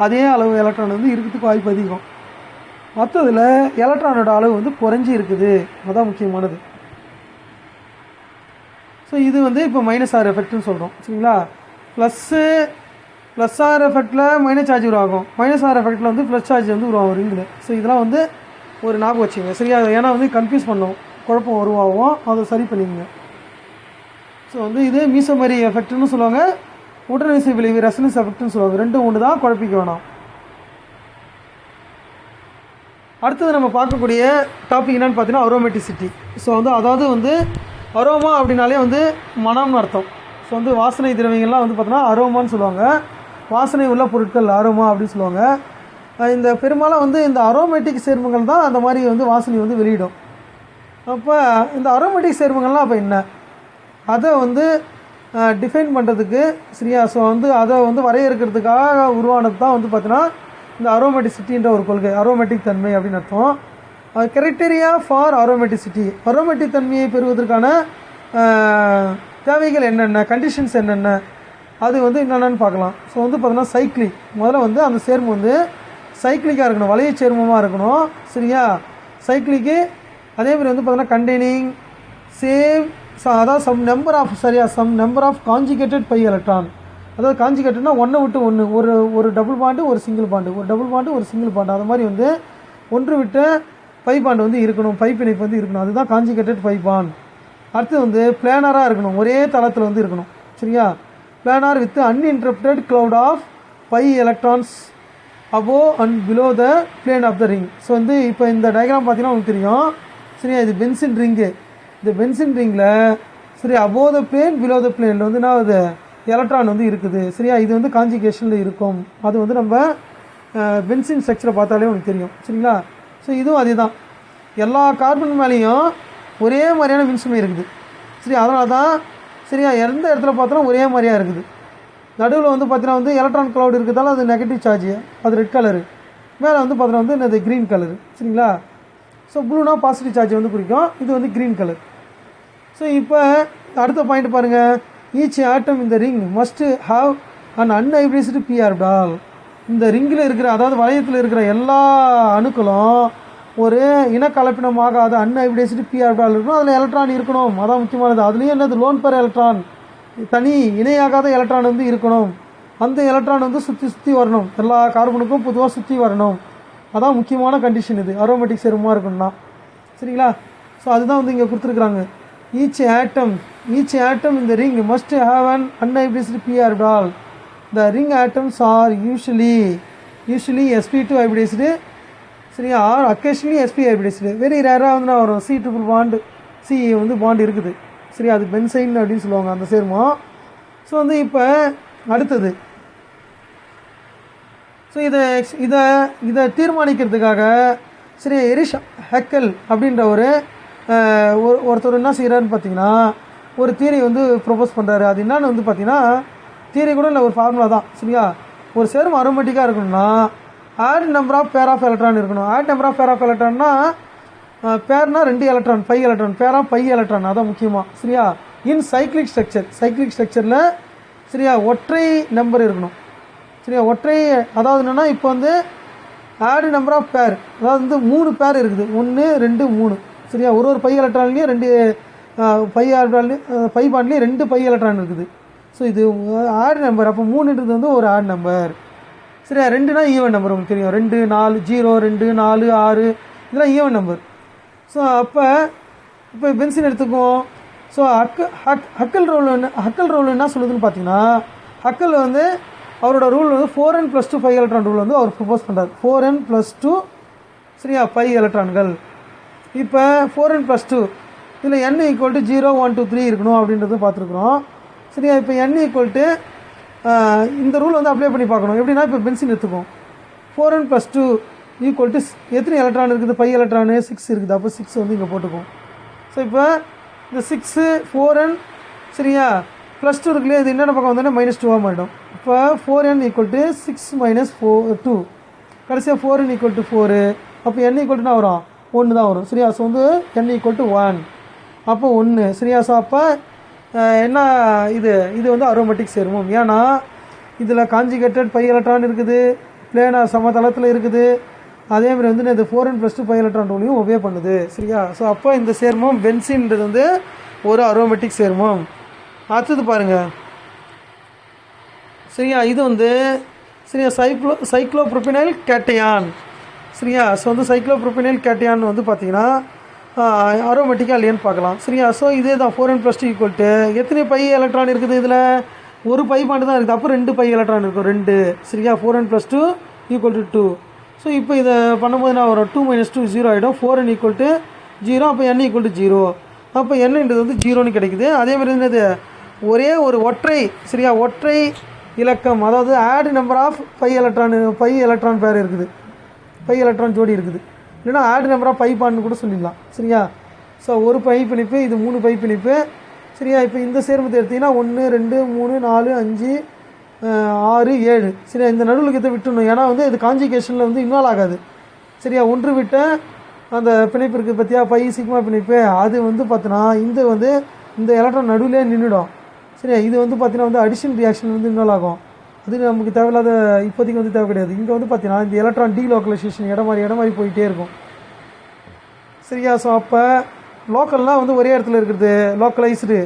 அதே அளவு எலக்ட்ரான் வந்து இருக்கிறதுக்கு வாய்ப்பு அதிகம். மற்றதில் எலக்ட்ரானோட அளவு வந்து குறைஞ்சி இருக்குது. அதுதான் முக்கியமானது. ஸோ இது வந்து இப்போ மைனஸ் ஆர் எஃபெக்ட்னு சொல்கிறோம். சரிங்களா? ப்ளஸ் ஆர் எஃபெக்டில் மைனஸ் சார்ஜ் உருவாகும், மைனஸ் ஆர் எஃபெக்டில் வந்து ப்ளஸ் சார்ஜ் வந்து உருவாகும் ரிங்கில். ஸோ இதெல்லாம் வந்து ஒரு ஞாபகம் வச்சுங்க. சரியா? ஏன்னா வந்து கன்ஃபியூஸ் பண்ணோம், குழப்பம் உருவாகும், அதை சரி பண்ணிக்கங்க. ஸோ வந்து இது மீசோமெரி எஃபெக்ட்னு சொல்லுவாங்க, உடனடிசை விளைவு ரெசனன்ஸ் எஃபெக்ட்னு சொல்லுவாங்க. ரெண்டும் ஒன்று தான், குழப்பிக்க வேணாம். அடுத்தது நம்ம பார்க்கக்கூடிய டாபிக் என்னென்னு பார்த்தீங்கன்னா அரோமேட்டிசிட்டி. ஸோ வந்து அதாவது வந்து அரோமா அப்படின்னாலே வந்து மனம்னு அர்த்தம். ஸோ வந்து வாசனை திரவியங்கள்லாம் வந்து பார்த்தோன்னா அரோமான்னு சொல்லுவாங்க. வாசனை உள்ள பொருட்கள் அரோமா அப்படின்னு சொல்லுவாங்க. இந்த பெரும்பாலும் வந்து இந்த அரோமேட்டிக் சேர்மங்கள் தான் அந்த மாதிரி வந்து வாசனை வந்து வெளியிடும். அப்போ இந்த அரோமேட்டிக் சேர்மங்கள்லாம் அப்போ என்ன, அதை வந்து டிஃபைன் பண்ணுறதுக்கு சரியா, ஸோ வந்து அதை வந்து வரையறுக்கிறதுக்காக உருவானது தான் வந்து பார்த்தீங்கன்னா இந்த அரோமேட்டிசிட்டின்ற ஒரு கொள்கை. அரோமேட்டிக் தன்மை அப்படின்னு அர்த்தம். கிரைட்டீரியா ஃபார் அரோமேட்டிசிட்டி, அரோமேட்டிக் தன்மையை பெறுவதற்கான தேவைகள் என்னென்ன, கண்டிஷன்ஸ் என்னென்ன, அது வந்து என்னென்னு பார்க்கலாம். ஸோ வந்து பார்த்தோன்னா சைக்ளிக், முதல்ல வந்து அந்த சேர்மம் வந்து சைக்ளிக்காக இருக்கணும், வளைய சேர்மமாக இருக்கணும் சரியா. சைக்ளிக்கு அதேமாதிரி வந்து பார்த்தோன்னா கண்டெய்னிங் சேம் அதாவது சம் நம்பர் ஆஃப் சரியா some number of conjugated pi electron. அதாவது காஞ்சிகேட்டட்னா ஒன்றை விட்டு ஒன்று, ஒரு டபுள் பாண்டு ஒரு சிங்கிள் பாண்டு, ஒரு டபுள் பாண்டு ஒரு சிங்கிள் பாண்டு, அது மாதிரி வந்து ஒன்று விட்டு பை பாண்டு வந்து இருக்கணும், பை பிணைப்பு வந்து இருக்கணும், அதுதான் காஞ்சிகேட்டட் பை பாண்ட். அடுத்து வந்து பிளானராக இருக்கணும், ஒரே தளத்தில் வந்து இருக்கணும் சரியா. Planar with uninterrupted cloud of pi electrons above and below the plane of the ring. So வந்து இப்போ இந்த டயக்ராம் பார்த்தீங்கன்னா உங்களுக்கு தெரியும் சரியா. இது பென்சின் ரிங்கு. இந்த பென்சின் ரிங்கில் சரி above the plane below the plane வந்து என்ன ஆகுது, எலக்ட்ரான் வந்து இருக்குது சரியா. இது வந்து காஞ்சிகேஷனில் இருக்கும். அது வந்து நம்ம பென்சின் ஸ்ட்ரக்சரை பார்த்தாலே உங்களுக்கு தெரியும் சரிங்களா. ஸோ இதுவும் அதே தான், எல்லா கார்பன் மேலேயும் ஒரே மாதிரியான மின்சுமை இருக்குது சரி. அதனால தான் சரியா எந்த இடத்துல பார்த்தோன்னா ஒரே மாதிரியாக இருக்குது. நடுவில் வந்து பார்த்தீங்கன்னா வந்து எலக்ட்ரான் க்ளவுட் இருக்கிறதால அது நெகட்டிவ் சார்ஜ், அது ரெட் கலரு. மேலே வந்து பார்த்தீங்கன்னா வந்து அது க்ரீன் கலரு சரிங்களா. ஸோ ப்ளூனா பாசிட்டிவ் சார்ஜ் வந்து குறிக்கும், இது வந்து க்ரீன் கலர். ஸோ இப்போ அடுத்த பாயிண்ட் பாருங்கள். Each atom in the ring must have an unhybridized p orbital. இந்த ரிங்கில் இருக்கிற அதாவது வளையத்தில் இருக்கிற எல்லா அணுக்களும் ஒரு இனக்கலப்பினமாகாத அன்ஹைப்ரிடைஸ்டு p ஆர்பிட்டால் இருக்கணும். அதில் எலக்ட்ரான் இருக்கணும், அதான் முக்கியமானது. அதுலேயும் என்னது லோன் பெர் எலக்ட்ரான், தனி இணையாகாத எலக்ட்ரான் வந்து இருக்கணும். அந்த எலக்ட்ரான் வந்து சுற்றி வரணும், எல்லா கார்பனுக்கும் பொதுவாக சுற்றி வரணும். அதான் முக்கியமான கண்டிஷன் இது அரோமேட்டிக் சேர்மமாக இருக்கணும்னா சரிங்களா. ஸோ அதுதான் வந்து இங்கே கொடுத்துருக்குறாங்க. Each atom in the ring must have an unhybridized p orbital. The ring atoms are usually sp2 hybridized சரியா, or occasionally sp hybridized. Very ரேராக வந்து நான் வரும் C ட்ரிபிள் பாண்டு, சி வந்து பாண்டு இருக்குது சரி, அது பென்சைன் அப்படின்னு சொல்லுவாங்க அந்த சேர்மம். ஸோ வந்து இப்போ அடுத்தது ஸோ இதை தீர்மானிக்கிறதுக்காக சரி எரிஷ் ஹெக்கல் அப்படின்ற ஒருத்தர் என்ன செய்கிறாருன்னு பார்த்தீங்கன்னா ஒரு தியரி வந்து ப்ரொபோஸ் பண்ணுறாரு. அது என்னன்னு வந்து பார்த்தீங்கன்னா தியரி கூட இல்லை, ஒரு ஃபார்முலா தான் சரியா. ஒரு சேர்மம் அரோமேட்டிக்காக இருக்கணும்னா odd number of pair of electron இருக்கணும். Odd number of pair of எலக்ட்ரான்னா பேர்னா 2 எலக்ட்ரான், பை எலக்ட்ரான், பேரா பை எலக்ட்ரான், அதான் முக்கியமாக சரியா. இன் சைக்ளிக் ஸ்ட்ரக்சரில் சரியா ஒற்றை நம்பர் இருக்கணும் சரியா. ஒற்றை அதாவது என்னென்னா இப்போ வந்து ஆட் நம்பர் ஆஃப் பேர், அதாவது வந்து 3 பேர் இருக்குது, 1 2 3 சரியா. ஒரு பை எலக்ட்ரான்லேயும் 2 பை ஆர்பிட்டால்லையும் பை பாண்ட்லேயும் 2 பை எலக்ட்ரான் இருக்குது. ஸோ இது ஆட் நம்பர். அப்போ 3ன்றது வந்து ஒரு ஆட் நம்பர் சரியா. 2னா ஈவன் நம்பர் உங்களுக்கு தெரியும், 2 4 0 2 4 6 இதெல்லாம் ஈவன் நம்பர். ஸோ இப்போ பென்சின் எடுத்துக்குவோம். ஸோ ஹக்கல் ரூல் என்ன சொல்லுதுன்னு பார்த்தீங்கன்னா, ஹக்கல் வந்து அவரோட ரூல் வந்து 4n+2 5 எலக்ட்ரான் ரூல் வந்து அவர் ப்ரப்போஸ் பண்ணுறாரு. 4n+2 சரியா 5 எலக்ட்ரான்கள். இப்போ 4n+2 இதில் n = 0 1 2 3 இருக்கணும் அப்படின்றது பார்த்துருக்குறோம் சரியா. இப்போ n = இந்த ரூல் வந்து அப்ளை பண்ணி பார்க்கணும். எப்படின்னா இப்போ பென்சின் எடுத்துக்கும் 4n+2 = எத்தனை எலக்ட்ரான் இருக்குது, பை எலக்ட்ரானு 6 இருக்குது. அப்போ 6 வந்து இங்கே போட்டுக்கும். ஸோ இப்போ இந்த 6 4n சரியா +2 இருக்குல்லையே, இது என்னென்ன பக்கம் வந்தோன்னா -2 மாறிடும். இப்போ 4n = 6 - 2 கடைசியாக 4n = 4. அப்போ n = வரும் 1 தான் வரும் சரியா. ஸோ வந்து n = 1, அப்போ 1 சரியா. ஸோ அப்போ என்ன இது வந்து அரோமேட்டிக் சேர்மம். ஏன்னா இதில் காஞ்சிகேட்டட் பை எலக்ட்ரான் இருக்குது, பிளேனார் சமதளத்தில் இருக்குது, அதேமாதிரி வந்து இது 4n+2 5 எலக்ட்ரான் ரூலையும் ஒபே பண்ணுது சரியா. ஸோ அப்போ இந்த சேர்மம் பென்சின்றது வந்து ஒரு அரோமேட்டிக் சேர்மம். அடுத்தது பாருங்கள் சரியா. இது வந்து சரியா சைக்ளோப்ரோபினைல் கேட்டையான் சரியா. ஸோ வந்து சைக்ளோப்ரோபினைல் கேட்டையான் வந்து பார்த்தீங்கன்னா அரோமேட்டிக்காக இல்லையான்னு பார்க்கலாம் சரியா. ஸோ இதே தான் 4n+2 = எத்தனை பை எலக்ட்ரான் இருக்குது, இதில் ஒரு பை பாண்டு தான் இருக்குது. அப்போ 2 பை எலக்ட்ரான் இருக்கும், 2 சரியா. 4n+2 = 2. ஸோ இப்போ இதை பண்ணும்போது நான் ஒரு 2 - 2 0 ஆகிடும். 4n = 0. அப்போ n = 0. அப்போ என்னன்றது வந்து 0ன்னு கிடைக்குது. அதேமாதிரி என்னது ஒரே ஒரு ஒற்றை சரியா ஒற்றை இலக்கம், அதாவது odd number of pi electron pair இருக்குது, பை எலக்ட்ரான் ஜோடி இருக்குது. இல்லைனா ஆட் நம்பர் ஆஃப் பை பான்னு கூட சொல்லிடலாம் சரியா. ஸோ ஒரு பை பிணைப்பு, இது 3 பை பிணைப்பு சரியா. இப்போ இந்த சேர்மத்தை எடுத்திங்கன்னா 1 2 3 4 5 6 7 சரியா. இந்த நடுவுலக்கத்தை விட்டுணும், ஏன்னா வந்து இது காஞ்சிகேஷனில் வந்து இன்வால்வ் ஆகாது சரியா. ஒன்று விட்ட அந்த பிணைப்பு இருக்குது பார்த்தியா, பை சிக்மா பிணைப்பு, அது வந்து பார்த்தோன்னா இந்த எலக்ட்ரான் நடுவிலே நின்றுடும் சரியா. இது வந்து பார்த்தீங்கன்னா வந்து அடிஷன் ரியாக்ஷன் வந்து இன்வால்வ் ஆகும். அது நமக்கு தேவையில்லாத, இப்போதைக்கு வந்து தேவை கிடையாது. இங்கே வந்து பார்த்தீங்கன்னா இந்த எலக்ட்ரான் டீலோக்கலைசேஷன் இடம் மாறி போயிட்டே இருக்கும் சரியா. ஸோ அப்போ லோக்கல்னால் வந்து ஒரே இடத்துல இருக்கிறது லோக்கலைஸ்டு,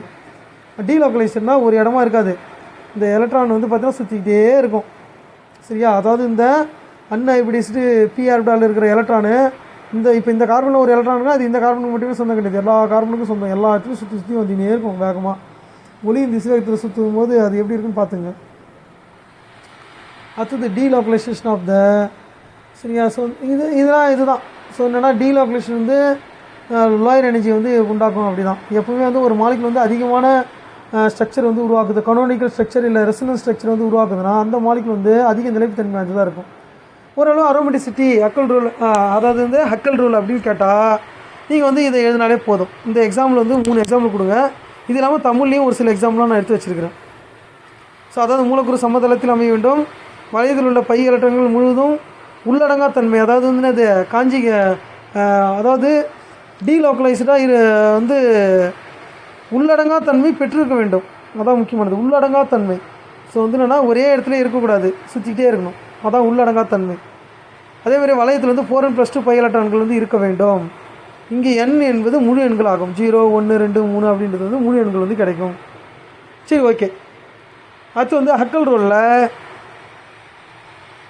டீலோக்கலைஸ்டுனா ஒரு இடமா இருக்காது. இந்த எலக்ட்ரான் வந்து பார்த்தீங்கன்னா சுற்றிக்கிட்டே இருக்கும் சரியா. அதாவது இந்த அன்ஹைபிரிடைஸ்டு p ஆர்பிட்டாலில் இருக்கிற எலக்ட்ரானு இப்போ இந்த கார்பனில் ஒரு எலக்ட்ரானுன்னா அது இந்த கார்பனுக்கு மட்டுமே சொந்தம் கிடையாது, எல்லா கார்பனுக்கும் சொந்தம். எல்லா இடத்துலையும் சுற்றி வந்துனே இருக்கும் வேகமாக. ஒளியின் திசைவேகத்தில் சுற்றும் போது அது எப்படி இருக்குன்னு பார்த்துங்க. அடுத்தது டீலோக்கலைசேஷன் ஆஃப் த சரியா. ஸோ இதுதான். ஸோ என்னென்னா டீலோக்கலைசேஷன் வந்து லோயர் எனர்ஜி வந்து உண்டாக்கும். அப்படி தான் எப்பவுமே வந்து ஒரு மாலிகுல் வந்து அதிகமான ஸ்ட்ரக்சர் வந்து உருவாக்குது, கனோனிக்கல் ஸ்ட்ரக்சர் இல்லை ரெசனன்ஸ் ஸ்ட்ரக்சர் வந்து உருவாக்குதுன்னா அந்த மாலிகுல் வந்து அதிக நிலைப்புத்தன்மை வாய்ந்ததாக இருக்கும். ஓரளவு அரோமேட்டிசிட்டி ஹக்கல் ரூல், அதாவது வந்து ஹக்கல் ரூல் அப்படின்னு கேட்டால் நீங்கள் வந்து இதை எழுதினாலே போதும். இந்த எக்ஸாம்பிள் வந்து 3 எக்ஸாம்பிள் கொடுங்க. இது இல்லாமல் தமிழ்லேயும் ஒரு சில எக்ஸாம்பிளாக நான் எடுத்து வச்சுருக்கிறேன். ஸோ அதாவது மூலக்கூறு சமதளத்தில் அமைய வேண்டும், வளையத்தில் உள்ள பை எலக்ட்ரான்கள் முழுவதும் உள்ளடங்கா தன்மை, அதாவது வந்து அது அதாவது டீலோக்கலைஸ்டாக இது வந்து உள்ளடங்கா தன்மை பெற்றிருக்க வேண்டும். அதான் முக்கியமானது, உள்ளடங்கா தன்மை. ஸோ வந்து என்னென்னா ஒரே இடத்துல இருக்கக்கூடாது, சுற்றிக்கிட்டே இருக்கணும், அதான் உள்ளடங்கா தன்மை. அதேமாதிரி வளையத்தில் வந்து 4n + 2 பை எலக்ட்ரான்கள் வந்து இருக்க வேண்டும். இங்கே n என்பது முழு எண்கள் ஆகும். 0 1 2 3 அப்படின்றது வந்து முழு எண்கள் வந்து கிடைக்கும். சரி, ஓகே. அடுத்து வந்து ஹக்கல் ரூலில்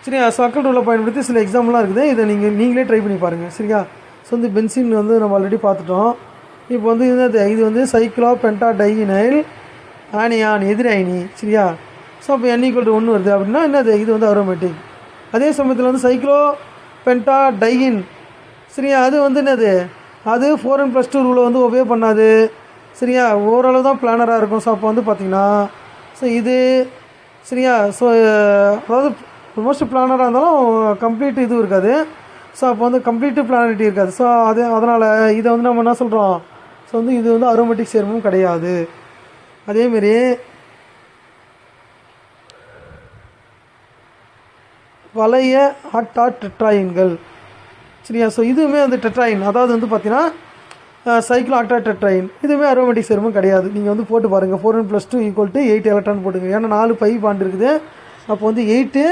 சரியா. ஹக்கல் ரூலை பயன்படுத்தி சில எக்ஸாம்பிள்லாம் இருக்குது, இதை நீங்களே ட்ரை பண்ணி பாருங்கள் சரியா. ஸோ வந்து பென்சின் வந்து நம்ம ஆல்ரெடி பார்த்துட்டோம். இப்போ வந்து இது வந்து சைக்ளோ பென்டா டையினைல் ஆனியான் எதிர் அயனி சரியா. ஸோ அப்போ n = 1 வருது அப்படின்னா என்னது, இது வந்து அரோமேட்டிக். அதே சமயத்தில் வந்து சைக்ளோ பென்டா டையின் சரியா, அது வந்து என்னது, அது 4n + 2 ரூலை வந்து ஒபே பண்ணாது சரியா. ஓரளவு தான் பிளானராக இருக்கும். ஸோ அப்போ வந்து பார்த்திங்கன்னா ஸோ இது சரியா. ஸோ அதாவது மோஸ்ட் பிளானராக இருந்தாலும் கம்ப்ளீட் இது இருக்காது. ஸோ அப்போ வந்து கம்ப்ளீட்டு பிளானரிட்டி இருக்காது. ஸோ அதனால் இதை வந்து நம்ம என்ன சொல்கிறோம், ஸோ வந்து இது வந்து அரோமேட்டிக் சேர்மமும் கிடையாது. அதேமாரி வளைய ஆக்டா டெட்ராயின்கள் சரியா. ஸோ இதுவுமே வந்து டெட்ராயின், அதாவது வந்து பார்த்தீங்கன்னா சைக்ளோ ஆக்டா டெட்ராயின், இதுவுமே அரோமேட்டிக் சேர்மம் கிடையாது. நீங்கள் வந்து போட்டு பாருங்கள், 4n + 2 = 8 எலக்ட்ரான் போட்டுங்க. ஏன்னா 4 பை பாண்ட் இருக்குது, அப்போ வந்து 8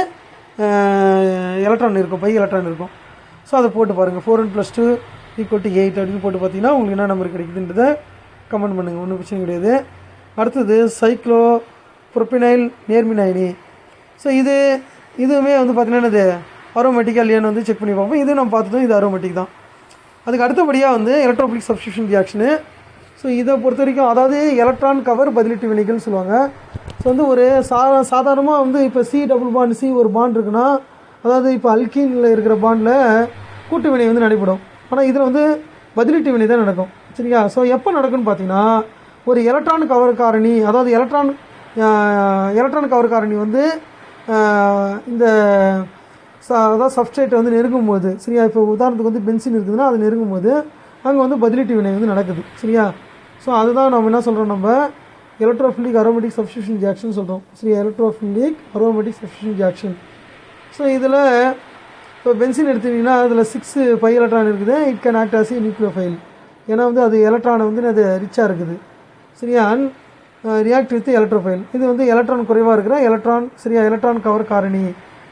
எலக்ட்ரான் இருக்கும், பை எலக்ட்ரான் இருக்கும். ஸோ அதை போட்டு பாருங்கள், 4n + 2 = 8 அப்படின்னு போட்டு பார்த்தீங்கன்னா உங்களுக்கு என்ன நம்பர் கிடைக்குதுன்றதை கமெண்ட் பண்ணுங்கள், ஒன்றும் பிரச்சனை கிடையாது. அடுத்தது சைக்ளோ ப்ரோபினைல் நேர்மினைனி. ஸோ இதுவுமே வந்து பார்த்தீங்கன்னா என்னது அரோமேட்டிக்காக இல்லையான்னு வந்து செக் பண்ணி பார்ப்போம். இது நம்ம பார்த்துட்டோம், இது அரோமேட்டிக் தான். அதுக்கு அடுத்தபடியாக வந்து எலக்ட்ரோஃபிலிக் சப்ஸ்டியூஷன் ரியாக்ஷனு. ஸோ இதை பொறுத்த வரைக்கும் அதாவது எலக்ட்ரான் கவர் பதிலீட்டு வினைகள்னு சொல்லுவாங்க. ஸோ வந்து ஒரு சாதாரணமாக வந்து இப்போ C டபுள் பாண்ட் C ஒரு பாண்ட் இருக்குன்னா, அதாவது இப்போ அல்கீனில் இருக்கிற பாண்டில் கூட்டு வினை வந்து நடைபெறும். ஆனால் இதில் வந்து பதிலீட்டு வினை தான் நடக்கும் சரியா. ஸோ எப்போ நடக்கும்னு பார்த்தீங்கன்னா, ஒரு எலக்ட்ரான் கவர் காரணி, அதாவது எலக்ட்ரான் கவர் காரணி வந்து இந்த அதாவது சப்ஸ்ட்ரேட்டை வந்து நெருங்கும்போது சரியா. இப்போ உதாரணத்துக்கு வந்து பென்சின் இருக்குதுன்னா அது நெருங்கும்போது அங்கே வந்து பதிலீட்டு வினை வந்து நடக்குது சரியா. ஸோ அதுதான் நம்ம என்ன சொல்கிறோம், நம்ம எலக்ட்ரோஃபிலிக் அரோமேட்டிக் சப்ஸ்டியூஷன் ரியாக்ஷன் சொல்கிறோம் சரியா. Electrophilic aromatic substitution reaction. So இதில் இப்போ பென்சின் எடுத்துக்கிட்டிங்கன்னா அதில் 6 பை எலக்ட்ரான் இருக்குது. It can act as a nucleophile, ஏன்னா வந்து அது எலக்ட்ரானை வந்து அது ரிச்சாக இருக்குது சரியா. அண்ட் ரியாக்ட் வித் எலக்ட்ரோஃபைல், இது வந்து எலக்ட்ரான் குறைவாக இருக்கிற எலக்ட்ரான் சரியா, எலக்ட்ரான் கவர் காரணி,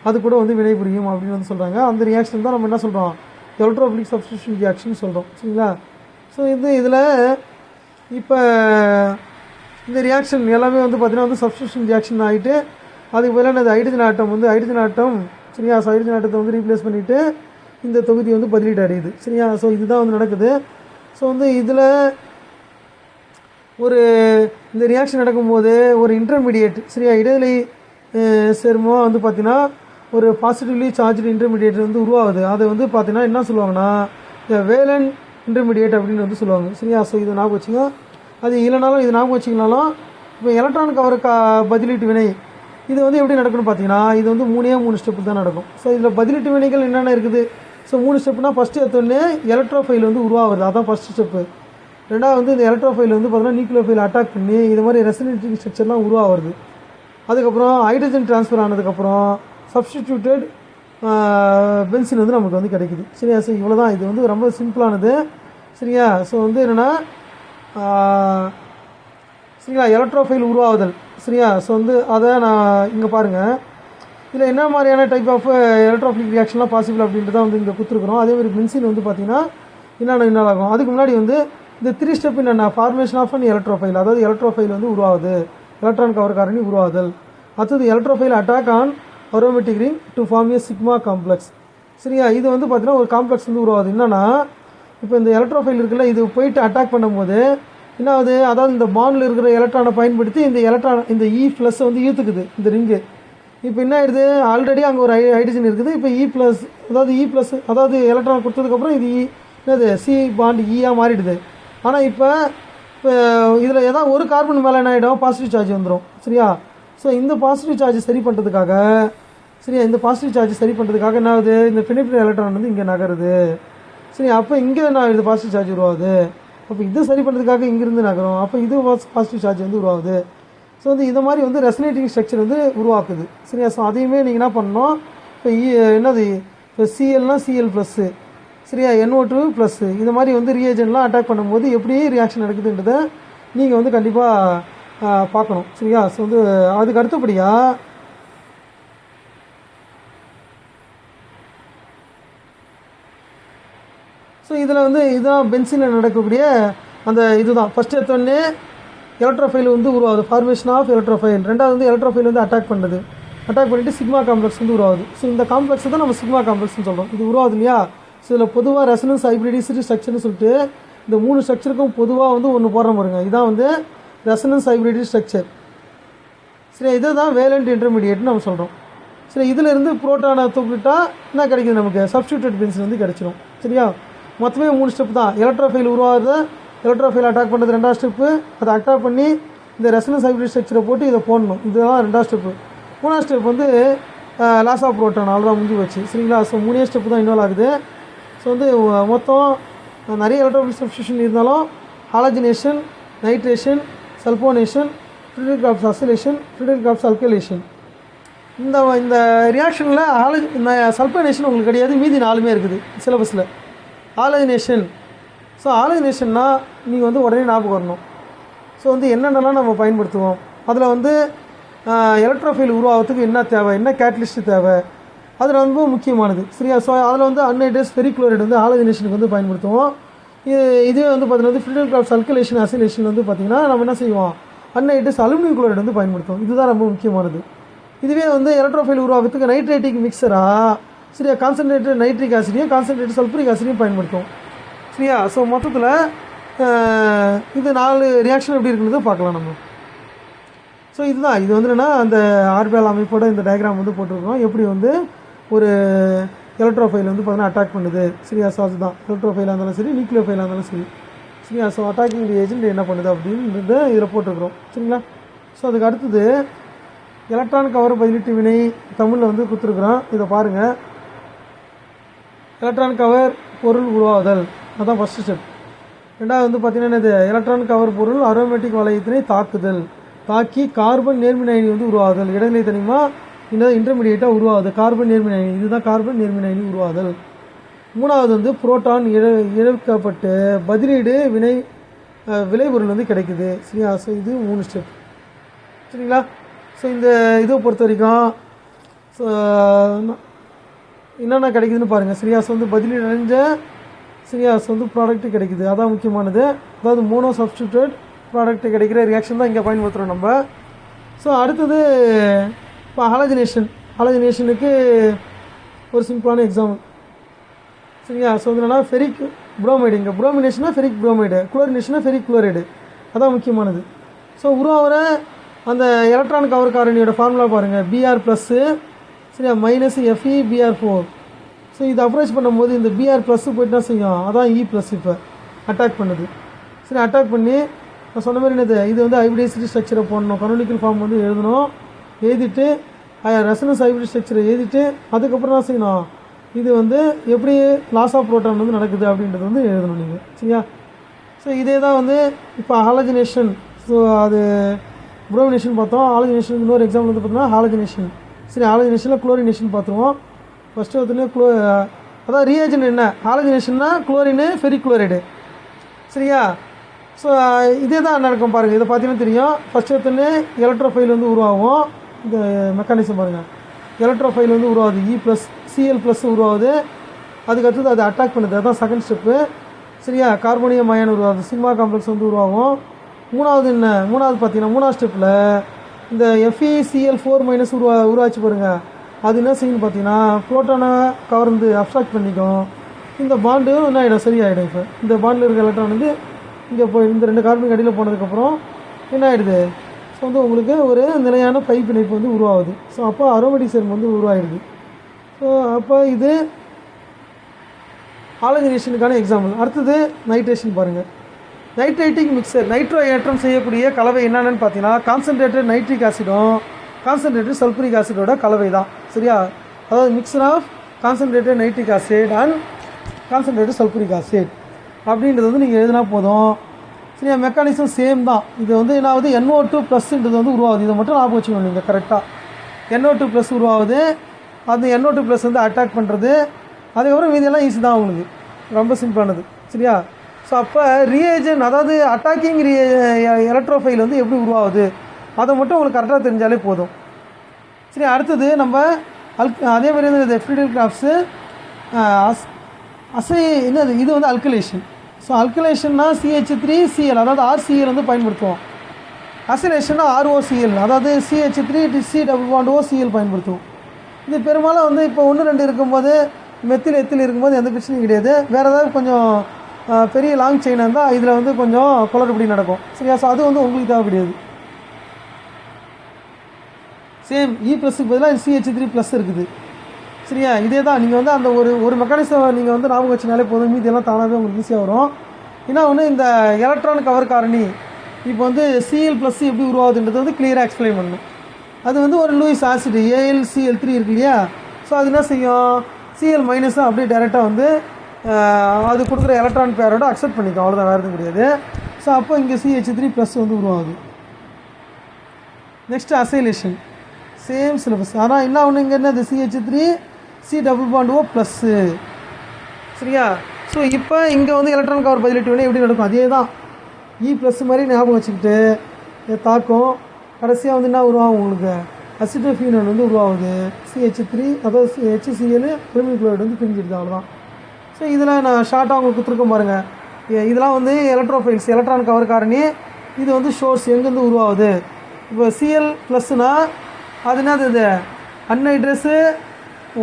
அது கூட வந்து வினைபுரியும் அப்படின்னு வந்து சொல்கிறாங்க. அந்த ரியாக்ஷன் தான் நம்ம என்ன சொல்கிறோம், எலக்ட்ரோஃபிலிக் சப்ஸ்டியூஷன் ரியாக்ஷன் சொல்கிறோம் சரிங்களா. ஸோ இதில் இப்போ இந்த ரியாக்ஷன் எல்லாமே வந்து பார்த்திங்கன்னா வந்து சப்ஸ்டியூஷன் ரியாக்ஷன் ஆகிட்டு அதுக்கு பதிலாக அது ஹைட்ரஜன் ஆட்டம் சரியா. ஸோ ஹைட்ரஜன் ஆட்டத்தை வந்து ரீப்ளேஸ் பண்ணிவிட்டு இந்த தொகுதி வந்து பதிலீடு அடையுது சரியா. ஸோ இதுதான் வந்து நடக்குது. ஸோ வந்து இதில் இந்த ரியாக்ஷன் நடக்கும்போது ஒரு இன்டர்மீடியேட் சரியா, இடைநிலை சேர்மமாக வந்து பார்த்திங்கன்னா ஒரு பாசிட்டிவ்லி சார்ஜ்டு இன்டர்மீடியேட் வந்து உருவாகுது. அதை வந்து பார்த்தீங்கன்னா என்ன சொல்லுவாங்கன்னா வேலன்ட் இன்டர்மீடியேட் அப்படின்னு வந்து சொல்லுவாங்க. சரியா? ஸோ இது ஞாபகம் வச்சுங்க. அது இல்லைனாலும் இது ஞாபகம் வச்சிங்கனாலும் இப்போ எலக்ட்ரான் கவர் பதிலீட்டு வினை இது வந்து எப்படி நடக்கும்னு பார்த்தீங்கன்னா இது வந்து 3 ஸ்டெப்பு தான் நடக்கும். ஸோ இதில் பதிலீட்டு வினைகள் என்னென்ன இருக்குது? ஸோ 3 ஸ்டெப்னா ஃபஸ்ட்டு எடுத்தோடனே எலக்ட்ரோஃபைல் வந்து உருவாகுது, அதான் ஃபஸ்ட்டு ஸ்டெப்பு. ரெண்டாவது வந்து இந்த எலக்ட்ரோஃபைல் வந்து பார்த்தீங்கன்னா நியூக்ளியோஃபைல் அட்டாக் பண்ணி இது மாதிரி ரெசனேட்டிங் ஸ்ட்ரக்சர்லாம் உருவாகுது. அதுக்கப்புறம் ஹைட்ரஜன் ட்ரான்ஸ்ஃபர் ஆனதுக்கப்புறம் சப்ஸ்டிடியூட்டட் பென்சின் வந்து நமக்கு வந்து கிடைக்குது. சரியா? ஸோ இவ்வளோ தான். இது வந்து ரொம்ப சிம்பிளானது. சரியா? ஸோ வந்து என்னென்னா சரிங்களா எலக்ட்ரோஃபைல் உருவாகுதல். சரியா? ஸோ வந்து அதை நான் இங்கே பாருங்கள், இதில் என்ன மாதிரியான டைப் ஆஃப் எலக்ட்ரோஃபிலிக் ரியாக்ஷன்லாம் பாசிபிள் அப்படின்றத வந்து இங்கே கொடுத்துருக்குறோம். அதேமாதிரி பென்சின் வந்து பார்த்திங்கன்னா என்ன ஆகும். அதுக்கு முன்னாடி வந்து இந்த 3 ஸ்டெப் என்னென்ன ஃபார்மேஷன் ஆஃப் அன் எலக்ட்ரோஃபைல், அதாவது எலக்ட்ரோஃபைல் வந்து உருவாகுது, எலக்ட்ரான் கவர் காரணி உருவாகுதல். அடுத்தது electrophile attack on aromatic ring to form a sigma complex. சரியா? இது வந்து பார்த்திங்கன்னா ஒரு காம்ப்ளெக்ஸ் வந்து உருவாகுது. என்னென்னா இப்போ இந்த எலக்ட்ரோஃபைல் இருக்குல்ல, இது போயிட்டு அட்டாக் பண்ணும்போது என்ன ஆகுது, அதாவது இந்த பாண்டில் இருக்கிற எலக்ட்ரானை பயன்படுத்தி இந்த எலக்ட்ரான் இந்த இ ப்ளஸ் வந்து ஈர்த்துக்குது இந்த ரிங்கு. இப்போ என்ன ஆயிடுது, ஆல்ரெடி அங்கே ஒரு ஹைட்ரஜன் இருக்குது. இப்போ இ ப்ளஸ் அதாவது எலக்ட்ரான் கொடுத்ததுக்கப்புறம் இது என்னது சி பாண்ட் ஈயாக மாறிடுது. ஆனால் இப்போ இதில் ஏதாவது ஒரு கார்பன் மேலே என்ன ஆகிடும், பாசிட்டிவ் சார்ஜ் வந்துடும். சரியா? ஸோ இந்த பாசிட்டிவ் சார்ஜ் சரி பண்ணுறதுக்காக என்ன ஆகுது, இந்த பினிப்பின் எலக்ட்ரான் வந்து இங்கே நகருது. சரி, அப்போ இங்கே என்ன ஆகுது, பாசிட்டிவ் சார்ஜ் உருவாகுது. அப்போ இது சரி பண்ணுறதுக்காக இங்கேருந்து நகரும், அப்போ இது பாசிட்டிவ் சார்ஜ் வந்து உருவாகுது. ஸோ வந்து இந்த மாதிரி வந்து ரெசனேட்டிங் ஸ்ட்ரக்சர் வந்து உருவாக்குது. சரியா? ஸோ அதையுமே நீங்கள் என்ன பண்ணணும், இப்போ என்னது இப்போ சிஎல்னா சிஎல் ப்ளஸ்ஸு, சரியா, NO2 ப்ளஸ்ஸு, இது மாதிரி வந்து ரியேஜன்லாம் அட்டாக் பண்ணும்போது எப்படி ரியாக்ஷன் நடக்குதுன்றதை நீங்கள் வந்து கண்டிப்பாக பார்க்கணும். சரியா? ஸோ வந்து அதுக்கு அடுத்தபடியாக ஸோ இதில் வந்து இதுதான் பென்சினில் நடக்கக்கூடிய அந்த இதுதான். ஃபஸ்ட்டு எடுத்தோடனே எலக்ட்ரோஃபைல் வந்து உருவாகுது, ஃபார்மேஷன் ஆஃப் எலக்ட்ரோஃபைல். ரெண்டாவது வந்து எலக்ட்ரோஃபைல் வந்து அட்டாக் பண்ணிவிட்டு சிக்மா காம்ப்ளெக்ஸ் வந்து உருவாகுது. ஸோ இந்த காம்ப்ளெக்ஸ் தான் நம்ம சிக்மா காம்ப்ளெக்ஸ்னு சொல்கிறோம். இது உருவாகுது இல்லையா? ஸோ இதில் பொதுவாக ரெசனன்ஸ் ஹைப்ரிடிசிட்டி ஸ்ட்ரக்சர்னு சொல்லிட்டு இந்த 3 ஸ்ட்ரக்சருக்கும் பொதுவாக வந்து ஒன்று போடுற பாருங்க, இதான் வந்து ரெசனன்ஸ் ஹைப்ரிடி ஸ்ட்ரக்சர். சரி, இதை தான் வேலண்ட் இன்டர்மீடியேட்னு நம்ம சொல்கிறோம். சரி, இதில் இருந்து புரோட்டானை தூக்கிட்டா என்ன கிடைக்குது, நமக்கு சப்ஸ்டிடியூட்டட் பென்சின் வந்து கிடச்சிரும். சரியா? மொத்தமே 3 ஸ்டெப் தான். எலக்ட்ரோஃபைல் உருவாகுது, எலக்ட்ரோஃபைல் அட்டாக் பண்ணுறது 2வது ஸ்டெப்பு, அதை அட்டாக் பண்ணி இந்த ரெசனன்ஸ் ஹைப்ரிட் ஸ்ட்ரக்சரை போட்டு இதை போடணும், இதுதான் 2வது ஸ்டெப்பு. 3வது ஸ்டெப் வந்து லாஸ் ஆஃப் புரோட்டான், அவ்வளோதான் முடிஞ்சு வச்சு. சரிங்களா? ஸோ 3 ஸ்டெப்பு தான் இன்வால்வ் ஆகுது. ஸோ வந்து மொத்தம் நிறைய எலக்ட்ரோஃபில் சப்ஸ்டியூஷன் இருந்தாலும் halogenation, nitration, sulphonation, Friedel Crafts acylation, Friedel Crafts alkylation. இந்த ரியாக்ஷனில் சல்போனேஷன் உங்களுக்கு கிடையாது, மீதி 4மே இருக்குது சிலபஸில். ஆலஜினேஷன், ஸோ ஆலஜினேஷன்னா நீங்கள் வந்து உடனே ஞாபகம் வரணும். ஸோ வந்து என்னென்னலாம் நம்ம பயன்படுத்துவோம், அதில் வந்து எலக்ட்ரோஃபைல் உருவாகிறதுக்கு என்ன தேவை, என்ன கேட்டலிஸ்ட் தேவை, அது ரொம்ப முக்கியமானது. சரியா? ஸோ அதில் வந்து அன்ஹைட்ரஸ் ஃபெரிக் குளோரைடு வந்து ஆலஜினேஷனுக்கு வந்து பயன்படுத்துவோம். இதுவே வந்து பார்த்தீங்கன்னா ஃப்ரீடல் கிராப்ஸ் அல்கலேஷன் அசலேஷன் வந்து பார்த்திங்கன்னா நம்ம என்ன செய்வோம், அன்ஹைட்ரஸ் அலுமினியம் குளோரைடு வந்து பயன்படுத்துவோம். இதுதான் ரொம்ப முக்கியமானது. இதுவே வந்து எலக்ட்ரோஃபைல் உருவாகிறதுக்கு நைட்ரேட்டிக் மிக்சராக சரியா கான்சன்ட்ரேட்டட் நைட்ரிக் ஆசிடையும் கான்சன்ட்ரேட்டட் சல்ஃபரிக் ஆசிடையும் பயன்படுத்தும். சரியா? ஸோ மொத்தத்தில் இது 4 ரியாக்ஷன் எப்படி இருக்குன்னு பார்க்கலாம் நம்ம. ஸோ இதுதான், இது வந்து என்னென்னா அந்த ஆர்பிஎல் அமைப்போட இந்த டயக்ராம் வந்து போட்டிருக்கோம், எப்படி வந்து ஒரு எலக்ட்ரோஃபைல் வந்து பார்த்தீங்கன்னா அட்டாக் பண்ணுது. சரியா? ஸோ அதுதான் எலக்ட்ரோஃபைலாக இருந்தாலும் சரி, நியூக்ளியோஃபைலாக இருந்தாலும் சரி. சரியா? ஸோ அட்டாக்கிங் ஏஜென்ட் என்ன பண்ணுது அப்படின்றது இதில் போட்டிருக்கிறோம். சரிங்களா? ஸோ அதுக்கு அடுத்தது எலக்ட்ரான் கவர் பதிலீட்டு வினை தமிழில் வந்து கொடுத்துருக்குறோம், இதை பாருங்கள். எலக்ட்ரான் கவர் பொருள் உருவாகுதல், அதுதான் ஃபஸ்ட்டு ஸ்டெப். ரெண்டாவது வந்து பார்த்திங்கன்னா இது எலக்ட்ரான் கவர் பொருள் அரோமேட்டிக் வளையத்தினை தாக்கி கார்பன் நேர்மின் அயனி வந்து உருவாகுதல், இடைநிலை தனிமா இந்த இன்டர்மீடியேட்டாக உருவாகுது கார்பன் நேர்மின் அயனி, இதுதான் கார்பன் நேர்மின் அயனி உருவாகுதல். 3வது வந்து புரோட்டான் இழக்கப்பட்டு பதிலீடு விளைபொருள் வந்து கிடைக்குது. சரியா? ஸோ இது 3 ஸ்டெப். சரிங்களா? ஸோ இந்த இதை பொறுத்த வரைக்கும் ஸோ என்னென்ன கிடைக்குதுன்னு பாருங்கள். சரியா? ஸோ வந்து பதிலீடு அடைஞ்ச சரியா ஸோ வந்து ப்ராடக்ட்டு கிடைக்குது, அதான் முக்கியமானது. அதாவது மோனோ சப்ஸ்டிடியூட்டட் ப்ராடக்ட்டு கிடைக்கிற ரியாக்ஷன் தான் இங்கே பயன்படுத்துகிறோம் நம்ம. ஸோ அடுத்தது இப்போ ஹாலஜினேஷனுக்கு ஒரு சிம்பிளான எக்ஸாம்பிள். சரியா? ஸோ வந்து என்னன்னா ஃபெரிக் புரோமைடு, இங்கே புரோமினேஷனாக ஃபெரிக் புரோமைடு, குளோரினேஷனாக ஃபெரிக் குளோரைடு, அதான் முக்கியமானது. ஸோ உருவாகிற அந்த எலக்ட்ரான் கவர் காரணியோட ஃபார்முலா பாருங்கள், Br + சரியா, மைனஸ் FeBr4. ஸோ இதை அப்ரோச் பண்ணும்போது இந்த Br ப்ளஸ் போய்ட்டு என்ன செய்யும், அதான் E ப்ளஸ் இப்போ அட்டாக் பண்ணுது. சரி, அட்டாக் பண்ணி நான் சொன்ன மாதிரி என்னது, இது வந்து ஹைபிரிடைசிட்டி ஸ்ட்ரக்சரை போடணும், கனோனிக்கல் ஃபார்ம் வந்து எழுதணும். எழுதிட்டு ரெசனன்ஸ் ஹைபிரிட் ஸ்ட்ரக்சரை எழுதிட்டு அதுக்கப்புறம் என்ன செய்யணும், இது வந்து எப்படி லாஸ் ஆஃப் புரோட்டான் வந்து நடக்குது அப்படின்றது வந்து எழுதணும் நீங்கள். சரியா, ஸோ இதே தான் வந்து இப்போ ஹாலஜினேஷன். ஸோ அது புரோமினேஷன் பார்த்தோம். ஹாலஜினேஷன் இன்னொரு எக்ஸாம்பிள் வந்து பார்த்தோம்னா ஹாலஜினேஷன். சரி, ஹாலஜினேஷனில் குளோரினேஷன் பார்த்துருவோம். ஃபஸ்ட்டு வந்து அதாவது ரீஏஜன் என்ன, ஹாலஜினேஷன்னா குளோரின் ஃபெரிக் குளோரைடு. சரியா, ஸோ இதே தான் நடக்கும் பாருங்கள். இதை பார்த்தீங்கன்னா தெரியும். ஃபஸ்ட்டு எடுத்துன்னு எலக்ட்ரோஃபைல் வந்து உருவாகும். இந்த மெக்கானிசம் பாருங்கள், எலக்ட்ரோஃபைல் வந்து உருவாகுது, E ப்ளஸ் Cl+ உருவாகுது. அதுக்கடுத்தது அது அட்டாக் பண்ணுது, அதுதான் செகண்ட் ஸ்டெப்பு. சரியா, கார்போனியம் அயன் உருவாகுது, சிக்மா காம்ப்ளெக்ஸ் வந்து உருவாகும். மூணாவது பார்த்தீங்கன்னா மூணாவது ஸ்டெப்பில் இந்த FeCl4- உருவாச்சு பாருங்கள். அது என்ன செய்யணும் பார்த்தீங்கன்னா புரோட்டானை கவர்ந்து அப்ஸ்ட்ராக்ட் பண்ணிக்கும். இந்த பாண்டு என்ன ஆகிடும், சரியாயிடும். இப்போ இந்த பாண்டில் இருக்க எலக்ட்ரான் வந்து இங்கே போய் இந்த 2 கார்பனுக்கு அடியில் போனதுக்கப்புறம் என்ன ஆகிடுது, ஸோ வந்து உங்களுக்கு ஒரு நிலையான பை பிணைப்பு வந்து உருவாகுது. ஸோ அப்போ அரோமேட்டிக் சேர்மம் வந்து உருவாகிடுது. ஸோ அப்போ இது ஹாலஜினேஷனுக்கான எக்ஸாம்பிள். அடுத்தது நைட்ரேஷன் பாருங்கள். நைட்ரேட்டிங் மிக்சர், நைட்ரோ ஏற்றம் செய்யக்கூடிய கலவை என்னென்னு பார்த்தீங்கன்னா கான்சன்ட்ரேட்டட் நைட்ரிக் ஆசிடும் கான்சன்ட்ரேட்டட் சல்ஃபூரிக் ஆசிடோட கலவை தான். சரியா, அதாவது mixture of concentrated nitric acid and concentrated sulphuric acid அப்படின்றது வந்து நீங்கள் எழுதினா போதும். சரியா, மெக்கானிசம் சேம் தான். இது வந்து என்ன ஆகுது, NO2+ன்றது வந்து உருவாகுது. இதை மட்டும் ஞாபகம் வச்சுக்கணும் நீங்கள் கரெக்டாக. NO2+ உருவாகுது, அந்த NO2+ வந்து அட்டாக் பண்ணுறது. அதுக்கப்புறம் மீதியெல்லாம் ஈஸி தான், உங்களுக்கு ரொம்ப சிம்பிளானது. சரியா, ஸோ அப்போ ரியேஜன், அதாவது அட்டாக்கிங் எலக்ட்ரோஃபைல் வந்து எப்படி உருவாகுது அதை மட்டும் உங்களுக்கு கரெக்டாக தெரிஞ்சாலே போதும். சரி, அடுத்தது நம்ம அதே மாதிரி வந்து ஃப்ரீடல் கிராஃப்ட்ஸு என்னது, இது வந்து அல்கலேஷன். ஸோ அல்கலேஷன்னா CH3Cl, அதாவது RCl வந்து பயன்படுத்துவோம். அசிலேஷன்னா ROCl, அதாவது CH3COCl பயன்படுத்துவோம். இது பெரும்பாலும் வந்து இப்போ 1-2 இருக்கும்போது மெத்தில் எத்தில் இருக்கும்போது எந்த பிரச்சனையும் கிடையாது. வேறு ஏதாவது கொஞ்சம் பெரிய லாங் செயின் இருந்தால் இதில் வந்து கொஞ்சம் குளறுபடி நடக்கும். சரியா, ஸோ அது வந்து உங்களுக்கு தேவை கிடையாது. சேம் E+க்கு பதிலாக CH3+ இருக்குது. சரியா, இதே தான். நீங்கள் வந்து அந்த ஒரு மெக்கானிசம் நீங்கள் வந்து ஞாபகம் வச்சுனாலே போதும், மீதியெல்லாம் தானாகவே உங்களுக்கு ஈஸியாக வரும். ஏன்னா ஒன்று இந்த எலக்ட்ரான் கவர் காரணி இப்போ வந்து Cl+ எப்படி உருவாகுதுன்றது வந்து கிளியராக எக்ஸ்பிளைன் பண்ணணும். அது வந்து ஒரு லூயிஸ் ஆசிட் AlCl3 இருக்கு இல்லையா, ஸோ அது என்ன செய்யும், Cl- அப்படியே டைரெக்டாக வந்து அது கொடுக்குற எலக்ட்ரான் பேரோட அக்செப்ட் பண்ணிக்கும், அவ்வளோதான், வேறு எதுவும் கிடையாது. ஸோ அப்போ இங்கே CH3+ வந்து உருவாகுது. Next அசைலேஷன், same syllabus. ஆனால் என்ன ஒன்று இங்கே என்னது, CH3C++O+. சரியா, ஸோ இப்போ இங்கே வந்து எலக்ட்ரான் கவர் பதிலிட்டு வேணும் எப்படி நடக்கும், அதே தான் E+ மாதிரி ஞாபகம் வச்சுக்கிட்டு தாக்கும். கடைசியாக வந்து என்ன உருவாகும், உங்களுக்கு அசிட்டோஃபியூனல் வந்து உருவாகுது. CH3, அதாவது HCl அலுமினியம் குளோரைடு வந்து பிரிஞ்சிடுது, அவ்வளோதான். ஸோ இதில் நான் ஷார்ட்டாக உங்களுக்கு கொடுத்துருக்கேன் பாருங்கள். இதெல்லாம் வந்து எலக்ட்ரோஃபைல்ஸ், எலக்ட்ரான் கவர் காரணி. இது வந்து சோர்ஸ் எங்கேருந்து உருவாகுது. இப்போ Cl+னா அது என்னது, இது அன்ஹைட்ரஸு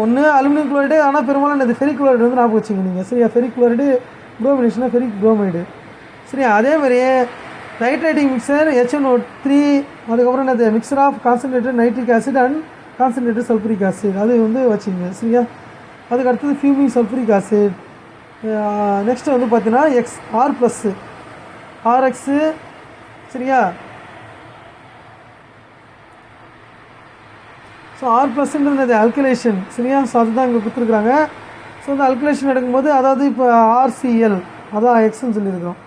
ஒன்று அலுமினியம் குளோரைடு. ஆனால் பெரும்பாலும் என்னது ஃபெரிக் குளோரைடு வந்து ஞாபகம் வச்சுங்க நீங்கள். சரியா, ஃபெரிக் குளோரைடு புரோமினேஷனாக ஃபெரிக் புரோமைடு. சரியா, அதே மாதிரி நைட்ரேட்டிங் மிக்சர் HNO3, அதுக்கப்புறம் என்னது mixture of concentrated nitric acid and concentrated sulphuric acid, அது வந்து வச்சுங்க. சரியா, அதுக்கு அடுத்தது ஃபியூமிங் சல்ஃபூரிக் ஆசிட். நெக்ஸ்ட்டு வந்து பார்த்தீங்கன்னா R+, RX. சரியா, ஸோ R+ன்றது அல்கலேஷன். சரியா, ஸோ அதுதான் இங்கே கொடுத்துருக்குறாங்க. ஸோ இந்த அல்கலேஷன் எடுக்கும்போது அதாவது இப்போ RCl அதான் எக்ஸ்ன்னு சொல்லியிருக்கிறோம்.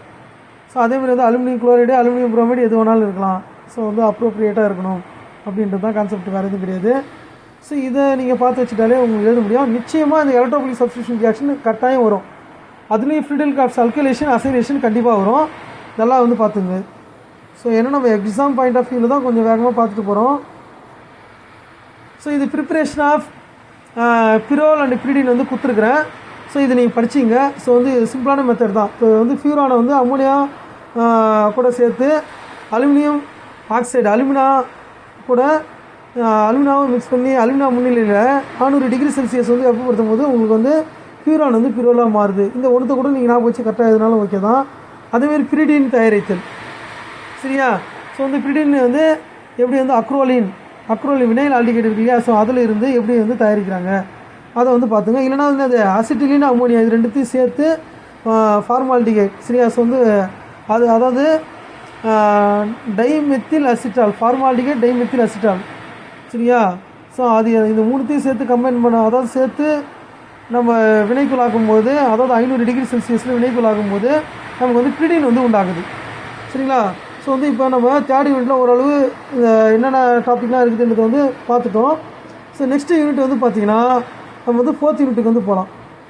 ஸோ அதேமாதிரி வந்து அலுமினியம் குளோரைடு அலுமினியம் புரோமைடு எது வேணாலும் இருக்கலாம். ஸோ வந்து அப்ரோப்ரியேட்டாக இருக்கணும் அப்படின்றது தான் கான்செப்ட், வேறு எதுவும் கிடையாது. ஸோ இதை நீங்கள் பார்த்து வச்சுட்டாலே உங்களுக்கு எழுத முடியும். நிச்சயமாக இந்த எலக்ட்ரோஃபிலிக் சப்ஸ்டிடியூஷன் ரியாக்ஷன் கட்டாயம் வரும். அதுலேயும் ஃப்ரீடல் கிராஃப்ட்ஸ் அல்கலேஷன் அசைலேஷன் கண்டிப்பாக வரும். நல்லா வந்து பார்த்துங்க. ஸோ ஏன்னா நம்ம எக்ஸாம் பாயிண்ட் ஆஃப் வியூவில் தான் கொஞ்சம் வேகமாக பார்த்துட்டு போகிறோம். ஸோ இது preparation of pyrrole and pyridine வந்து கொடுத்துருக்குறேன். ஸோ இது நீங்கள் படிச்சிங்க. ஸோ வந்து சிம்பிளான மெத்தட் தான். இப்போ வந்து ஃபியூரானை வந்து அம்மோனியா கூட சேர்த்து அலுமினியம் ஆக்சைடு அலுமினா கூட அலுமினாவை மிக்ஸ் பண்ணி அலுமினா முன்னிலையில் 400 டிகிரி செல்சியஸ் வந்து வெப்பப்படுத்தும் போது உங்களுக்கு வந்து ஃபியூரான் வந்து பிரோலாக மாறுது. இந்த ஒன்றத்தை கூட நீங்கள் ஞாபகம் வச்சு கரெக்டாக எதுனாலும் ஓகே தான். அதேமாரி பிரிடின் தயாரித்தல். சரியா, ஸோ வந்து பிரிடின் வந்து எப்படி வந்து அக்ரோலின் அக்ரோலிக் வினைல் ஆல்டிகைடு இருக்கு இல்லையா, ஸோ அதில் இருந்து எப்படி வந்து தயாரிக்கிறாங்க அதை வந்து பார்த்துங்க. இல்லைனா வந்து அது அசிட்டிலின் அமோனியா இது ரெண்டுத்தையும் சேர்த்து ஃபார்மால்டிகைட் சரியா. ஸோ வந்து அதாவது dimethyl acetal, formaldehyde dimethyl acetal சரியா. ஸோ அது இந்த மூணுத்தையும் சேர்த்து கம்பைன் பண்ண, அதாவது சேர்த்து நம்ம வினைக்குள்ளாக்கும்போது, அதாவது 500 டிகிரி செல்சியஸில் வினைக்குள்ளாக்கும்போது நமக்கு வந்து பிரிடின் வந்து உண்டாகுது சரிங்களா. ஸோ வந்து இப்போ நம்ம தேர்ட் யூனிட்டில் ஓரளவு என்னென்ன டாபிக்லாம் இருக்குதுன்றதை வந்து பார்த்துட்டோம். ஸோ நெக்ஸ்ட் யூனிட் வந்து பார்த்திங்கன்னா நம்ம வந்து 4th யூனிட்டுக்கு வந்து போகலாம்.